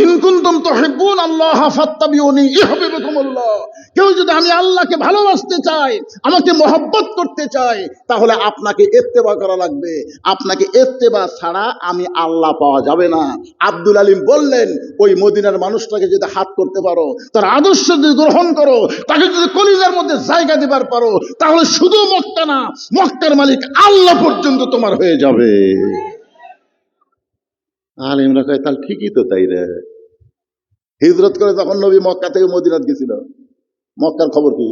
ইন কুনতুম তুহিব্বুন আল্লাহ ফাত্তাবিউনি ইউহিব্বুকুমুল্লাহ। কেউ যদি আমি আল্লাহকে ভালোবাসতে চাই, আমাকে মহব্বত করতে চাই, তাহলে আপনাকে ইত্তেবা করা লাগবে। আপনাকে ইত্তেবা ছাড়া আমি আল্লাহ পাওয়া যাবে না। আব্দুল আলিম বললেন, ওই মদিনার মানুষটাকে যদি হাত করতে পারো, তার আদর্শ যদি গ্রহণ করো, তাকে যদি কলিজার মধ্যে জায়গা দিবার পারো, তাহলে শুধু মক্কা না, মক্কার মালিক আল্লাহ পর্যন্ত তোমার হয়ে যাবে। আলিমরা কয়, তাহলে ঠিকই তো, তাই রে। হিজরত করে যখন নবী মক্কা থেকে মদিনাত গেছিল, মক্কার খবর কি?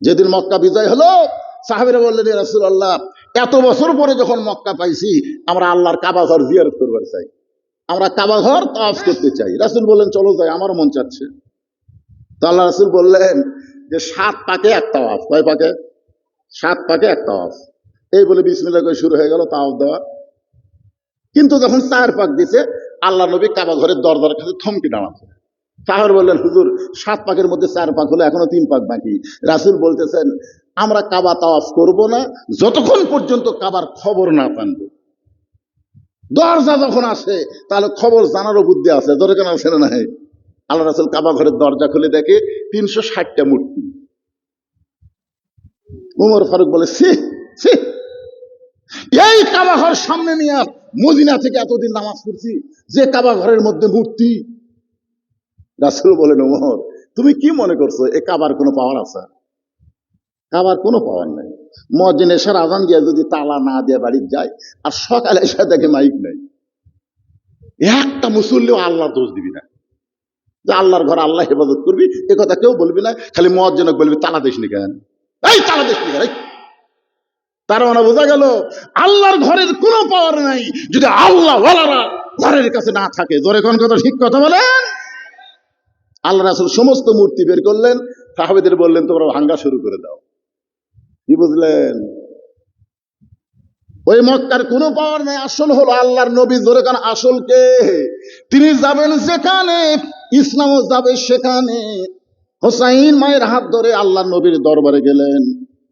যেদিন মক্কা বিজয় হলো, সাহাবীরা বললেন, ইয়া রাসূলুল্লাহ, এত বছর পরে যখন মক্কা পাইছি, আমরা আল্লাহর কাবা ঘর জিয়ারত করবার চাই, আমরা কাবা ঘর তাওয়াফ করতে চাই। রাসূল বললেন, চলো যাই, আমারও মন চাচ্ছে। তো আল্লাহ রাসূল বললেন যে 7 পাকে 1 তাওয়াফ। কয় পাকে? 7 পাকে 1 তাওয়াফ। এই বলে বিসমিল্লাহ করে শুরু হয়ে গেল তাওয়াফ দেওয়া। কিন্তু যখন 4 পাক দিছে, আল্লাহ নবী কাবা ঘরের দরজার কাছে থমকে দাঁড়াচ্ছে। সাহাবীরা বললেন, হুজুর 7 পাকের মধ্যে 4 পাক হলো, এখনো 3 পাক বাকি। রাসূল বলতেছেন, আমরা কাবা তাওয়াফ করব না যতক্ষণ পর্যন্ত কাবার খবর না জানবো। দরজা যখন আসে তাহলে খবর জানারও বুদ্ধি আছে, ধরে কেন আছে না নাই? আল্লাহ রাসূল কাবা ঘরের দরজা খুলে দেখে 360টা মূর্তি। ওমর ফারুক বলে, ছি ছি, কাবা ঘর সামনে নিয়ে মদিনা থেকে এতদিন নামাজ পড়ছি, যে কাবা ঘরের মধ্যে মূর্তি। রাসূল বলেন, ওমর তুমি কি মনে করছো এ কাবার কোনো পাওয়ার আছে? কাবার কোনো পাওয়ার নাই। মুয়াজ্জিন এশার আজান দিয়ে যদি তালা না দিয়ে বাড়ি যায়, আর সকালে এসে দেখে মাইক নাই, একটা মুসল্লিও আল্লাহ দোষ দিবি না যে আল্লাহর ঘর আল্লাহ হেফাজত করবি, এ কথা কেউ বলবি না। খালি মুয়াজ্জিনকে বলবি তালা দিস নি কেন, এই তালা দিস নি কেন। তার মানে বোঝা গেল আল্লাহর ঘরের কোনো পাওয়ার নাই যদি আল্লাহ ওয়ালারা ঘরের কাছে না থাকে। জোরে কোন কথা, ঠিক কথা বলেন। আল্লাহ রাসূল সমস্ত মূর্তি বের করলেন, সাহাবীদের বললেন তোমরা ভাঙ্গা শুরু করে দাও। কি বুঝলেন? ওই মক্কার কোনো পাওয়ার নাই, আসল হলো আল্লাহর নবী। জোরে কান, আসল কে? তিনি যাবেন যেখানে ইসলামও যাবে সেখানে। হোসাইন মায়ের হাত ধরে আল্লাহর নবীর দরবারে গেলেন।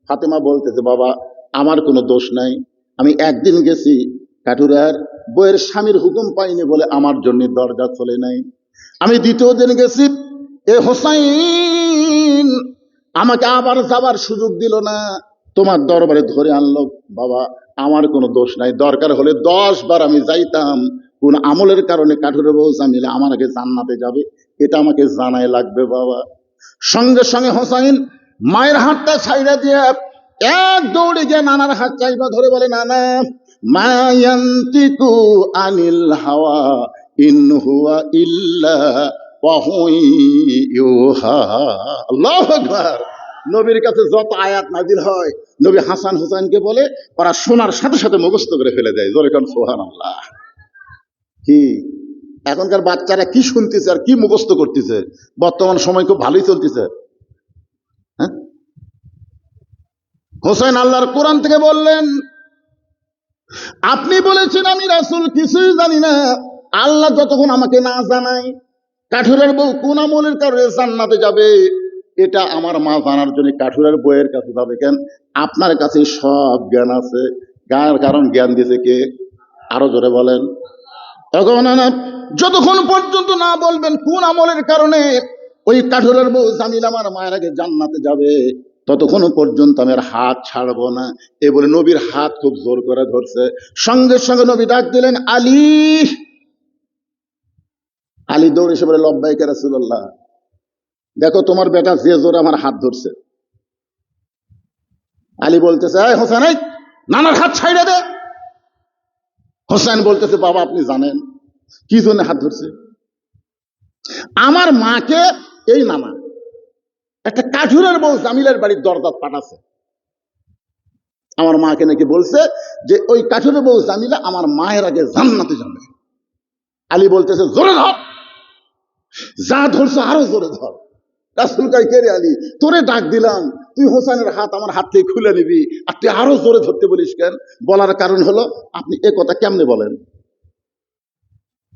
ফাতেমা বলতেছে, বাবা আমার কোনো দোষ নাই, আমি একদিন গেছি কাঠুরার বইয়ের স্বামীর হুকুম পাইনি বলে আমার জন্য দরজা চলে নাই। আমি দ্বিতীয় দিন গেছি, এ হোসাইন আমাকে আবার যাবার সুযোগ দিল না, তোমার দরবারে ধরে আনলো। বাবা আমার কোনো দোষ নাই, দরকার হলে 10 বার আমি যাইতাম, কোন আমলের কারণে কাঠুরে বউ জামিলে আমার আগে জান্নাতে যাবে এটা আমাকে জানাই লাগবে বাবা। সঙ্গে সঙ্গে হোসাইন মায়ের হাতটা ছাইড়া দিয়ে এক দৌড়ে গিয়ে নানার হাত চাইবা ধরে বলে, নানা মায়ান্তিকু আনিল হাওয়া ইন হুয়া ইল্লা ওয়াহুই ইউহা। আল্লাহু আকবার। নবীর কাছে যত আয়াত নাজিল হয় নবী হাসান হুসাইনকে বলে, ওরা শোনার সাথে সাথে মুখস্থ করে ফেলে দেয়। জোরে কোন সুবহানাল্লাহ। কি এখনকার বাচ্চারা কি শুনতেছে আর কি মুখস্থ করতেছে? বর্তমান সময় খুব ভালোই চলতেছে। হ্যাঁ, হোসেন আল্লাহর কোরআন থেকে বললেন, আপনি বলেছেন আমি রাসূল কিছুই জানি না, আল্লাহ যতক্ষণ আমাকে না জানায় কাঠুরের বউ কোন আমলের কারণে জান্নাতে যাবে এটা আমার মা জানার জন্য কাঠুরের বউয়ের কাছে যাবে কেন? আপনার কাছে সব জ্ঞান আছে। কারণ জ্ঞান দিয়েছে কে? আরো জোরে বলেন। তখন যতক্ষণ পর্যন্ত না বলবেন কোন আমলের কারণে ওই কাঠুরের বউ জামিল আমার মায়ের আগে জান্নাতে যাবে, ততক্ষণ পর্যন্ত আমি আর হাত ছাড়বো না। এ বলে নবীর হাত খুব জোর করে ধরছে। সঙ্গে সঙ্গে নবী ডাক দিলেন, আলী। আলী দৌড়ে এসে বলে, লব্বাইকা রাসূলুল্লাহ, দেখো তোমার বেটা যে জোরে আমার হাত ধরছে। আলী বলতেছে, এই হোসেন, এই নানার হাত ছাইড়া দে। হোসেন বলতেছে, বাবা আপনি জানেন কি জন্য হাত ধরছে? আমার মাকে এই নানা একটা কাঠুরের বউ জামিলের বাড়ির দরজা পাঠাচ্ছে। আমার মাকে নাকি বলছে যে ওই কাঠুরের বউ জামিলা আমার মায়ের আগে জান্নাতে যাবে। আলী বলতেছে, জোরে ধর। যা ধরছে আরো জোরে ধর। রাসূল কয়, কে রে আলী, তোরে ডাক দিলাম, তুই হোসেনের হাত আমার হাত থেকে খুলে নিবি আর তুই আরো জোরে ধরতে বলিস কেন? বলার কারণ হলো, আপনি এ কথা কেমনে বলেন?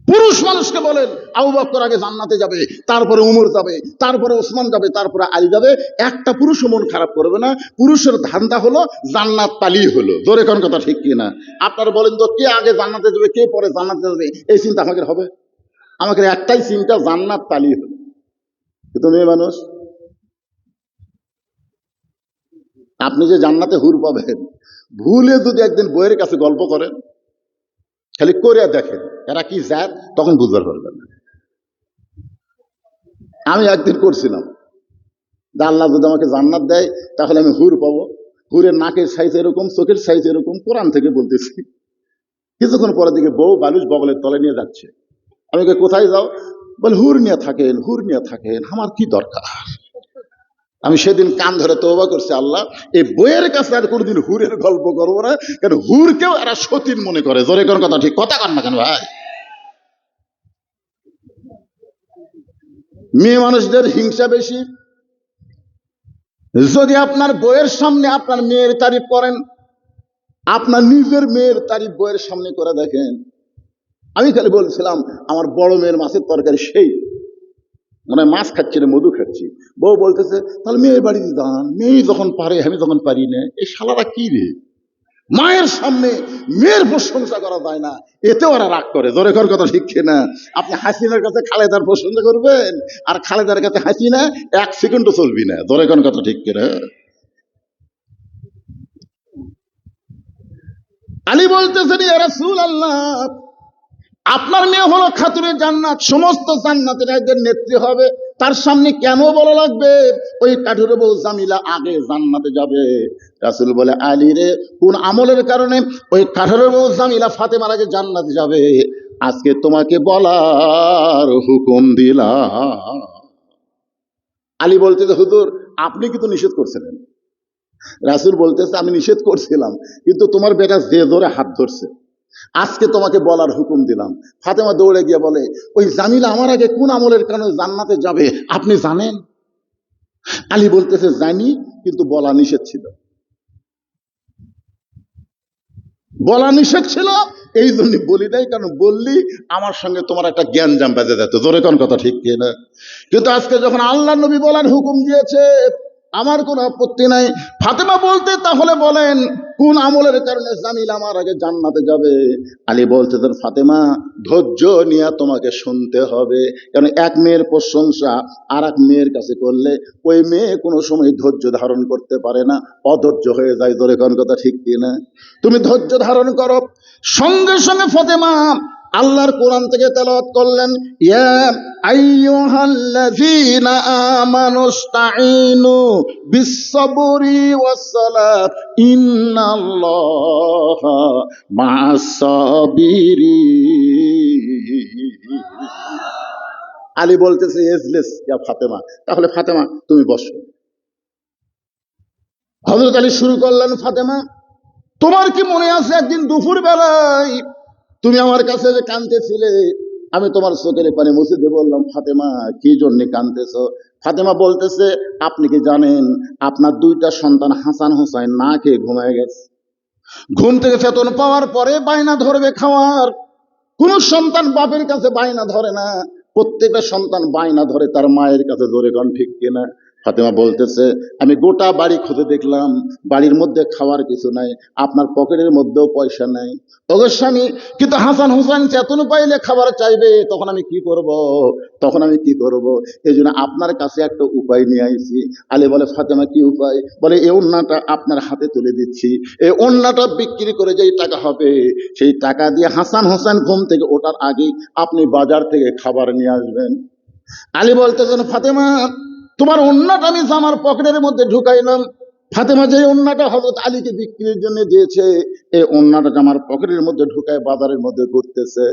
পুরুষ মানুষকে বলেন আবু বকর আগে জান্নাতে যাবে, তারপরে উমর যাবে, তারপরে ওসমান যাবে, তারপরে আলী যাবে। একটা পুরুষও মন খারাপ করবে না। পুরুষের ধান্দা হলো জান্নাত পালিয়ে হলো। জোরে কোন কথা, ঠিক কিনা? আপনারা বলেন তো, কে আগে জান্নাতে যাবে, কে পরে জান্নাতে যাবে? এই চিন্তা আমাকে হবে? আমাকে একটাই চিন্তা, জান্নাত পালিয়ে হলো। কিন্তু মেয়ে মানুষ, আপনি যে জান্নাতে হুর পাবেন, ভুলে যদি একদিন বইয়ের কাছে গল্প করেন, খালি করে দেখেন এরা কি জাত, তখন বুঝতে পারবেন। আমি একদিন করছিলাম যে আল্লাহ যদি আমাকে জান্নাত দেয় তাহলে আমি হুর পাবো। হুরের নাকের সাইজ এরকম, চোখের সাইজ এরকম, কোরআন থেকে বলতেছি। কিছুক্ষণ পরে দিকে বউ বালুচ বগলের তলে নিয়ে যাচ্ছে। আমি কোথায় যাও? বলে হুর নিয়ে থাকেন, হুর নিয়ে থাকেন, আমার কি দরকার? আমি সেদিন কান ধরে তওবা করছি, আল্লাহ এই বইয়ের কাছে আর কোনোদিন হুরের গল্প করবো না, কারণ হুরকেও এরা সতীন মনে করে। জোরে কোন কথা, ঠিক কথা কন না কেন ভাই? মেয়ে মানুষদের হিংসা বেশি। যদি আপনার বইয়ের সামনে আপনার মেয়ের তারিফ করেন, আপনার নিজের মেয়ের তারিফ বইয়ের সামনে করে দেখেন। আমি খালি বলছিলাম আমার বড় মেয়ের মাছের তরকারি সেই, মানে মাছ খাচ্ছি না মধু খাচ্ছি। বউ বলতেছে, তাহলে মেয়ের বাড়িতে যান, মেয়ে যখন পারে আমি যখন পারি না। এই শালারা কি রে, মায়ের সামনে মেয়ের প্রশংসা করা যায় না, এতে ওরা রাগ করে। জোরে কর কথা, ঠিক না? আপনি হাসিনার কাছে খালেদার প্রশংসা করবেন আর খালেদার কাছে হাসিনা 1 সেকেন্ডও চলবি না। জোরে কর কথা, ঠিক না? আলী বলতেছেন, ইয়া রাসূলুল্লাহ, আপনার মেয়ে হলো খাতুনে জান্নাত, সমস্ত জান্নাতের একজন নেত্রী হবে, তার সামনে কেন বলা লাগবে ওই কাঠুরে বউ জামিলা আগে জান্নাতে যাবে? রাসূল বলে, আলী রে, কোন আমলের কারণে ওই কাঠুরে বউ জামিলা ফাতেমার আগে জান্নাতে যাবে আজকে তোমাকে বলার হুকুম দিলাম। আলী বলতেছে, হুজুর আপনি কিন্তু নিষেধ করছিলেন। রাসূল বলতেছে, আমি নিষেধ করছিলাম, কিন্তু তোমার বেটা যে ধরে হাত ধরছে, আজকে তোমাকে বলার হুকুম দিলাম। ফাতেমা দৌড়ে গিয়ে বলে, ওই জামিলা আমার আগে কোন আমলের কারণে জান্নাতে যাবে আপনি জানেন? আলী বলতেছে, জানি, কিন্তু বলা নিষেধ ছিল। বলা নিষেধ ছিল, এই জন্য বলি নাই, কারণ বললি আমার সঙ্গে তোমার একটা জ্ঞান জাম বেঁধে যেত। জোরে কোন কথা ঠিক কিনা? কিন্তু আজকে যখন আল্লাহ নবী বলার হুকুম দিয়েছে, আমার কোনো আপত্তি নাই। ফাতেমা বলতে, তাহলে বলেন কোন আমলের কারণে জামিল আমার আগে জান্নাতে যাবে? আলী বলতেছেন, ফাতেমা ধৈর্য নিয়ে তোমাকে শুনতে হবে, কারণ এক মেয়ের প্রশংসা আর এক মেয়ের কাছে করলে ওই মেয়ে কোনো সময় ধৈর্য ধারণ করতে পারে না, অধৈর্য হয়ে যায়। জোরে কোন কথা ঠিক কিনা? তুমি ধৈর্য ধারণ করো। সঙ্গে সঙ্গে ফাতেমা আল্লাহর কোরআন থেকে তেলাওয়াত করলেন, ইয়া আইয়ুহাল্লাযীনা আমানুস্তাঈনু বিস-সাবরি ওয়াস-সালাত ইন্নাল্লাহা মা'আস-সাবিরিন। আলী বলতেছে, এজলিস ইয়া ফাতেমা, তাহলে ফাতেমা তুমি বসো। হযরত আলী শুরু করলেন, ফাতেমা তোমার কি মনে আছে একদিন দুপুর বেলায় তুমি আমার কাছে যে কাঁদতেছিলে, আমি তোমার চোখের পানি মুছে দিয়ে বললাম, ফাতেমা কি জন্য কাঁদতেছো? ফাতেমা বলতেছে, আপনি কি জানেন আপনার দুইটা সন্তান হাসান হোসাইন না খেয়ে ঘুমায় গেছে। ঘুম থেকে চেতন পাওয়ার পরে বায়না ধরবে খাওয়ার। কোন সন্তান বাপের কাছে বায়না ধরে না, প্রত্যেকটা সন্তান বায়না ধরে তার মায়ের কাছে। ধরে কোন ঠিক কিনা? ফাতেমা বলতেছে, আমি গোটা বাড়ি খুঁজে দেখলাম, বাড়ির মধ্যে খাওয়ার কিছু নাই, আপনার পকেটের মধ্যেও পয়সা নাই। ওগো স্বামী, কিন্তু হাসান হুসাইন চেতন পাইলে খাবার চাইবে, তখন আমি কি করব? তখন আমি কি করব? এই জন্য আপনার কাছে একটা উপায় নিয়ে আইছি। আলী বলে, ফাতেমা কি উপায়? বলে, এই ওন্নাটা আপনার হাতে তুলে দিচ্ছি, এই ওন্নাটা বিক্রি করে যেই টাকা হবে সেই টাকা দিয়ে হাসান হোসেন ঘুম থেকে ওঠার আগে আপনি বাজার থেকে খাবার নিয়ে আসবেন। আলী বলতেছেন, ফাতেমা তোমার ওন্নাটা আমি জামার পকেটের মধ্যে ঢুকাইলাম। ফাতেমা যে ওন্নাটা হযরত আলীকে বিক্রির জন্য দিয়েছে, এই ওন্নাটা জামার পকেটের মধ্যে ঢুকায় বাজারের মধ্যে ঘুরতেছে।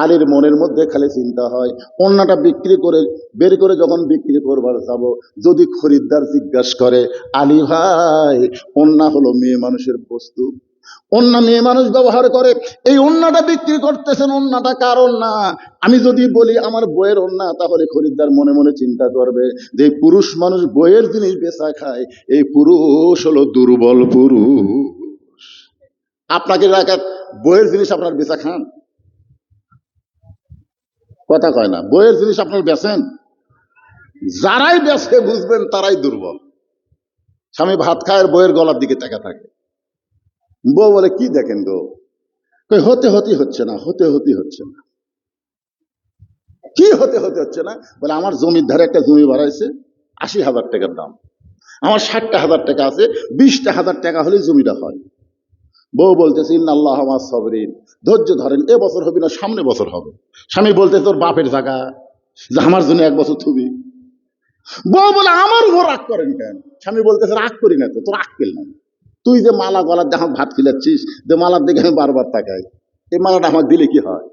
আলীর মনের মধ্যে খালি চিন্তা হয়, ওন্নাটা বিক্রি করে বের করে যখন বিক্রি করবার যাব, যদি খরিদ্দার জিজ্ঞাসা করে, আলী ভাই ওন্না হলো মেয়ে মানুষের বস্তু, ওন্না মেয়ে মানুষ ব্যবহার করে, এই ওন্নাটা বিক্রি করতেছেন, ওন্নাটা কার ওন্না? আমি যদি বলি আমার বইয়ের ওন্না, তাহলে খরিদ্দার মনে মনে চিন্তা করবে যে পুরুষ মানুষ বইয়ের জিনিস বেচা খায়, এই পুরুষ হলো দুর্বল পুরুষ। আপনাকে রাখা বইয়ের জিনিস আপনার বেচা খান? কথা কয় না। বইয়ের জিনিস আপনার বেচেন? যারাই বেচে বুঝবেন তারাই দুর্বল। স্বামী ভাত খায় আর বইয়ের গলার দিকে তাকা থাকে। বউ বলে, কি দেখেন গো? হতে হতে হচ্ছে না, হতে হতে হচ্ছে না। কি হতে হতে হচ্ছে না? বলে, আমার জমির ধারে একটা জমি বাড়াইছে ৮০,০০০ টাকার দাম, আমার ৬০,০০০ টাকা আছে, ২০,০০০ টাকা হলে জমিটা হয়। বউ বলতেছে, ইন্নাল্লাহ মা'আস সাবিরিন, ধৈর্য ধরেন, এ বছর হবে না সামনে বছর হবে। স্বামী বলতে, তোর বাপের জায়গা, যে আমার জন্য ১ বছর থুবি। বউ বলে, আমার উপর রাগ করেন কেন? স্বামী বলতেছে, রাগ করি না তো, তোর আক্কেল নাই। তুই যে মালা গলার দেখো ভাত খিলাচ্ছিস, যে মালার দিকে আমি বারবার তাকাই, এই মালাটা আমাকে দিলে কি হয়?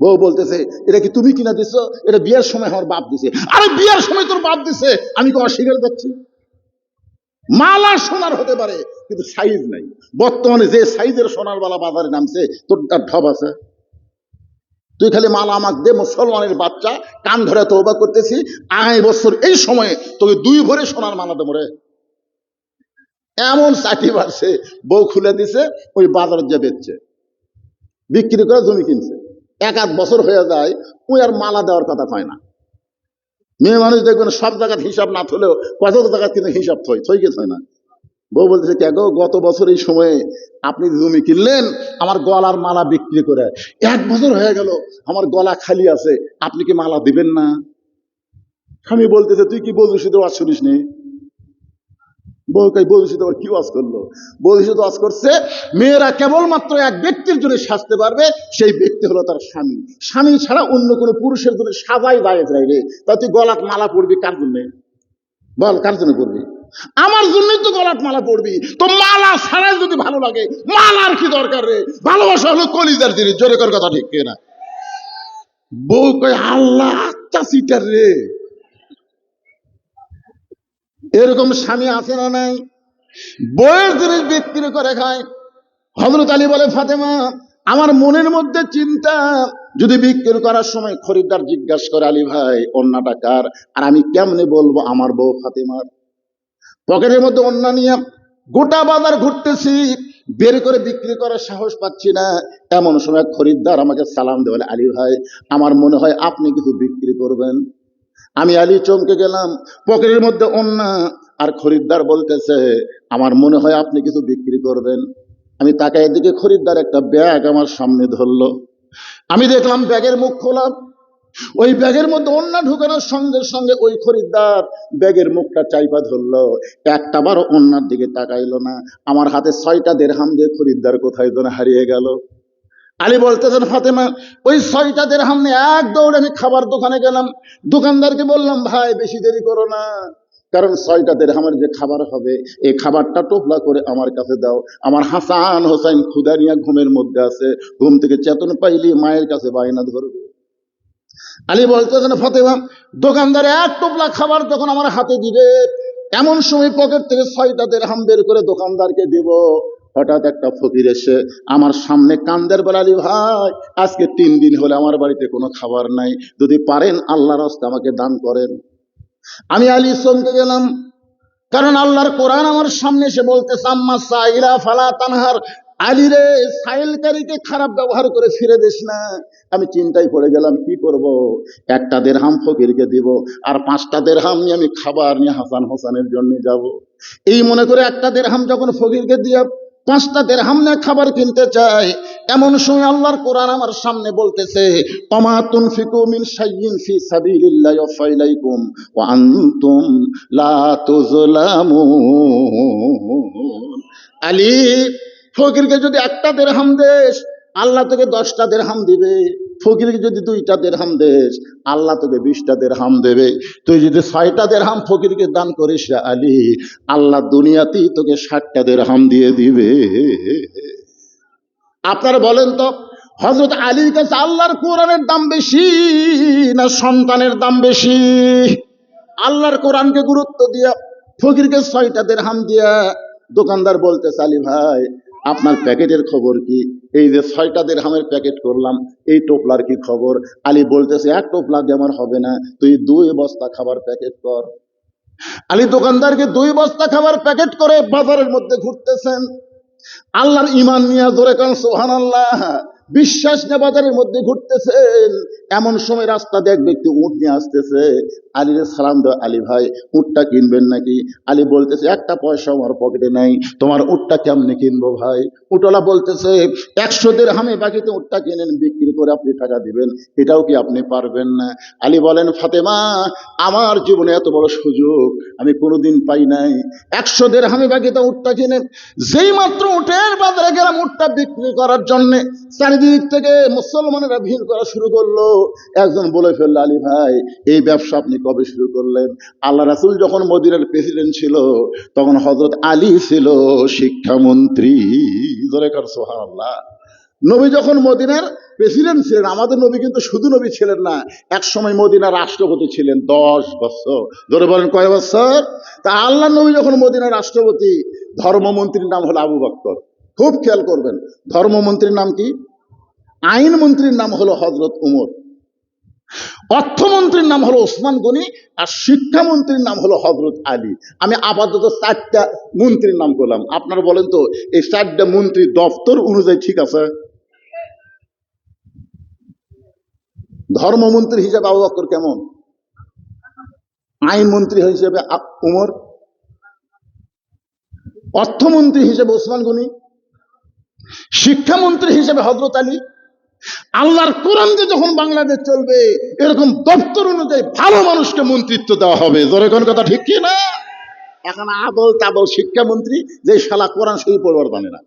বউ বলতেছে, এটা কি তুমি কিনা দিছো? এটা বিয়ের সময় আমার বাপ দিছে। আরে বিয়ের সময় তোর বাপ দিছে, আমি কি অস্বীকার করছি? মালা সোনার হতে পারে, কিন্তু সাইজ নাই। বর্তমানে যে সাইজের সোনার বালা বাজারে নামছে, তোর তার ঢপ আছে? তুই খালি মালা আমাকে দে, মুসলমানের বাচ্চা, কান ধরে তওবা করতেছি, আগামী বছর এই সময়ে তোকে ২ ভরে সোনার মালা দেবো রে। এমন চাটি বাড়ছে, বউ খুলে দিছে, ওই বাজারে যে বেচছে, বিক্রি করে জমি কিনছে। ১-৮ বছর হয়ে যায়, ওই আর মালা দেওয়ার কথা পায় না। মেয়ে মানুষ দেখবেন সব জায়গায় হিসাব না থলেও কত জায়গা কিন্তু হিসাব থই কে থয় না। বউ বলতেছে, কে গো, গত বছর এই সময়ে আপনি জমি কিনলেন আমার গলার মালা বিক্রি করে, ১ বছর হয়ে গেল আমার গলা খালি আছে, আপনি কি মালা দিবেন না? স্বামী বলতেছে, তুই কি বলছিস, শুধু আর শুনিস নি? বৌদিশিত আবার কি ওয়াজ করলো? বৌদিশিত ওয়াজ করছে মেয়েরা কেবলমাত্র এক ব্যক্তির জন্য সাজতে পারবে, সেই ব্যক্তি হলো তার স্বামী। স্বামী ছাড়া অন্য কোনো পুরুষের জন্য সাজাই জায়েজ নাই রে। তা তুই গলাত মালা পড়বি কার জন্য? বল, কার জন্য পড়বি? আমার জন্যই তো গলাত মালা পড়বি। তো মালা ছাড়াই যদি ভালো লাগে, মালার কি দরকার রে? ভালোবাসা হলো কলিজার জিনিস। জোরে কর কথা, ঠিক কিনা? বউ কয় আল্লাহ আচ্ছা সিটার রে। এরকম স্বামী আছে না নাই? বউয়ের জিনিস বিক্রি করে খায়। হযরত আলী বলে, ফাতেমা আমার মনের মধ্যে চিন্তা, যদি বিক্রি করার সময় খরিদ্দার জিজ্ঞাসা করে আলী ভাই ওন্নাটা কার, আর আমি কেমনে বলবো আমার বউ ফাতেমার? পকেটের মধ্যে ওন্না নিয়ে গোটা বাজার ঘুরতেছি, বের করে বিক্রি করার সাহস পাচ্ছি না। এমন সময় খরিদ্দার আমাকে সালাম দেওয়ালে, আলী ভাই আমার মনে হয় আপনি কিছু বিক্রি করবেন। আমি আলী চমকে গেলাম, পকেটের মধ্যে ওন্না, আর খরিদ্দার বলতেছে আমার মনে হয় আপনি কিছু বিক্রি করবেন। আমি তাকায় দিকে খরিদ্দার একটা ব্যাগ আমার সামনে ধরলো। আমি দেখলাম ব্যাগের মুখ খোলা। ওই ব্যাগের মধ্যে ওন্না ঢুকানোর সঙ্গে সঙ্গে ওই খরিদ্দার ব্যাগের মুখটা চাইপা ধরলো, একটা বারো ওন্নার দিকে তাকাইলো না। আমার হাতে 6টা দিরহাম দিয়ে খরিদ্দার কোথায় যেন হারিয়ে গেল। আলী বলতেছেন, ফাতেমা ওই 6টা দিরহাম নিয়ে এক দৌড়ে আমি খাবার দোকানে গেলাম। দোকানদারকে বললাম, ভাই বেশি দেরি করো না, কারণ 6টা দিরহামের যে খাবার হবে এই খাবারটা টোপলা করে আমার কাছে দাও। আমার হাসান হোসেন ক্ষুধা নিয়ে ঘুমের মধ্যে আছে, ঘুম থেকে চেতন পাইলি মায়ের কাছে বায়না ধরবে। আলী বলতেছেন, ফাতেমা দোকানদার এক টোপলা খাবার যখন আমার হাতে দিবে, এমন সময় পকেট থেকে 6টা দিরহাম বের করে দোকানদারকে দিব। হঠাৎ একটা ফকির এসে আমার সামনে কান্দের বলে, আলী ভাই আজকে 3 দিন হলে আমার বাড়িতে কোনো খাবার নাই, যদি পারেন আল্লাহর রাস্তে আমাকে দান করেন। আমি আলী চমকে গেলাম, কারণ আল্লাহর কোরআন আমার সামনে এসে বলতেছে, আম্মা সাইলা ফালা তানহার, আলী রে সাইলকারীকে খারাপ ব্যবহার করে ফিরে দিস না। আমি চিন্তায় পড়ে গেলাম, কি করব? একটা দিরহাম ফকিরকে দিব, আর 5টা দিরহাম নিয়ে আমি খাবার নিয়ে হাসান হোসেনের জন্য যাব। এই মনে করে একটা দিরহাম যখন ফকিরকে দিয়ে 5টা দিরহাম নিয়ে খাবার কিনতে চাই, এমন সময় আল্লাহর কোরআন আমার সামনে বলতেছে, ওমা তুনফিকু মিন শাইইন ফি সাবিলিল্লাহি ওয়াফা ইলাইকুম ওয়া আনতুম লা তুযলামুন। আলী ফকিরকে যদি একটা দিরহাম দেস, আল্লাহ তোকে 10টা দিরহাম দিবে। ফকিরকে যদি 2টা দিরহাম দেস, আল্লাহ তোকে 20টা দিরহাম দেবে। তুই যদি 6টা দিরহাম ফকিরকে দান করিস আলী, আল্লাহ দুনিয়াতেই তোকে 60টা দিরহাম দিয়ে দিবে। আপনারা বলেন তো, হযরত আলীর কাছে আল্লাহর কোরআনের দাম বেশি না সন্তানের দাম বেশি? আল্লাহর কোরআনকে গুরুত্ব দিয়া ফকিরকে 6টা দিরহাম দিয়া দোকানদার বলতেছে, আলী ভাই আপনার প্যাকেটের খবর কি? এই যে 6টা দিরহামের প্যাকেট করলাম, এই টোপলার কি খবর? আলী বলতেছে, এক টোপলা দিয়ে আমার হবে না, তুই 2 বস্তা খাবার প্যাকেট কর। আলী দোকানদারকে 2 বস্তা খাবার প্যাকেট করে বাজারের মধ্যে ঘুরতেছেন। আল্লাহর ঈমান নিয়ে জোরে কান সুবহানাল্লাহ, বিশ্বাস নিয়ে বাজারের মধ্যে ঘুরতেছেন। এমন সময় রাস্তা দিয়ে এক ব্যক্তি উট নিয়ে আসতেছে। আলীর সালাম দাও, আলী ভাই উটটা কিনবেন নাকি? আলী বলতেছে, একটা পয়সা আমার পকেটে নাই, তোমার উটটা কেমনে কিনবো ভাই? উটওয়ালা বলতেছে, 100 দিরহামে বাকিতে উটটা কিনেন, বিক্রি করে আপনি টাকা দিবেন, এটাও কি আপনি পারবেন না? আলী বলেন, ফাতেমা আমার জীবনে এত বড় সুযোগ আমি কোনোদিন পাই নাই। 100 দিরহামে বাকিতে উটটা কিনে যেই মাত্র উটের বাজারে গেলাম উটটা বিক্রি করার জন্য, চারিদিক থেকে মুসলমানেরা ভিড় করা শুরু করলো। একজন বলে ফেললো, আলী ভাই এই ব্যবসা আপনি কবে শুরু করলেন? আল্লাহ রাসূল যখন মদিনার প্রেসিডেন্ট ছিল, তখন হযরত আলী ছিল শিক্ষামন্ত্রী। জোরে কর সুবহানাল্লাহ। নবী যখন মদিনার প্রেসিডেন্ট ছিলেন, আমাদের নবী কিন্তু শুধু নবী ছিলেন না, এক সময় মদিনার রাষ্ট্রপতি ছিলেন 10 বছর। ধরে বলেন কয় বছর? তা আল্লাহ নবী যখন মদিনার রাষ্ট্রপতি, ধর্মমন্ত্রীর নাম হলো আবু বকর। খুব খেয়াল করবেন, ধর্মমন্ত্রীর নাম কি? আইন মন্ত্রীর নাম হলো হযরত উমর, অর্থমন্ত্রীর নাম হলো ওসমান গনি, আর শিক্ষামন্ত্রীর নাম হলো হযরত আলী। আমি আপাতত 4টা মন্ত্রীর নাম করলাম। আপনারা বলেন তো এই 4টা মন্ত্রী দপ্তর অনুযায়ী ঠিক আছে? ধর্মমন্ত্রী হিসেবে আবু বকর কেমন? আইন মন্ত্রী হিসেবে উমর, অর্থমন্ত্রী হিসেবে ওসমান গনি, শিক্ষামন্ত্রী হিসেবে হযরত আলী। আল্লাহর কোরআন দিয়ে যখন বাংলাদেশ চলবে, এরকম দপ্তর অনুযায়ী ভালো মানুষকে মন্ত্রিত্ব দেওয়া হবে। জোরে কোন কথা ঠিক কি না? এখন আবল তাবল শিক্ষামন্ত্রী যে শালা কোরআন শরীফ পড়বার জানে না।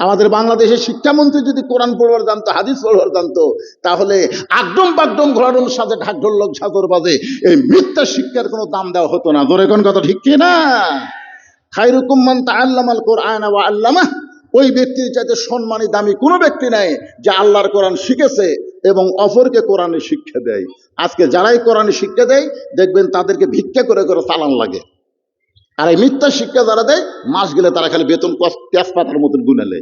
আমাদের বাংলাদেশের শিক্ষামন্ত্রী যদি কোরআন পড়বার জানতো, হাদিস পড়বার জানতো, তাহলে আগডম বাগডম ঘোড়ার সাথে ঢাক ঢোলক ঝাঁকর বাজে এই মিথ্যা শিক্ষার কোনো দাম দেওয়া হতো না। ধরে কোন কথা ঠিক কি না? খায়রুকুম মান তাআল্লামাল কোরআন ওয়া আল্লামাহ, ওই ব্যক্তির চাইতে সম্মানী দামি কোনো ব্যক্তি নাই যে আল্লাহর কোরআন শিখেছে এবং অপরকে কোরআনের শিক্ষা দেয়। আজকে যারাই কোরআনের শিক্ষা দেয় দেখবেন তাদেরকে ভিক্ষা করে করে চালান লাগে। আর এই মিথ্যা শিক্ষা যারা দেয় মাস গেলে তারা খালি বেতন তেজপাতার মতন গুনেলে।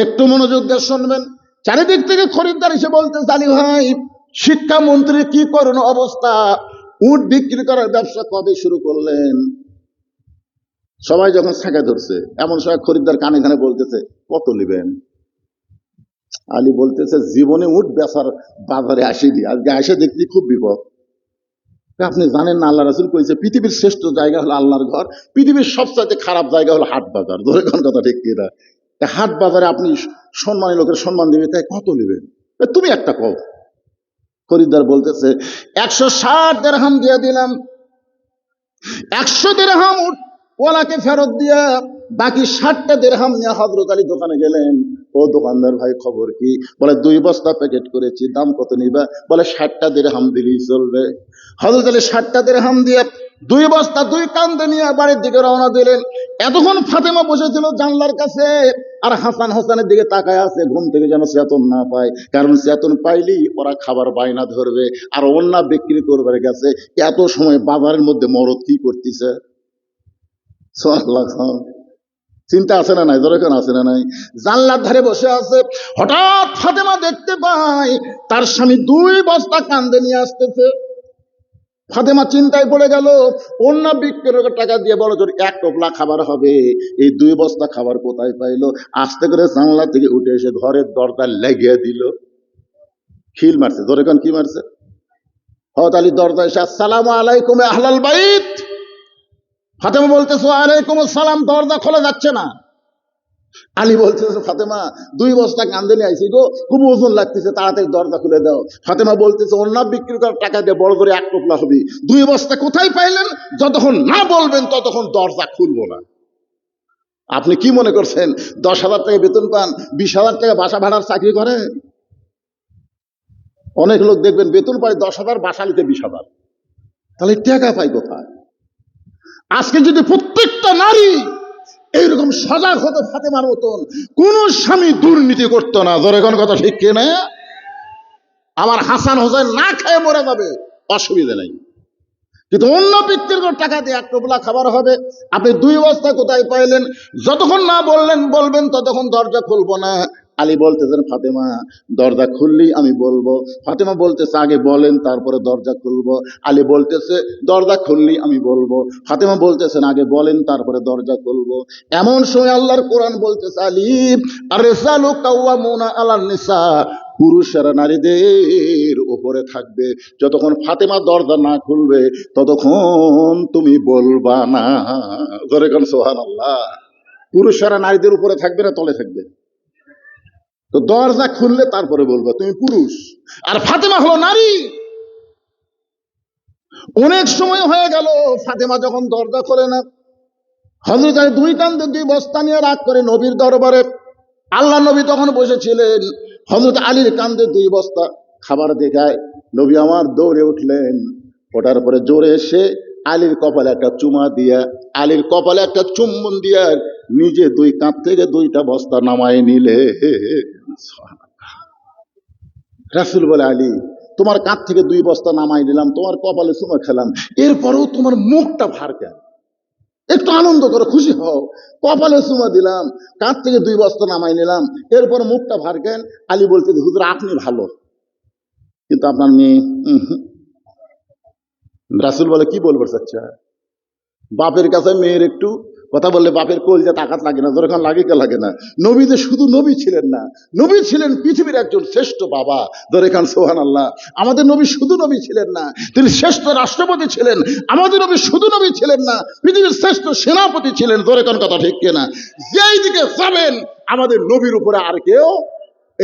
একটু মনোযোগ দিয়ে শুনবেন। চারিদিক থেকে খরিদ্দার এসে বলতে, জানি ভাই শিক্ষামন্ত্রী কি করুন অবস্থা, উট বিক্রি করার ব্যবসা কবে শুরু করলেন? সবাই যখন ছাঁকা ধরছে এমন সময় খরিদ্দার কানে কানে বলতেছে, কত নেবেন? আলী বলতেছে, জীবনে উট বেচার বাজারে আসিনি, আজকে এসে দেখছি খুব বিপদ। আপনি জানেন না আল্লাহ রাসূল কইছে পৃথিবীর শ্রেষ্ঠ জায়গা হলো আল্লাহর ঘর, পৃথিবীর সবচাইতে খারাপ জায়গা হলো হাট বাজার। ধরে কোন কথা ঠিক কিনা? হাট বাজারে আপনি সম্মানী লোকের সম্মান দিবে, তাই কত নেবেন? তুমি একটা কও। খরিদ্দার বলতেছে, 160 দিরহাম দিয়ে দিলাম। 100 দিরহাম ওয়ালাকে ফেরত দিয়া বাকি 60টা দিরহাম নিয়ে হযরত আলী দোকানে গেলেন। ও দোকানদার ভাই খবর কি? বলে 2 বস্তা প্যাকেট করেছি, দাম কত নিবা? বলে 60টা দিরহাম দিলেই চলবে। হযরত আলী 60টা দিরহাম দিয়ে 2 বস্তা 2 কান্দে নিয়ে বাড়ির দিকে রওনা দিলেন। এতক্ষণ ফাতেমা বসেছিল জানলার কাছে আর হাসান হোসেনের দিকে তাকায় আছে, ঘুম থেকে যেন চেতন না পায়, কারণ চেতন পাইলেই ওরা খাবার বায়না ধরবে আর অন্য বিক্রি করবার গেছে। এত সময় বাজারের মধ্যে মরদ কি করতেছে? চিন্তা আছে না নাই? দরকার আছে না নাই? জানলার ধারে বসে আছে। হঠাৎ ফাতেমা দেখতে পায় তার স্বামী 2 বস্তা কান্দে নিয়ে আসতেছে। ফাতেমা চিন্তায় পড়ে গেল, অন্য বিক্রির টাকা দিয়ে বলো তোর 1 টোপলা খাবার হবে, এই 2 বস্তা খাবার কোথায় পাইলো? আস্তে করে জানলা থেকে উঠে এসে ঘরের দরজা লাগিয়ে দিল। খিল মারছে। ধরে কোন কি মারছে? হযরত আলী দরজা এসে, আসসালামু আলাইকুম আহলাল বাইত। ফাতেমা বলতেছে, ওয়ালাইকুম আসসালাম। দরজা খোলা যাচ্ছে না। আলী বলতেছে, ফাতেমা 2 বস্তা কান্দে নিয়ে আইছি গো, খুব ওজন লাগতেছে, তাড়াতাড়ি দরজা খুলে দাও। ফাতেমা বলতেছে, অন্য বিক্রি করার টাকা দিয়ে বড় করে 1 টোপলা হবে, 2 বস্তা কোথায় পাইলেন? যতক্ষণ না বলবেন ততক্ষণ দরজা খুলবো না। আপনি কি মনে করছেন 10,000 টাকা বেতন পান, 20,000 টাকা বাসা ভাড়ার চাকরি করে? অনেক লোক দেখবেন বেতন পায় 10,000, বাসা নিতে 20,000। তাহলে টাকা পায় কোথায়? আজকে যদি প্রত্যেকটা নারী এইরকম সজাগ হতো ফাতেমার মতন, কোন স্বামী দুর্নীতি করতো না। ধরে কোন কথা ঠিক কিনা? আমার হাসান হোসেন না খেয়ে মরে যাবে, অসুবিধা নাই, কিন্তু অন্য ব্যক্তির টাকা দিয়ে 1 টোপলা খাবার হবে। আপনি 2 বস্তা কোথায় পাইলেন? যতক্ষণ না বলবেন ততক্ষণ দরজা খুলবো না। আলী বলতেছেন, ফাতেমা দরজা খুললেই আমি বলবো। ফাতেমা বলতেছে, আগে বলেন তারপরে দরজা খুলবো। আলী বলতেছে, দরজা খুললেই আমি বলবো। ফাতেমা বলতেছেন, আগে বলেন তারপরে দরজা খুলবো। এমন সময় আল্লাহর কোরআন বলতেছে, আলী আর-রিজালু কাওয়ামুনা আলান নিসা, পুরুষেরা নারীদের উপরে থাকবে। যতক্ষণ ফাতেমা দরজা না খুলবে ততক্ষণ তুমি বলবা না। জোরে কোন সুবহানাল্লাহ। পুরুষেরা নারীদের উপরে থাকবে না তলে থাকবে? তো দরজা খুললে তারপরে বলবা তুমি পুরুষ, আর ফাতেমা হলো নারী। অনেক সময় হয়ে গেল ফাতেমা যখন দরজা খোলে না। হযরত আলী 2 কান্দে 2 বস্তা নিয়ে রাগ করে নবীর দরবারে, আল্লাহ নবী তখন বসেছিলেন। হযরত আলীর কান্দে 2 বস্তা খাবার দেখায়। নবী আমার দৌড়ে উঠলেন, ওঠার পরে জোরে এসে আলীর কপালে একটা চুমা দিয়া, আলীর কপালে একটা চুম্বন দিয়া নিজে 2 কাঁধ থেকে 2টা বস্তা নামায় নিলে। রাসূল বলে, আলী তোমার কাঁধ থেকে 2 বস্তা নামাই নিলাম, তোমার কপালে চুমা খেলাম, এরপরেও তোমার মুখটা ভার কেন? একটু আনন্দ করো, খুশি হও। কপালে চুমা দিলাম, কাঁধ থেকে 2 বস্তা নামাই নিলাম, এরপর মুখটা ভার কেন? আলী বলছে, হুজুর আপনি ভালো, কিন্তু আপনার মেয়ে। রাসূল বলে, কি বলবো চাচা? বাপের কাছে মেয়ের একটু কথা বললে বাপের কলজা তাকাত লাগে না? যখন লাগে কে লাগে না? নবী যে শুধু নবী ছিলেন না, নবী ছিলেন পৃথিবীর একজন শ্রেষ্ঠ বাবা। ধরে খান সুবহানাল্লাহ। আমাদের নবী শুধু নবী ছিলেন না, তিনি শ্রেষ্ঠ রাষ্ট্রপতি ছিলেন। আমাদের নবী শুধু নবী ছিলেন না, পৃথিবীর শ্রেষ্ঠ সেনাপতি ছিলেন। ধরে খান কথা ঠিক কিনা? যেই দিকে যাবেন আমাদের নবীর উপরে আর কেউ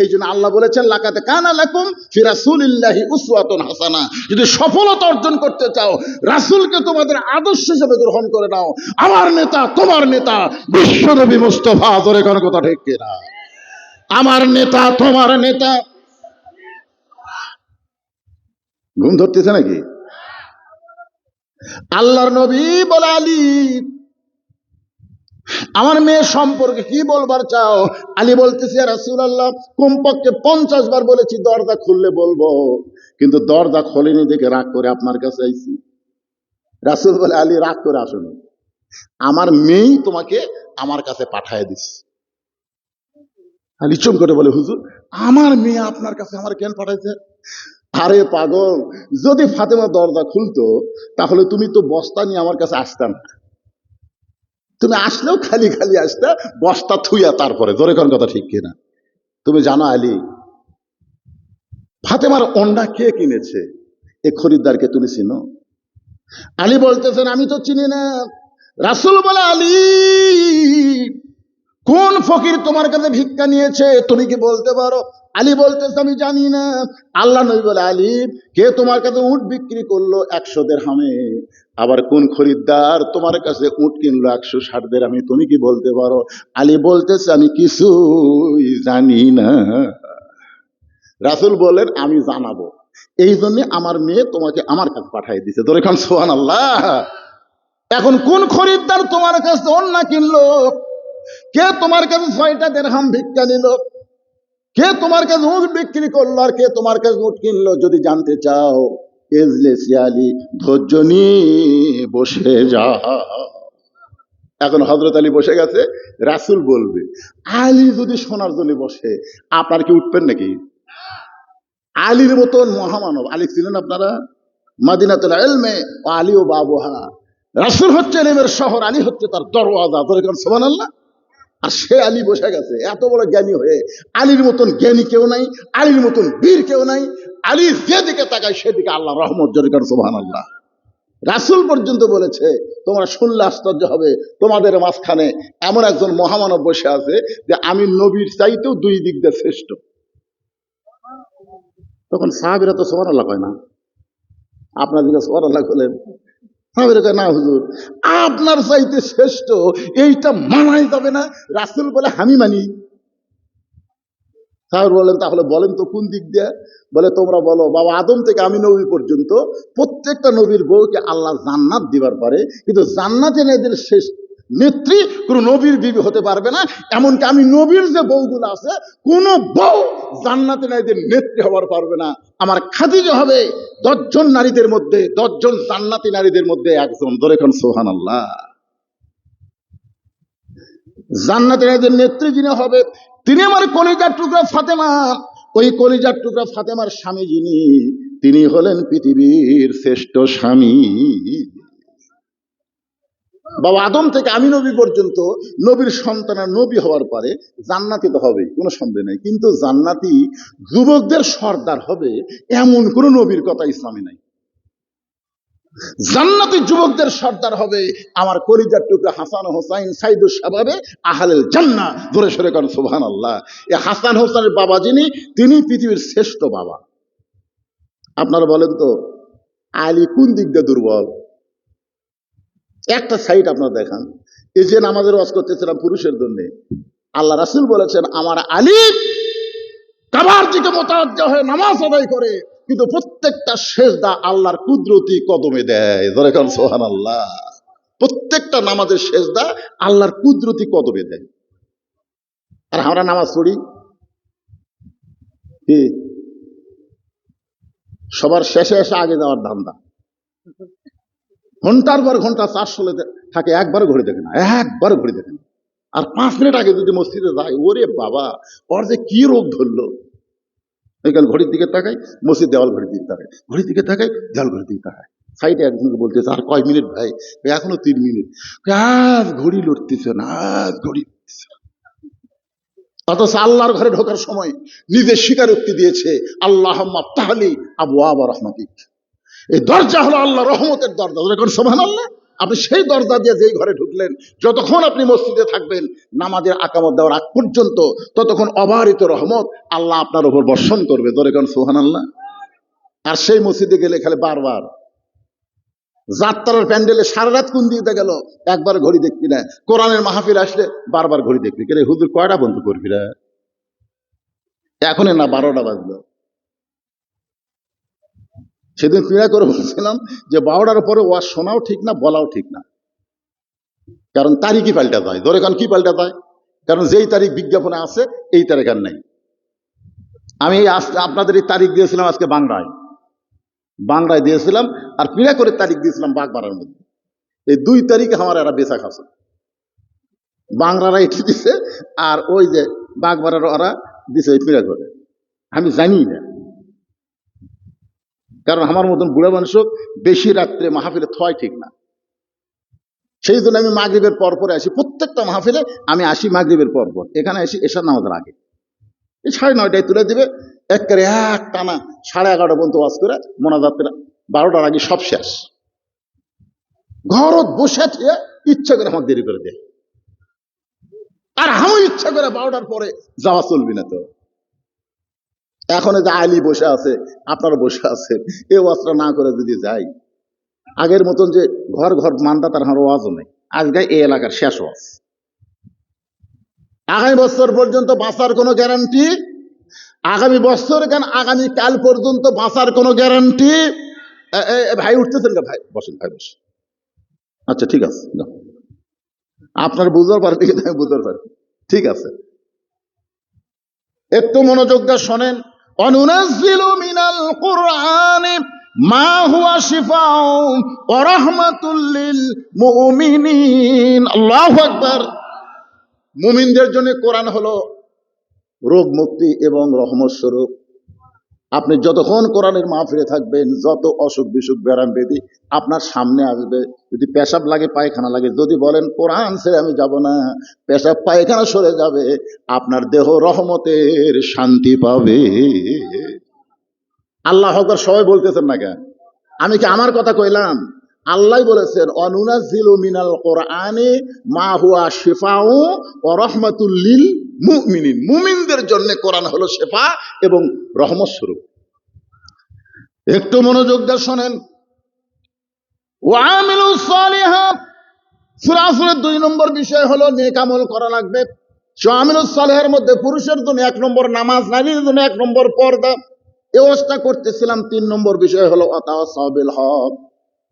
এই জন্য আল্লাহ বলেছেন লাকাদ কানা লাকুম ফি রাসূলিল্লাহি উসওয়াতুন হাসানা। যদি সফলতা অর্জন করতে চাও, রাসূলকে তোমাদের আদর্শ হিসেবে গ্রহণ করে নাও। আমার নেতা, তোমার নেতা বিশ্বনবী মুস্তাফা, ধরে কোন কথা ঠিক কিনা? আমার নেতা, তোমার নেতা। ঘুম ধরতেছে নাকি? আল্লাহর নবী বলে, আলী আমার মেয়ে সম্পর্কে কি বলবার চাও? আলী বলতেছে, রাসূলুল্লাহ কমপক্ষে 50 বার বলেছি দরজা খুললে বলবো, কিন্তু দরজা খোলেনি দেখে রাগ করে আপনার কাছে আইছি। রাসূল বলে, আলী রাগ করে আসুন, আমার মেয়েই তোমাকে আমার কাছে পাঠায় দিস। আলী চুপ করে বলে, হুজুর আমার মেয়ে আপনার কাছে আমার কেন পাঠাইছে? আরে পাগল, যদি ফাতেমা দরজা খুলতো তাহলে তুমি তো বস্তা নিয়ে আমার কাছে আসতাম। তুমি আসলেও খালি খালি আসতা, বস্তা থুইয়া তারপরে। জোরে কোন কথা ঠিক কিনা? তুমি জানো আলী, ফাতেমার ওন্ডা কে কিনেছে? এ খরিদ্দারকে তুমি চিনো? আলী বলতেছেন, আমি তো চিনি না। রাসূল বলে, আলী কোন ফকির তোমার কাছে ভিক্ষা নিয়েছে তুমি কি বলতে পারো? আলী বলতেছে, আমি জানি না। আল্লাহ নবী বলে, আলী কে তোমার কাছে উট বিক্রি করলো 100 দিরহামে? আবার কোন খরিদ্দার তোমার কাছে উট কিনলো 160 দিরহামে? তুমি কি বলতে পারো? আলী বলতেছে, আমি কিছুই জানি না। রাসূল বলেন, আমি জানাবো, এই জন্য আমার মেয়ে তোমাকে আমার কাছে পাঠিয়ে দিছে। ধরে খান সুবহানাল্লাহ। এখন কোন খরিদ্দার তোমার কাছে ওন্না কিনলো? কে তোমার কাছে 6টা দিরহাম ভিক্ষা নিল? কে তোমার কাছে উট বিক্রি করলো? আর কে তোমার কাছে উট কিনলো? যদি জানতে চাও, এজলেসি আলী, ধৈর্য নিয়ে বসে যা। এখন হযরত আলী বসে গেছে, রাসূল বলবে, আলী যদি শোনার জন্য বসে, আপনার কি উঠবেন নাকি? আলীর মতন মহামানব আলী ছিলেন আপনারা। মাদিনাতুল ইলমে ও আলী ও বাবুহা। রাসূল হচ্ছে ইলমের শহর, আলী হচ্ছে তার দরওয়াজা। ধরে কোন সুবহানাল্লাহ। আর সে আলী বসে গেছে এত বড় জ্ঞানী হয়ে। আলীর মতন জ্ঞানী কেউ নাই, আলীর মতন বীর কেউ নাই। আলী যেদিকে তাকায় সেদিকে আল্লাহ রহমত। জোরে করে সুবহানাল্লাহ। রাসূল পর্যন্ত বলেছে, তোমরা শুনলে আশ্চর্য হবে, তোমাদের মাঝখানে এমন একজন মহামানব বসে আছে যে আমি নবীর চাইতেও 2 দিক দিয়ে শ্রেষ্ঠ। তখন সাহাবীরা তো সুবহানাল্লাহ কয় না। আপনার দিকে সুবহানাল্লাহ বলেন, সাহাবীরা কয় না হুজুর আপনার চাইতে শ্রেষ্ঠ, এইটা মানাই যাবে না। রাসূল বলে, আমি মানি। সাহাবীরা বলেন, তাহলে বলেন তো কোন দিক দিয়ে? বলে, তোমরা বলো বাবা আদম থেকে আমি নবী পর্যন্ত প্রত্যেকটা নবীর বউকে আল্লাহ জান্নাত দিবার পারে, কিন্তু জান্নাতে এদের শেষ নেত্রী কোন নবীর বিবি হতে পারবে না। এমনকি আমি নবীর যে বউগুলো আছে, কোন বউ জান্নাতে এদের নেত্রী হবার পারবে না। আমার খাদিজা হবে 10 জন নারীদের মধ্যে, 10 জন জান্নাতি নারীদের মধ্যে একজন। ধরে কোন সুবহানাল্লাহ। জান্নাতে এদের নেত্রী যিনি হবে, তিনি আমার কলিজার টুকরা ফাতেমা। ওই কলিজার টুকরা ফাতেমার স্বামী যিনি, তিনি হলেন পৃথিবীর শ্রেষ্ঠ স্বামী। বাবা আদম থেকে আমি নবী পর্যন্ত নবীর সন্তান নবী হওয়ার পরে জান্নাতি তো হবে, কোনো সন্দেহ নাই। কিন্তু জান্নাতি যুবকদের সর্দার হবে এমন কোন নবীর কথা ইসলামে নাই। জান্নাতি যুবকদের সর্দার হবে আমার কলিজার টুকরা হাসান হোসাইন সাইদুস শাবাবে আহলেল জান্নাহ। ধরে সরে করেন সুবহানাল্লাহ। এই হাসান হোসেনের বাবা যিনি, তিনি পৃথিবীর শ্রেষ্ঠ বাবা। আপনারা বলেন তো আলী কোন দিক দিয়ে দুর্বল? একটা সাইড আপনারা দেখান। এই যে নামাজের ওয়াজ করতেছিলাম পুরুষের জন্য, আল্লাহ রাসূল বলেছেন আমার আলী কাবার দিকে মুতাওয়াজ্জা হয়ে নামাজ আদায় করে, কিন্তু প্রত্যেকটা সেজদা আল্লাহর কুদরতি কদমে দেয়। ধরে কোন সুবহানাল্লাহ। প্রত্যেকটা নামাজের সেজদা আল্লাহর কুদরতি কদমে দেয়। আর আমরা নামাজ পড়ি কি সবার শেষে এসে আগে যাওয়ার ধান্দা। ঘন্টার পর ঘন্টা 400 থাকে, একবার ঘড়ি দেখে না, একবার ঘড়ি দেখে না। আর 5 মিনিট আগে যদি মসজিদে যায়, ওরে বাবা ওর যে কি রোগ ধরলো। এখানে ঘড়ির দিকে তাকাই, মসজিদ দেওয়াল ঘড়ির দিকে তাকাই, ঘড়ির দিকে তাকাই, দেওয়াল ঘড়ির দিকে তাকাই। সাইডে একজনকে বলতেছে, আর কয় মিনিট ভাই? এখনো 3 মিনিট। আজ ঘড়ি লড়তেছে না, আজ ঘড়ি লড়তেছে না। অথচ আল্লাহর ঘরে ঢোকার সময় নিজের স্বীকারোক্তি দিয়েছে, আল্লাহুম্মা ফতাহলি আবওয়াব রাহমাতিক। এই দরজা হলো আল্লাহ রহমতের দরজা। সুবহানাল্লাহ। আপনি সেই দরজা দিয়ে যেই ঘরে ঢুকলেন, যতক্ষণ আপনি মসজিদে থাকবেন নামাজের আকামত দেওয়ার আগ পর্যন্ত, ততক্ষণ অবারিত রহমত আল্লাহ আপনার উপর বর্ষণ করবে। ধরে কোন সুবহানাল্লাহ। আর সেই মসজিদে গেলে খালি বারবার যাত্রার প্যান্ডেলে সারা রাত কোন দিতে গেল, একবার ঘড়ি দেখবি না। কোরআনের মাহফিল আসলে বারবার ঘড়ি দেখবি, কে হুজুর কয়টা বন্ধ করবি না, এখনই না 12টা বাজলো। সেদিন পীড়া করে বলছিলাম যে 12টার পরে ওয়াজ শোনাও ঠিক না, বলাও ঠিক না, কারণ তারিখই পাল্টা যায়। ধরে কারণ কি পাল্টা যায়, কারণ যেই তারিখ বিজ্ঞাপনে আছে এই তারিখ আর নাই। আমি আপনাদের এই তারিখ দিয়েছিলাম আজকে বাংলায় দিয়েছিলাম, আর পীড়া করে তারিখ দিয়েছিলাম বাগবাড়ার মধ্যে। এই 2 তারিখে আমার এরা বেচা খাচ্ছে, বাংলারা এটি দিছে আর ওই যে বাগবাড়ার ওরা দিছে ওই পীড়া করে। আমি জানি না, কারণ আমার মতন বুড়া মানুষ বেশি রাত্রে মাহফিলে থয় ঠিক না। সেই জন্য আমি মাগরিবের পর পরে আসি, প্রত্যেকটা মাহফিলে আমি আসি মাগরিবের পর পর, এখানে আসি এশার নামাজের আগে। এই 9:30টায় তুলে দিবে, একেবারে এক টানা 11:30 পর্যন্ত ওয়াজ করে মোনাজাতের 12টার আগে সব শেষ। ঘরত বসে থেকে ইচ্ছা করে আমাকে দেরি করে দেয়, আর আমি ইচ্ছা করে 12টার পরে যাওয়া চলবি না। তো এখন যে আলী বসে আছে, আপনারা বসে আছেন, এই ওয়াজটা না করে যদি যাই, আগের মতন যে ঘর ঘর মান্দা তার আমার ওয়াজও নেই। আজকে এই এলাকার শেষ ওয়াজ, আগামী বছর পর্যন্ত বাঁচার কোনো গ্যারান্টি, আগামী বছর কেন আগামী কাল পর্যন্ত বাঁচার কোনো গ্যারান্টি। ভাই উঠতেছেন না? ভাই বসেন, ভাই বসেন। আচ্ছা ঠিক আছে, আপনার বুঝতে পারবে কিন্তু আমি বুঝতে পারবো, ঠিক আছে। একটু মনোযোগ দিয়ে শোনেন। অনুনাজ্জিলু মিনাল কুরআনি মা হুয়া শিফাউ ওয়া রাহমাতুল লিল মুমিনিন। আল্লাহু আকবার। মুমিনদের জন্য কোরআন হলো রোগ মুক্তি এবং রহমত স্বরূপ। আপনি যতক্ষণ কোরআনের মাহফিলে থাকবেন, যত অসুখ বিসুখ ব্যারাম ব্যাধি আপনার সামনে আসবে। যদি পেশাব লাগে, পায়খানা লাগে, যদি বলেন কোরআন ছেড়ে আমি যাব না, পেশাব পায়খানা সরে যাবে, আপনার দেহ রহমতের শান্তি পাবে। আল্লাহ আকবার। সবাই বলতেছেন না কেন? আমি কি আমার কথা কইলাম? আল্লাহ বলেছেন অনুনাজ্জিলু মিনাল কোরআনি মা হুয়া শিফাউ ওয়া রাহমাতুল লিল মুমিনিন। মুমিনদের জন্য কোরআন হলো শিফা এবং রহমত স্বরূপ। একটু মনোযোগ দিয়ে শোনেন। ওয়া আমিলুস সালিহাত, সূরা 2 নম্বর বিষয় হলো নেক আমল করা লাগবে। আমিলুস সালিহের মধ্যে পুরুষের জন্য 1 নম্বর নামাজ, নারীর জন্য 1 নম্বর পর্দা। এই অবস্থা করতেছিলাম। 3 নম্বর বিষয় হলো ওয়াতাওয়াসাউ বিল হক,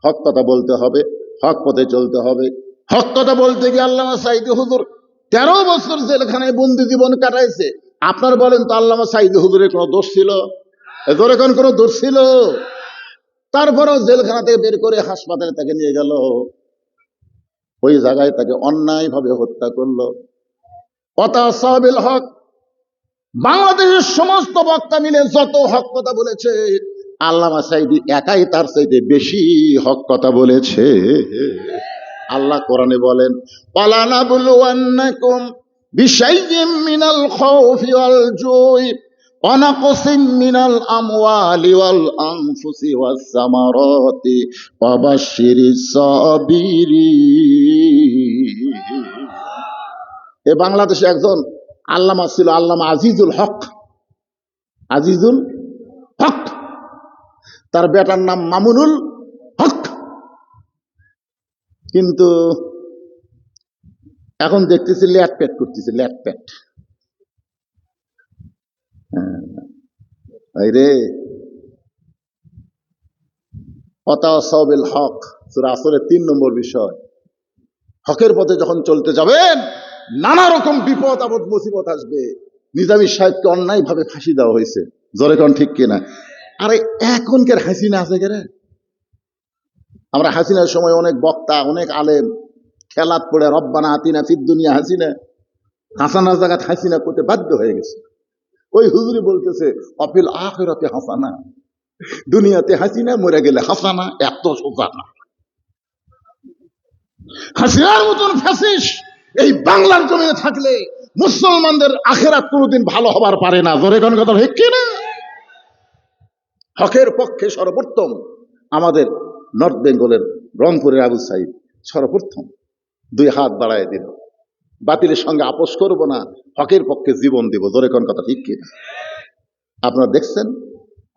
হক কথা বলতে হবে, হক পথে চলতে হবে। হক কথা বলতে গিয়ে আল্লামা সাঈদী হুজুর 13 বছর জেলখানায় বন্দি জীবন কাটাইছে। আপনার বলেন তো আল্লামা সাঈদী হুজুরের কোনো দোষ ছিল? এজোরে কোনো দোষ ছিল? তারপরেও জেলখানা থেকে বের করে হাসপাতালে তাকে নিয়ে গেল, ওই জায়গায় তাকে অন্যায়ভাবে হত্যা করলো। ওয়াতাওয়াসাউ বিল হক। বাংলাদেশের সমস্ত বক্তা মিলে যত হক কথা বলেছে, আল্লামা সাঈদী একাই তার চাইতে বেশি হক কথা বলেছে। আল্লাহ কোরআনে বলেন ওয়ালানাবলুওয়ান্নাকুম বিশাইইম মিনাল খাউফি ওয়াল জুই ওয়া নাকসিম মিনাল আমওয়ালি ওয়াল আনফুসি ওয়াস সামারাতি ওয়া বাশশিরিস সাবিরিন। এই বাংলাদেশে একজন আল্লামা ছিল, আল্লামা আজিজুল হক। আজিজুল হক, তার বেটার নাম মামুনুল হক। কিন্তু এখন দেখতেছি ল্যাটপ্যাট করতেছে, ল্যাটপ্যাট। রে ওয়াতাওয়াসাউ বিল হক, সূরা আসরের 3 নম্বর বিষয়। হকের পথে যখন চলতে যাবেন, নানা রকম বিপদ আপদ মুসিবত আসবে। নিজামী সাহেবকে অন্যায় ভাবে ফাঁসি দেওয়া হয়েছে, জোরে কোন ঠিক কিনা? আরে এখনকার হাসিনা আছে কেন? আমরা হাসিনার সময় অনেক বক্তা, অনেক আলেম খেলাত পড়ে রব্বানা আতিনা ফিদ দুনিয়া হাসিনা, হাসানার জায়গায় হাসিনা করতে বাধ্য হয়ে গেছে। ওই হুজুরি বলতেছে অফিল আখিরাতে হাসানা, দুনিয়াতে হাসিনা, মরে গেলে হাসানা। এত সোজা না। হাসিনার মতন ফ্যাসিস্ট এই বাংলার জমিনে থাকলে মুসলমানদের আখিরাত কোনোদিন ভালো হবার পারে না। জোরে কোন কথা ঠিক কিনা? হকের পক্ষে সর্বোত্তম আমাদের নর্থ বেঙ্গলের রংপুরের আবু সাইদ, সর্বপ্রথম 2 হাত বাড়ায় দিল, বাতিলের সঙ্গে আপোষ করব না, হকের পক্ষে জীবন দিব। জোরে কোন কথা ঠিক কিনা? আপনারা দেখছেন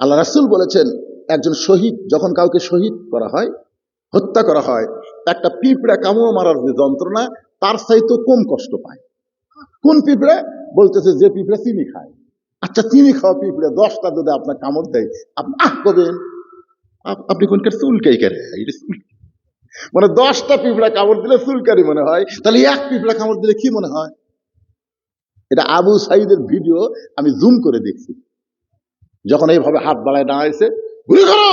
আল্লাহ রাসূল বলেছেন, একজন শহীদ যখন কাউকে শহীদ করা হয়, হত্যা করা হয়, একটা পিঁপড়া কামড় মারার যে যন্ত্রণা, তার চাইতে কম কষ্ট পায়। কোন পিঁপড়া? বলতেছে যে পিঁপড়া চিনি খায়। আচ্ছা, চিনি খাওয়া পিঁপড়া 10টা যদি আপনার কামড় দেয়, আপনি করবেন? আপনি কোন চুলকাই করে, মানে 10টা পিঁপড়া কামড় দিলে চুলকারি মনে হয়, তাহলে এক পিঁপড়া কামড় দিলে কি মনে হয়? এটা আবু সাইদের ভিডিও আমি জুম করে দেখছি। যখন এইভাবে হাত বাড়ায় দাঁড়াইছে, গুলি করো,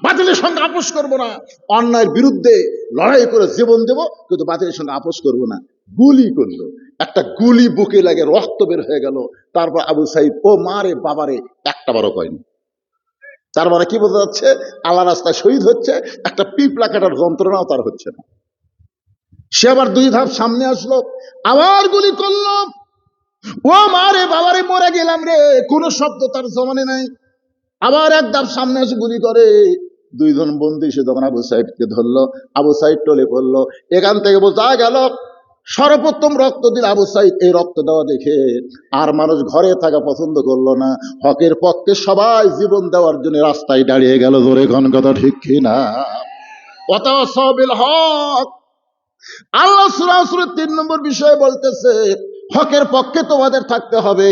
বাতিলের সঙ্গে আপোষ করবো না, অন্যায়ের বিরুদ্ধে লড়াই করে জীবন দেব, কিন্তু বাতিলের সঙ্গে আপোষ করবো না। গুলি করলো, একটা গুলি বুকে লাগে, রক্ত বের হয়ে গেল। তারপর আবু সাইদ ও মারে বাবারে একটা বারও কয়নি। তার মানে কি বোঝা যাচ্ছে? আল্লাহ রাস্তায় শহীদ হচ্ছে, একটা পিঁপড়া কাটার যন্ত্রণাও তার হচ্ছে না। সে আবার 2 ধাপ সামনে আসলো, আবার গুলি করলো, ও মারে বাবারে মরে গেলাম রে, কোনো শব্দ তার জমানে নাই। আবার 1 ধাপ সামনে এসে গুলি করে। 2 জন বন্দী সে যখন আবু সাইদকে ধরলো, আবু সাইদ টলে পড়লো। এখান থেকে বোঝা গেল সর্বপ্রথম রক্ত দিল আবু সাইদ। এই রক্ত দেওয়া দেখে আর মানুষ ঘরে থাকা পছন্দ করলো না, হকের পক্ষে সবাই জীবন দেওয়ার জন্য রাস্তায় দাঁড়িয়ে গেল। জোরে কোন কথা ঠিক কিনা? ওয়াতাওয়াসাউ বিল হক। আল্লাহ সূরা 3 নম্বর বিষয় বলতেছে, হকের পক্ষে তোমাদের থাকতে হবে,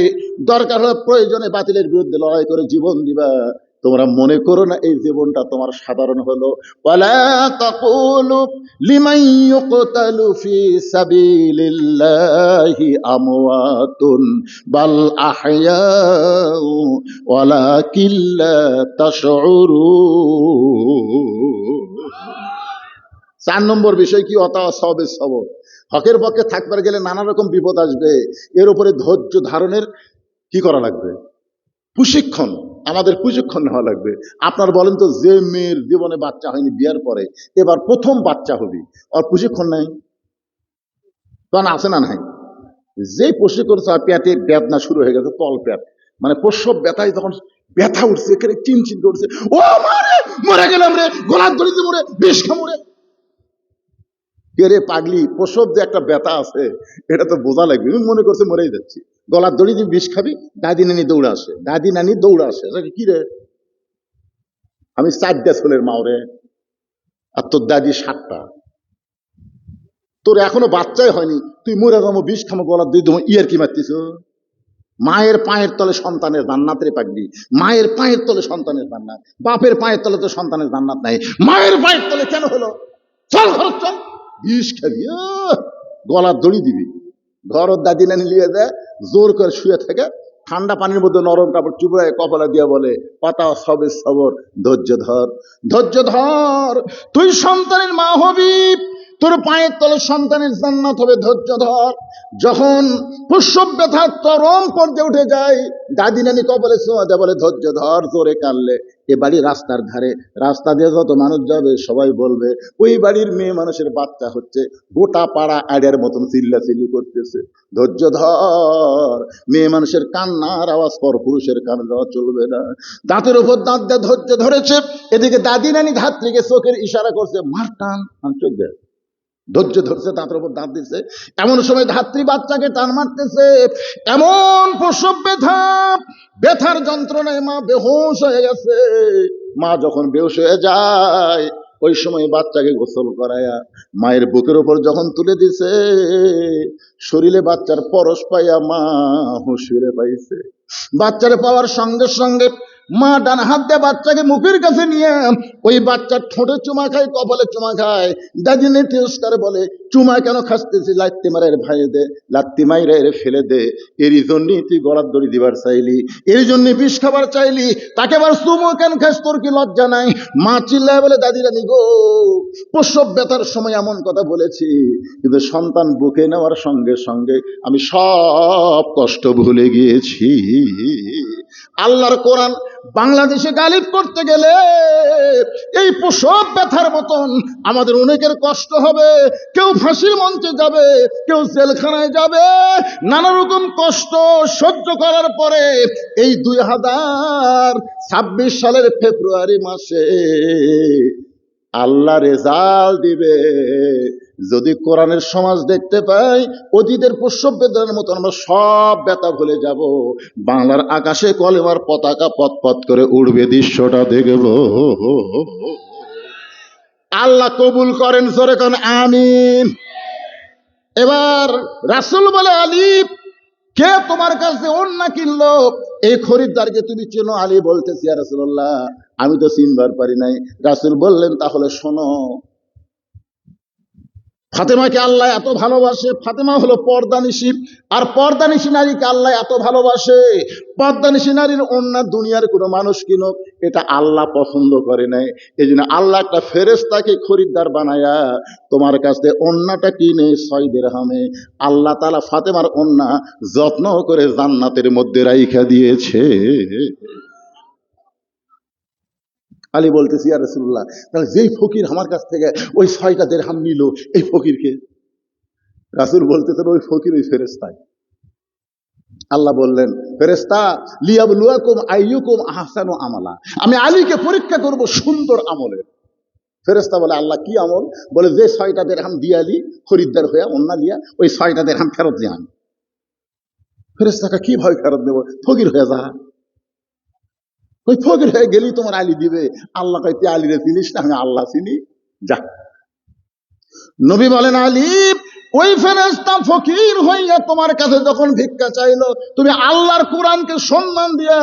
দরকার হলে প্রয়োজনে বাতিলের বিরুদ্ধে লড়াই করে জীবন দিবা। তোমরা মনে করো না এই জীবনটা তোমার সাধারণ হলো। ওয়ালা তাকুলু লিমান ইউকতালু ফি সাবিলিল্লাহি আমওয়াতুন বাল আহইয়াউ ওয়ালাকিন লা তাশউরুন। 4 নম্বর বিষয় কি? ওয়াতাওয়াসাউ বিস সবর। হকের পক্ষে থাকবার গেলে নানা রকম বিপদ আসবে, এর উপরে ধৈর্য ধারণের কি করা লাগবে? প্রশিক্ষণ। আমাদের প্রশিক্ষণ নেওয়া লাগবে। আপনার বলেন তো, যে মেয়ের জীবনে বাচ্চা হয়নি, বিয়ের পরে এবার প্রথম বাচ্চা হবে, আর প্রশিক্ষণ নাই? তখন আছে না নাই? যে প্রশিক্ষণ, পেটে বেদনা শুরু হয়ে গেছে, তল পেট, মানে প্রসব ব্যথায় তখন ব্যথা উঠছে, এখানে চিনচিন করছে, ও মারে মরে গেলাম রে, গলার দড়িতে মরে, বিষ কামড়ে। কে রে পাগলি, প্রসব যে একটা ব্যথা আছে এটা তো বোঝা লাগবে। আমি মনে করছে মরেই যাচ্ছি, গলার দড়ি দিয়ে বিষ খাবি, দাদি নানি দৌড়ে আসে, দাদি নানি দৌড়ে আসে। কি রে, আমি 4টা ছেলের মাও রে, আর তোর দাদি 7টা, তোর এখনো বাচ্চাই হয়নি, তুই মরে যাবো, বিষ খামো, গলার দড়ি দেবো, ইয়ার কি মারতিস? মায়ের পায়ের তলে সন্তানের জান্নাত রে পাগলি, মায়ের পায়ের তলে সন্তানের জান্নাত। বাপের পায়ের তলে তো সন্তানের জান্নাত নাই, মায়ের পায়ের তলে কেন হলো? চল ঘর চল, বিষ খাবি, গলার দড়ি দিবি। ঘর দাদি নানি নিয়ে যায়, জোর করে শুয়ে থাকে, ঠান্ডা পানির মধ্যে নরম কাপড় চুপড়ায় কপালে দিয়ে বলে, ওয়াতাওয়াসাউ বিস সবর, ধৈর্য ধর, ধৈর্য ধর, তুই সন্তানের মা হবি, তোর পায়ের তলে সন্তানের জান্নাত হবে, ধৈর্য ধর। যখন প্রসব ব্যথা চরম পর্যায়ে উঠে যায়, দাদি নানি কপালে ছোঁয়া দেয়, বলে ধৈর্য ধর। জোরে কানলে এ বাড়ি রাস্তার ধারে, রাস্তা দিয়ে যত মানুষ যাবে সবাই বলবে ওই বাড়ির মেয়ে মানুষের বাচ্চা হচ্ছে, গোটা পাড়া আড়ের মতন চিল্লাচিল্লি করতেছে। ধৈর্য ধর, মেয়ে মানুষের কান্নার আওয়াজ পর পুরুষের কান দেওয়া চলবে না। দাঁতের উপর দাঁত দিয়ে ধৈর্য ধরেছে, এদিকে দাদি নানি ধাত্রীকে চোখের ইশারা করছে, মার টান, চোখ দেয়, ধৈর্য ধরছে, দাঁতের উপর দাঁত দিচ্ছে। এমন সময় ধাত্রী বাচ্চাকে টান মারতেছে, এমন প্রসব ব্যথা, ব্যথার যন্ত্রণায় মা বেহুশ হয়ে গেছে। মা যখন বেহুশ হয়ে যায়, ওই সময় বাচ্চাকে গোসল করায়া মায়ের বুকের উপর যখন তুলে দিছে, শরীরে বাচ্চার পরশ পাইয়া মা হুঁশ ফিরে পাইছে। বাচ্চারে পাওয়ার সঙ্গে সঙ্গে মা ডান হাত দিয়ে বাচ্চাকে মুখের কাছে নিয়ে ওই বাচ্চার ঠোঁটে চুমা খায়, কপালে চুমা খায়। দাদি নে তিরস্কার বলে, চুমা কেন খাসতেছি? লাত্তি মারের ভাই দে, লাত্তি মাইরে ফেলে দে, এরই জন্যই তুই গলার দড়ি দিবার চাইলি, এর জন্য বিষ খাবার চাইলি, তাকে আবার চুমো কেন খাস? তোর কি লজ্জা নাই? মা চিল্লায় বলে, দাদি রানী গো, প্রসব ব্যথার সময় এমন কথা বলেছি, কিন্তু সন্তান বুকে নেওয়ার সঙ্গে সঙ্গে আমি সব কষ্ট ভুলে গিয়েছি। আল্লাহর কোরআন বাংলাদেশে গালিব করতে গেলে এই প্রসব ব্যথার মতন আমাদের অনেকের কষ্ট হবে। কেউ ফাঁসির মঞ্চে যাবে, কেউ জেলখানায় যাবে, নানা রকম কষ্ট সহ্য করার পরে এই 2026 সালের ফেব্রুয়ারি মাসে আল্লাহ রেজাল্ট দিবে। যদি কোরআনের সমাজ দেখতে পাই, অতীতের প্রসব বেদনার মতো আমরা সব ব্যথা ভুলে যাব, বাংলার আকাশে কলেমার পতাকা পথ করে উড়বে, দৃশ্যটা দেখব। আল্লাহ কবুল করেন, জোরে করেন আমিন। এবার রাসূল বলে, আলী, কে তোমার কাছে ওন্না কিনলো? এই খরিদ্দারকে তুমি চেনো? আলী বলতেছি, ইয়া রাসূলুল্লাহ, আমি তো চিনবার পারি নাই। রাসূল বললেন, তাহলে শোনো, ফাতেমাকে আল্লাহ এত ভালোবাসে। ফাতেমা হলো পর্দানিশী, আর পর্দানিশী নারীকে আল্লাহ এত ভালোবাসে, পর্দানিশী নারীর ওন্না দুনিয়ার কোনো মানুষ কিনুক, এটা আল্লাহ পছন্দ করে নাই। এই জন্য আল্লাহ একটা ফেরেশতাকে খরিদ্দার বানায়া তোমার কাছে ওন্নাটা কিনে 6 দিরহামে আল্লাহ তাআলা ফাতেমার ওন্না যত্ন করে জান্নাতের মধ্যে রাইখা দিয়েছে। আলী বলতেছি, ইয়া রাসূলুল্লাহ, তাহলে যেই ফকির আমার কাছ থেকে ওই 6টা দিরহাম নিল, এই ফকিরকে? রাসূল বলতেছেন, ওই ফকির ওই ফেরেশতাই। আল্লাহ বললেন, ফেরেশতা, লিয়াবলুয়াকুম আইয়ুকুম আহসানু আমালা, আমি আলীকে পরীক্ষা করব সুন্দর আমলের। ফেরেশতা বলে, আল্লাহ কি আমল? বলে, যে 6টা দিরহাম দিয়ে আলী খরিদ্দার হয়ে অন্যা দিয়া ওই 6টা দিরহাম ফেরত দিয়ে আন। ফেরেশতাকে কিভাবে ফেরত দেব? ফকির হয়ে যা, ওই ফকির হয়ে গেলেই তোমার আলী দিবে। আল্লাহ কয়, তুই আলীরে চিনিস না? আমি আল্লাহ চিনি, যা। নবী বলেন, আলী, ওই ফেরেশতা ফকির হইয়া তোমার কাছে যখন ভিক্ষা চাইলো, তুমি আল্লাহর কোরআনকে সম্মান দিয়া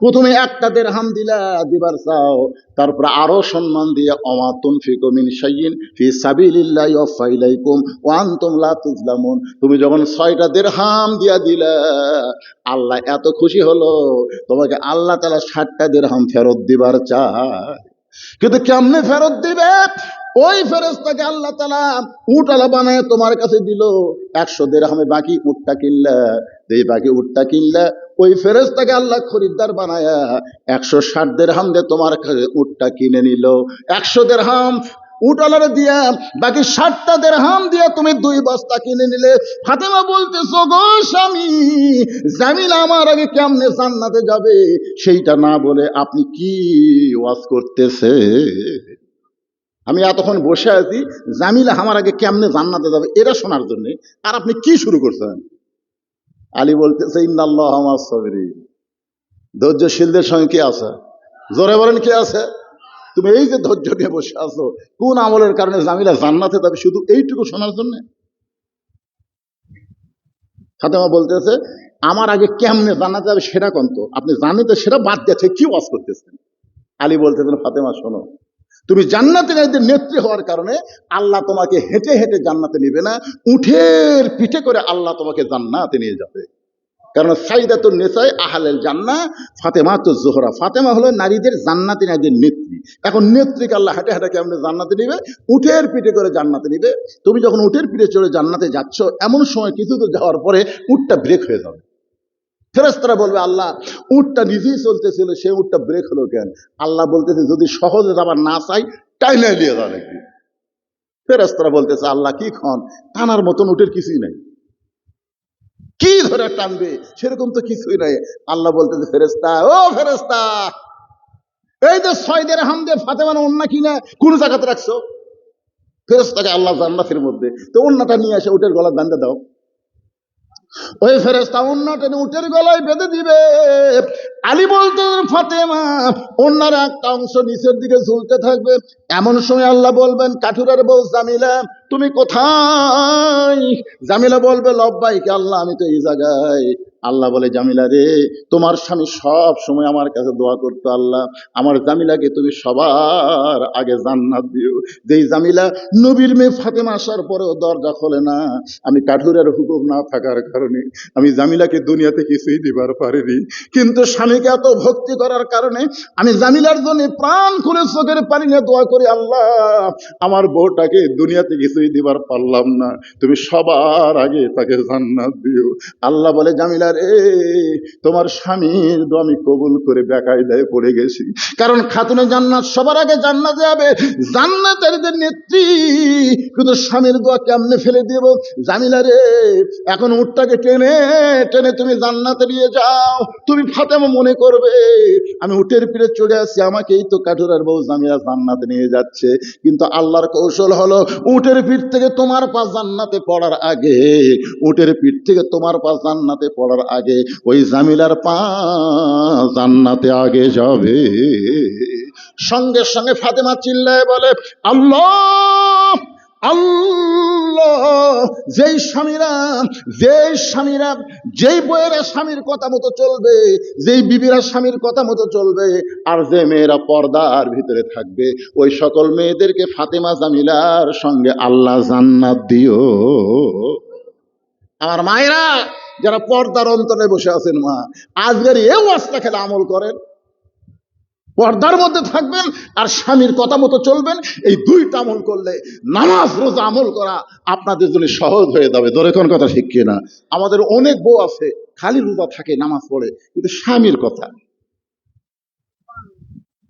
প্রথমে 1টা দিরহাম দিলা, দিবার চাও, তারপর আরো সম্মান দিয়ে, ওমা তুনফিকু মিন শাইইন ফি সাবিলিল্লাহি ওয়াফা ইলাইকুম ওয়া আনতুম লা তুজলামুন। তুমি যখন 6টা দিরহাম দিয়া দিলা, আল্লাহ এত খুশি হলো, তোমাকে আল্লাহ তাআলা 60টা দিরহাম ফেরত দিবার চায়। কিন্তু কেমনে ফেরত দিবে? ওই ফেরেশতাকে আল্লাহ তাআলা উটওয়ালা বানায় তোমার কাছে দিল, 100 দিরহামে বাকি উটটা কিনলা, এই বাকি উটটা কিনলা, ওই ফেরেশতাকে আল্লাহ খরিদ্দার বানায়া 160 দিরহাম দিয়ে তোমার কাছে উটটা কিনে নিল। 100 দিরহাম উটওয়ালারে দিয়া বাকি 60টা দিরহাম দিয়ে তুমি 2 বস্তা কিনে নিলে। ফাতেমা বলতেছো, গো স্বামী, জামিলা আমার আগে কেমনে জান্নাতে যাবে সেইটা না বলে আপনি কি ওয়াজ করতেছে? আমি এতক্ষণ বসে আছি, জামিলা আমার আগে কেমনে জান্নাতে যাবে এটা শোনার জন্য, আর আপনি কি শুরু করছেন? আলী বলতেছে, ইন্নাল্লাহা মা'আস সাবিরিন, ধৈর্যশীলদের সঙ্গে কে আছে? জোরে বলেন, কে আছে? তুমি এই যে ধৈর্য নিয়ে বসে আছো, কোন আমলের কারণে জামিলা জান্নাতে যাবে শুধু এইটুকু শোনার জন্য? ফাতেমা বলতেছে, আমার আগে কেমনে জান্নাতে যাবে সেটা কোন তো, আপনি জানেন তো, সেটা বাদ দিয়েছে, কি ওয়াজ করতেছেন? আলী বলতেছেন, ফাতেমা শোনো, তুমি জান্নাতে নেত্রী হওয়ার কারণে আল্লাহ তোমাকে হেঁটে হেঁটে জান্নাতে নিবে না, উঠের পিঠে করে আল্লাহ তোমাকে জান্নাতে নিয়ে যাবে। কারণ সাইদাতুন নিসাই আহলেল জান্নাহ ফাতেমাতুজ জোহরা, ফাতেমা হলো নারীদের জান্নাতি নারীদের নেত্রী। এখন নেত্রীকে আল্লাহ হেঁটে হেঁটে কেমনে জান্নাতে নিবে? উঠের পিঠে করে জান্নাতে নিবে। তুমি যখন উঠের পিঠে চড়ে জান্নাতে যাচ্ছ, এমন সময় কিছু দূর যাওয়ার পরে উটটা ব্রেক হয়ে যাবে। ফেরেশতারা বলবে, আল্লাহ, উটটা নিজেই চলতেছিল, সে উটটা ব্রেক হলো কেন? আল্লাহ বলতেছে, যদি সহজে যাবার না চাই, টাইনে নিয়ে যাওয়া লাগবে। ফেরেশতারা বলতেছে, আল্লাহ কি খন, টানার মতন উটের কিছুই নাই, কি ধরে টানবে সেরকম তো কিছুই নাই। আল্লাহ বলতেছে, ফেরেশতা, ও ফেরেশতা, এই যে 6 দিরহাম দিয়ে ফাতেমার ওন্না কিনে কোন জায়গাতে রাখছো? ফেরেশতাকে আল্লাহ জান্নাতের মধ্যে, তো ওন্নাটা নিয়ে এসে উটের গলা বাঁধে দাও। ওই ফেরেশতা ওন্নাটা উটের গলায় বেঁধে দিবে। আলী বলতেন, ফাতেমা, ওন্নার একটা অংশ নিচের দিকে ঝুলতে থাকবে। এমন সময় আল্লাহ বলবেন, কাঠুরের বউ জামিলা, তুমি কোথায়? জামিলা বলবে, লব্বাইকে আল্লাহ, আমি তো এই জায়গায়। আল্লাহ বলে, জামিলা রে, তোমার স্বামী সব সময় আমার কাছে দোয়া করতো, আল্লাহ আমার জামিলাকে তুমি সবার আগে জান্নাত দিও। যেই জামিলা নবীর মেয়ে ফাতেমা আসার পরেও দরজা খোলে না, আমি কাঠুরের হুকুম না থাকার কারণে আমি জামিলাকে দুনিয়াতে কিছুই দিবার পারিনি, কিন্তু স্বামীকে এত ভক্তি করার কারণে আমি জামিলার জন্য প্রাণ খুলে চোখের পানি নিয়ে দোয়া করি, আল্লাহ আমার বউটাকে দুনিয়াতে কিছুই দিবার পারলাম না, তুমি সবার আগে তাকে জান্নাত দিও। আল্লাহ বলে, জামিলা রে, তোমার স্বামীর দোয়া আমি কবুল করে বেকায়দায় পড়ে গেছি। কারণ খাতুনে জান্নাত সবার আগে জান্নাতে যাবে, জান্নাতের যে নেত্রী, কিন্তু স্বামীর দোয়া কেমনে ফেলে দেব? জামিলা রে, এখন উটটাকে টেনে টেনে তুমি জান্নাতে নিয়ে যাও। তুমি ফাতেমা মনে করবে আমি উটের পিঠে চড়ে আসছি, আমাকেই তো কাঠুরার বউ জামিলা জান্নাতে নিয়ে যাচ্ছে। কিন্তু আল্লাহর কৌশল হলো, উটের পিঠ থেকে তোমার পা জান্নাতে পড়ার আগে, উটের পিঠ থেকে তোমার পা জান্নাতে পড়ার আগে ওই জামিলার পা জান্নাতে আগে যাবে। সঙ্গে সঙ্গে ফাতেমা চিল্লায় বলে, আল্লাহ আল্লাহ। যেই স্বামীরা যেই বইয়েরা স্বামীর কথা মতো চলবে, যেই বিবিরা স্বামীর কথা মতো চলবে, আর যে মেয়েরা পর্দার ভিতরে থাকবে, ওই সকল মেয়েদেরকে ফাতেমা জামিলার সঙ্গে আল্লাহ জান্নাত দিও। আমার মায়েরা যারা পর্দার অন্তরে বসে আছেন, মা আজকের এই ওয়াজটা খেলে আমল করেন, পর্দার মধ্যে থাকবেন আর স্বামীর কথা মতো চলবেন। এই দুইটা আমল করলে নামাজ রোজা আমল করা আপনাদের জন্য সহজ হয়ে যাবে। ধরে কোন কথা ঠিক কিনা? আমাদের অনেক বউ আছে খালি রোজা থাকে, নামাজ পড়ে, কিন্তু স্বামীর কথা,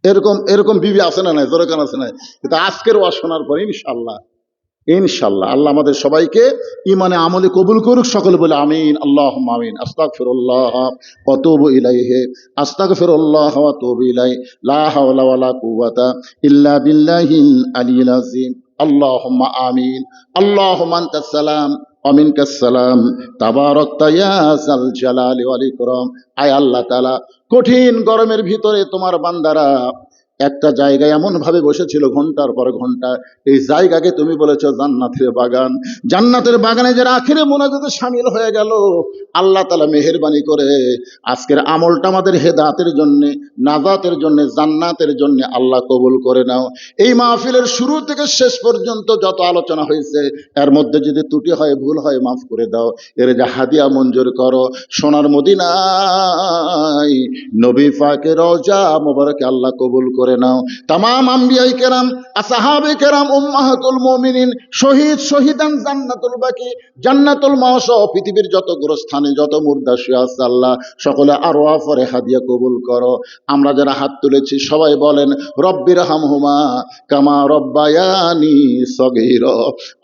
এরকম এরকম বিবি আছে না নাই? ধরে কোন আছে নাই? কিন্তু আজকের ওয়াজ শোনার পরে ইনশাআল্লাহ ইনশাআল্লাহ আল্লাহ আমাদের সবাইকে ইমানে আমলে কবুল করুক। সকলে বলে আমিন, আল্লাহুম্মা আমিন। আস্তাগফিরুল্লাহ ওয়া আতুবু ইলাইহি, আস্তাগফিরুল্লাহ ওয়া আতুবু ইলাইহি, লা হাওলা ওয়ালা কুওয়াতা ইল্লা বিল্লাহিল আলিয়্যিল আযীম। আল্লাহুম্মা আমিন। আল্লাহুম্মা আনতাস সালাম ওয়া মিনকাস সালাম, তাবারাকতা ইয়া যাল জালালি ওয়াল ইকরাম। আয় আল্লাহ তাআলা, কঠিন গরমের ভিতরে তোমার বান্দারা একটা জায়গায় এমন ভাবে বসেছিল ঘন্টার পর ঘন্টা, এই জায়গাকে তুমি বলেছো জান্নাতের বাগান। জান্নাতের বাগানে যারা আখিরে মোনাজাতে শামিল হয়ে গেল, আল্লাহ তাআলা মেহেরবানি করে আজকের আমলটা আমাদের হেদায়েতের জন্য, নাজাতের জন্য, জান্নাতের জন্য আল্লাহ কবুল করে নাও। এই মাহফিলের শুরু থেকে শেষ পর্যন্ত যত আলোচনা হয়েছে, এর মধ্যে যদি ত্রুটি হয়, ভুল হয়, মাফ করে দাও। এর যে হাদিয়া মঞ্জুর করো, সোনার মদিনায় নবী পাকের রওজা মোবারকে আল্লাহ কবুল করে নাও। তামাম আম্বিয়ায়ে কেরাম, আসহাবে কেরাম, উম্মাহাতুল মুমিনিন, শহীদান জান্নাতুল বাকি, জান্নাতুল মাওয়া, পৃথিবীর যত গোরস্থানে যত মুর্দা শুয়ে আছে, আল্লাহ সকলে আরো আফরে হাদিয়া কবুল করো। আমরা যারা হাত তুলেছি সবাই বলেন রব্বির হামহুমা কামা রব্বায়ানি সগীরা।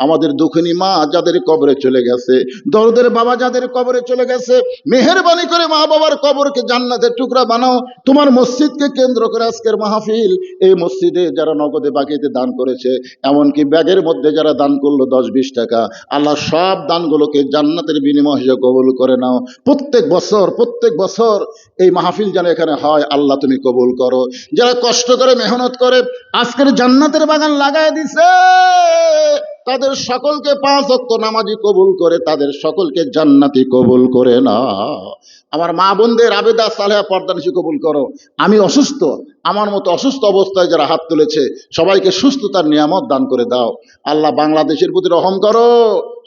আমাদের দুঃখিনী মা যাদের কবরে চলে গেছে, দরদের বাবা যাদের কবরে চলে গেছে, মেহেরবানি করে মা বাবার কবরকে জান্নাতের টুকরা বানাও। তোমার মসজিদকে কেন্দ্র করে আজকের মাহফিল, এই মসজিদে যারা নগদে বাকিতে দান করেছে, এমনকি ব্যাগের মধ্যে যারা দান করলো 10-20 টাকা, আল্লাহ সব দানগুলোকে জান্নাতের বিনিময় হিসেবে কবুল করে নাও। প্রত্যেক বছর এই মাহফিল যেন এখানে হয়, আল্লাহ তুমি কবুল করো। যারা কষ্ট করে মেহনত করে আজকের জান্নাতের বাগান লাগায় দিছে, তাদের সকলকে 5 ওয়াক্ত নামাজি কবুল করে, তাদের সকলকে জান্নাতি কবুল করে না। আমার মা বোনদের আবেদা সালেহা পর্দানিশি কবুল করো। আমি অসুস্থ, আমার মতো অসুস্থ অবস্থায় যারা হাত তুলেছে সবাইকে সুস্থতার নিয়ামত দান করে দাও। আল্লাহ বাংলাদেশের প্রতি রহম করো।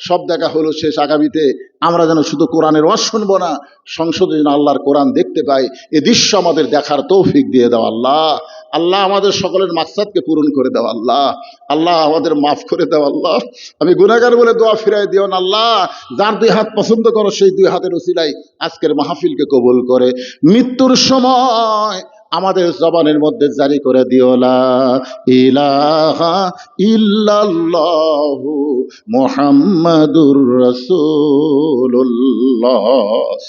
সব দেখা হলো শেষ, আগামীতে আমরা যেন শুধু কোরআনের ওয়াজ শুনবো না, সংসদে যেন আল্লাহর কোরআন দেখতে পাই, এ দৃশ্য আমাদের দেখার তৌফিক দিয়ে দাও। আল্লাহ আমাদের সকলের মাকসাদকে পূরণ করে দাও। আল্লাহ আমাদের মাফ করে দাও। আল্লাহ আমি গুনাহগার বলে দোয়া ফিরাই দিও না। আল্লাহ যার 2 হাত পছন্দ করো, সেই 2 হাতের উসিলায় আজকের মাহফিলকে কবুল করে মৃত্যুর সময় আমাদের জবানের মধ্যে জারি করে দিও লা ইলাহা ইল্লাল্লাহু মুহাম্মাদুর রাসূলুল্লাহ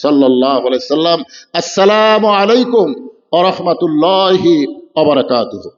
সাল্লাল্লাহু আলাইহি সাল্লাম। আসসালামু আলাইকুম ওয়া রাহমাতুল্লাহি ওয়া বারাকাতুহু।